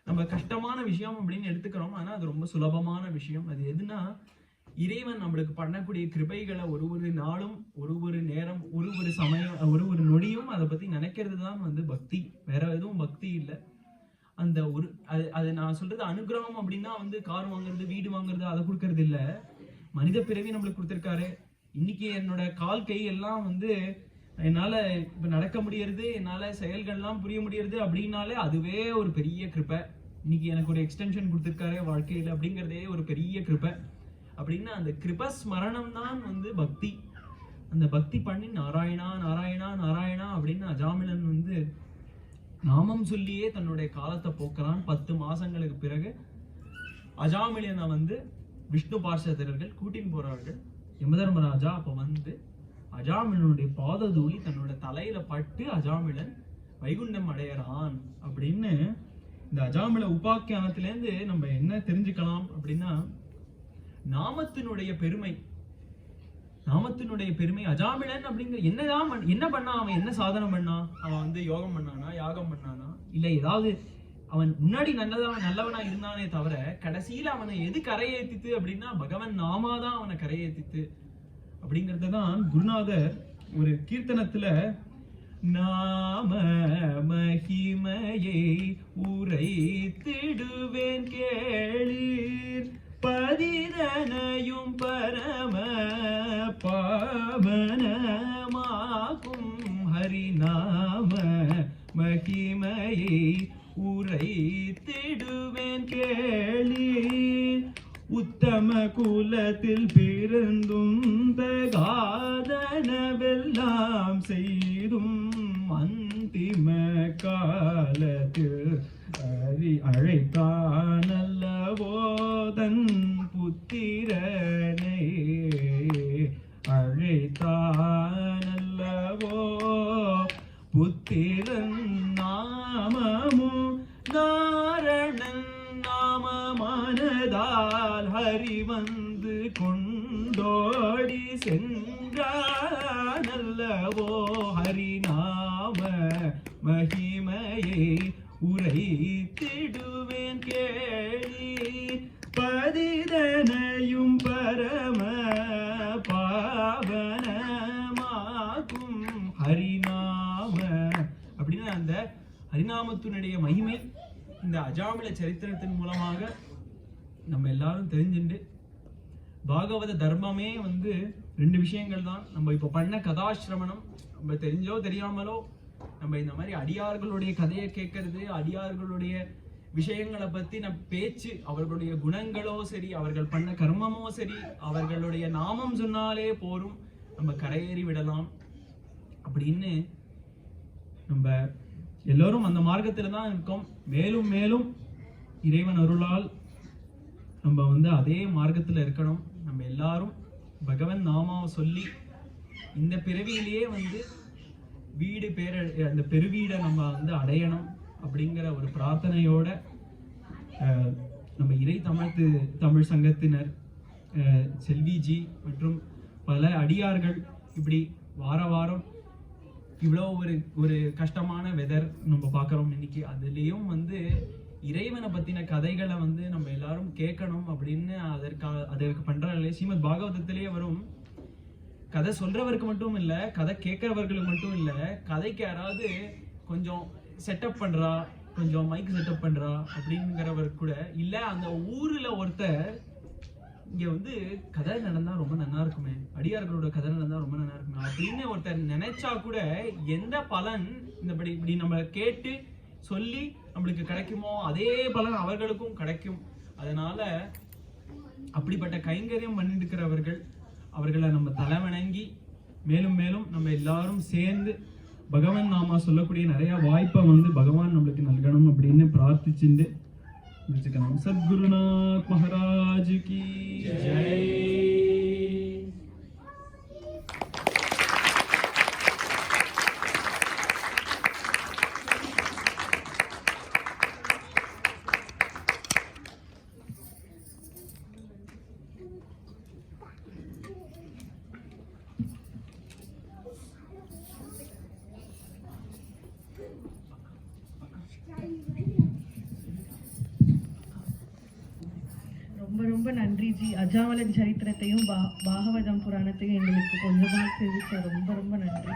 நம்ம கஷ்டமான விஷயம் அப்படின்னு எடுத்துக்கிறோம். ஆனா அது ரொம்ப சுலபமான விஷயம். அது எதுனா இறைவன் நம்மளுக்கு பண்ணக்கூடிய கிருபைகளை ஒரு ஒரு நாளும், ஒரு ஒரு நேரம், ஒரு ஒரு சமயம், ஒரு ஒரு நொடியும் அதை பத்தி நினைக்கிறது தான் வந்து பக்தி. வேற எதுவும் பக்தி இல்லை. அந்த ஒரு அது நான் சொல்றது அனுகிரகம் அப்படின்னா வந்து கார் வாங்குறது, வீடு வாங்குறது, அதை கொடுக்கறது இல்லை. மனித பிறவி நம்மளுக்கு கொடுத்துருக்காரு. இன்னைக்கு என்னோட கால் கை எல்லாம் வந்து என்னால இப்ப நடக்க முடியறது, என்னால செயல்கள்லாம் புரிய முடியறது அப்படின்னாலே அதுவே ஒரு பெரிய கிருபை. இன்னைக்கு எனக்கு ஒரு எக்ஸ்டென்ஷன் கொடுத்துருக்காரு வாழ்க்கையில அப்படிங்கிறதே ஒரு பெரிய கிருபை. அப்படின்னா அந்த கிருப ஸ்மரணம் தான் வந்து பக்தி. அந்த பக்தி பண்ணி நாராயணா நாராயணா நாராயணா அப்படின்னு அஜாமிலன் வந்து நாமம் சொல்லியே தன்னுடைய காலத்தை போக்குறான். 10 மாசங்களுக்கு பிறகு அஜாமிலனை வந்து விஷ்ணு பார்ஷதர்கள் கூட்டின்னு போறார்கள். யமதர்மராஜா அப்ப வந்து அஜாமிலனுடைய பாததூளி தன்னோட தலையில பட்டு அஜாமிலன் வைகுண்டம் அடையறான் அப்படின்னு இந்த அஜாமில உபாக்கியானத்திலேருந்து நம்ம என்ன தெரிஞ்சுக்கலாம் அப்படின்னா, நாமத்தினுடைய பெருமை. நாமத்தினுடைய பெருமை. அஜாமிலன் அப்படிங்கிற என்ன பண்ணா, அவன் என்ன சாதனை பண்ணா? அவன் வந்து யோகம் பண்ணானா, யாகம் பண்ணானா, இல்ல ஏதாவது அவன் முன்னாடி நல்லவனா இருந்தானே தவிர கடைசியில அவனை எது கரையேத்தித்து அப்படின்னா பகவன் நாமாதான் அவனை கரையேத்தித்து அப்படிங்கறதுதான் குருநாதர் ஒரு கீர்த்தனத்துல நாம மகிமையை உரைத்திடுவேன் கேளீர், பதிதனையும் பரம பாவனமாக்கும் ஹரிநாம மகிமையை உரைத்திடுவேன் கேளீர், உத்தம குலத்தில் பிறந்தும் தகாதனவெல்லாம் செய்தும் அந்திம காலத்தில் அழைத்தானல்லவோ தன் புத்திரனை, அழைத்தானல்லவோ புத்திரன் நாமமும் நாரணன் நாமமானதால் ஹரி வந்து கொண்டோடி சென்றானல்லவோ ஹரிநாம மகிமையை உரைத்திடுவேன் கேளீர், பதிதனையும் பரம பாவனமாகும் ஹரிநாம அப்படின்னு அந்த ஹரிநாமத்தினுடைய மகிமை இந்த அஜாமில சரித்திரத்தின் மூலமாக நம்ம எல்லாரும் தெரிஞ்சுண்டு, பாகவத தர்மமே வந்து 2 விஷயங்கள் தான். நம்ம இப்ப பண்ண கதாசிரமணம், நம்ம தெரிஞ்சோ தெரியாமலோ நம்ம இந்த மாதிரி அடியார்களுடைய கதையை கேட்கறது, அடியார்களுடைய விஷயங்களை பத்தி நம்ம பேச்சு, அவர்களுடைய குணங்களோ சரி, அவர்கள் பண்ண கர்மமோ சரி, அவர்களுடைய நாமம் சொன்னாலே போரும், நம்ம கரையேறி விடலாம் அப்படின்னு நம்ம எல்லோரும் அந்த மார்க்கத்துல தான் இருக்கோம். மேலும் மேலும் இறைவன் அருளால் நம்ம வந்து அதே மார்க்கத்துல இருக்கணும். நம்ம எல்லாரும் பகவன் நாமாவை சொல்லி இந்த பிறவியிலேயே வந்து வீடு அந்த பெருவீடை நம்ம வந்து அடையணும் அப்படிங்கிற ஒரு பிரார்த்தனையோட நம்ம இறை தமிழ் சங்கத்தினர், செல்விஜி மற்றும் பல அடியார்கள் இப்படி வாரம் இவ்வளோ ஒரு கஷ்டமான வெதர் நம்ம பார்க்குறோம் இன்னைக்கு. அதுலேயும் வந்து இறைவனை பற்றின கதைகளை வந்து நம்ம எல்லாரும் கேட்கணும் அப்படின்னு அதற்கு பண்ணுறாங்களே. ஸ்ரீமத் பாகவதத்திலேயே வரும், கதை சொல்றவருக்கு மட்டும் இல்லை, கதை கேட்கறவர்களுக்கு மட்டும் இல்லை, கதைக்கு யாராவது கொஞ்சம் செட்டப் பண்ணுறா, கொஞ்சம் மைக் செட்டப் பண்ணுறா அப்படிங்கிறவர் கூட இல்லை, அந்த ஊரில் ஒருத்தர் இங்க வந்து கதை நடந்தா ரொம்ப நல்லா இருக்குமே, அடியார்களோட கதை நடந்தா ரொம்ப நல்லா இருக்குமே அப்படின்னு ஒருத்தர் நினைச்சா கூட எந்த பலன் இப்படி நம்ம கேட்டு சொல்லி நம்மளுக்கு கிடைக்குமோ அதே பலன் அவர்களுக்கும் கிடைக்கும். அதனால அப்படிப்பட்ட கைங்கரியம் பண்ணிட்டு இருக்கிறவர்கள், அவர்களை நம்ம தலைவணங்கி மேலும் மேலும் நம்ம எல்லாரும் சேர்ந்து பகவான் நாமா சொல்லக்கூடிய நிறைய வாய்ப்பை வந்து பகவான் நம்மளுக்கு நல்கணும் அப்படின்னு பிரார்த்திச்சுட்டு முடிச்சுக்கலாம். சத்குருநாத் மகாராஜ் கி ஜெய். ரொம்ப நன்றி ஜி. அஜாமலன் சரித்திரத்தையும் பாகவதம் புராணத்தையும் எங்களுக்கு கொஞ்சமாக தெரிவித்த ரொம்ப ரொம்ப நன்றி.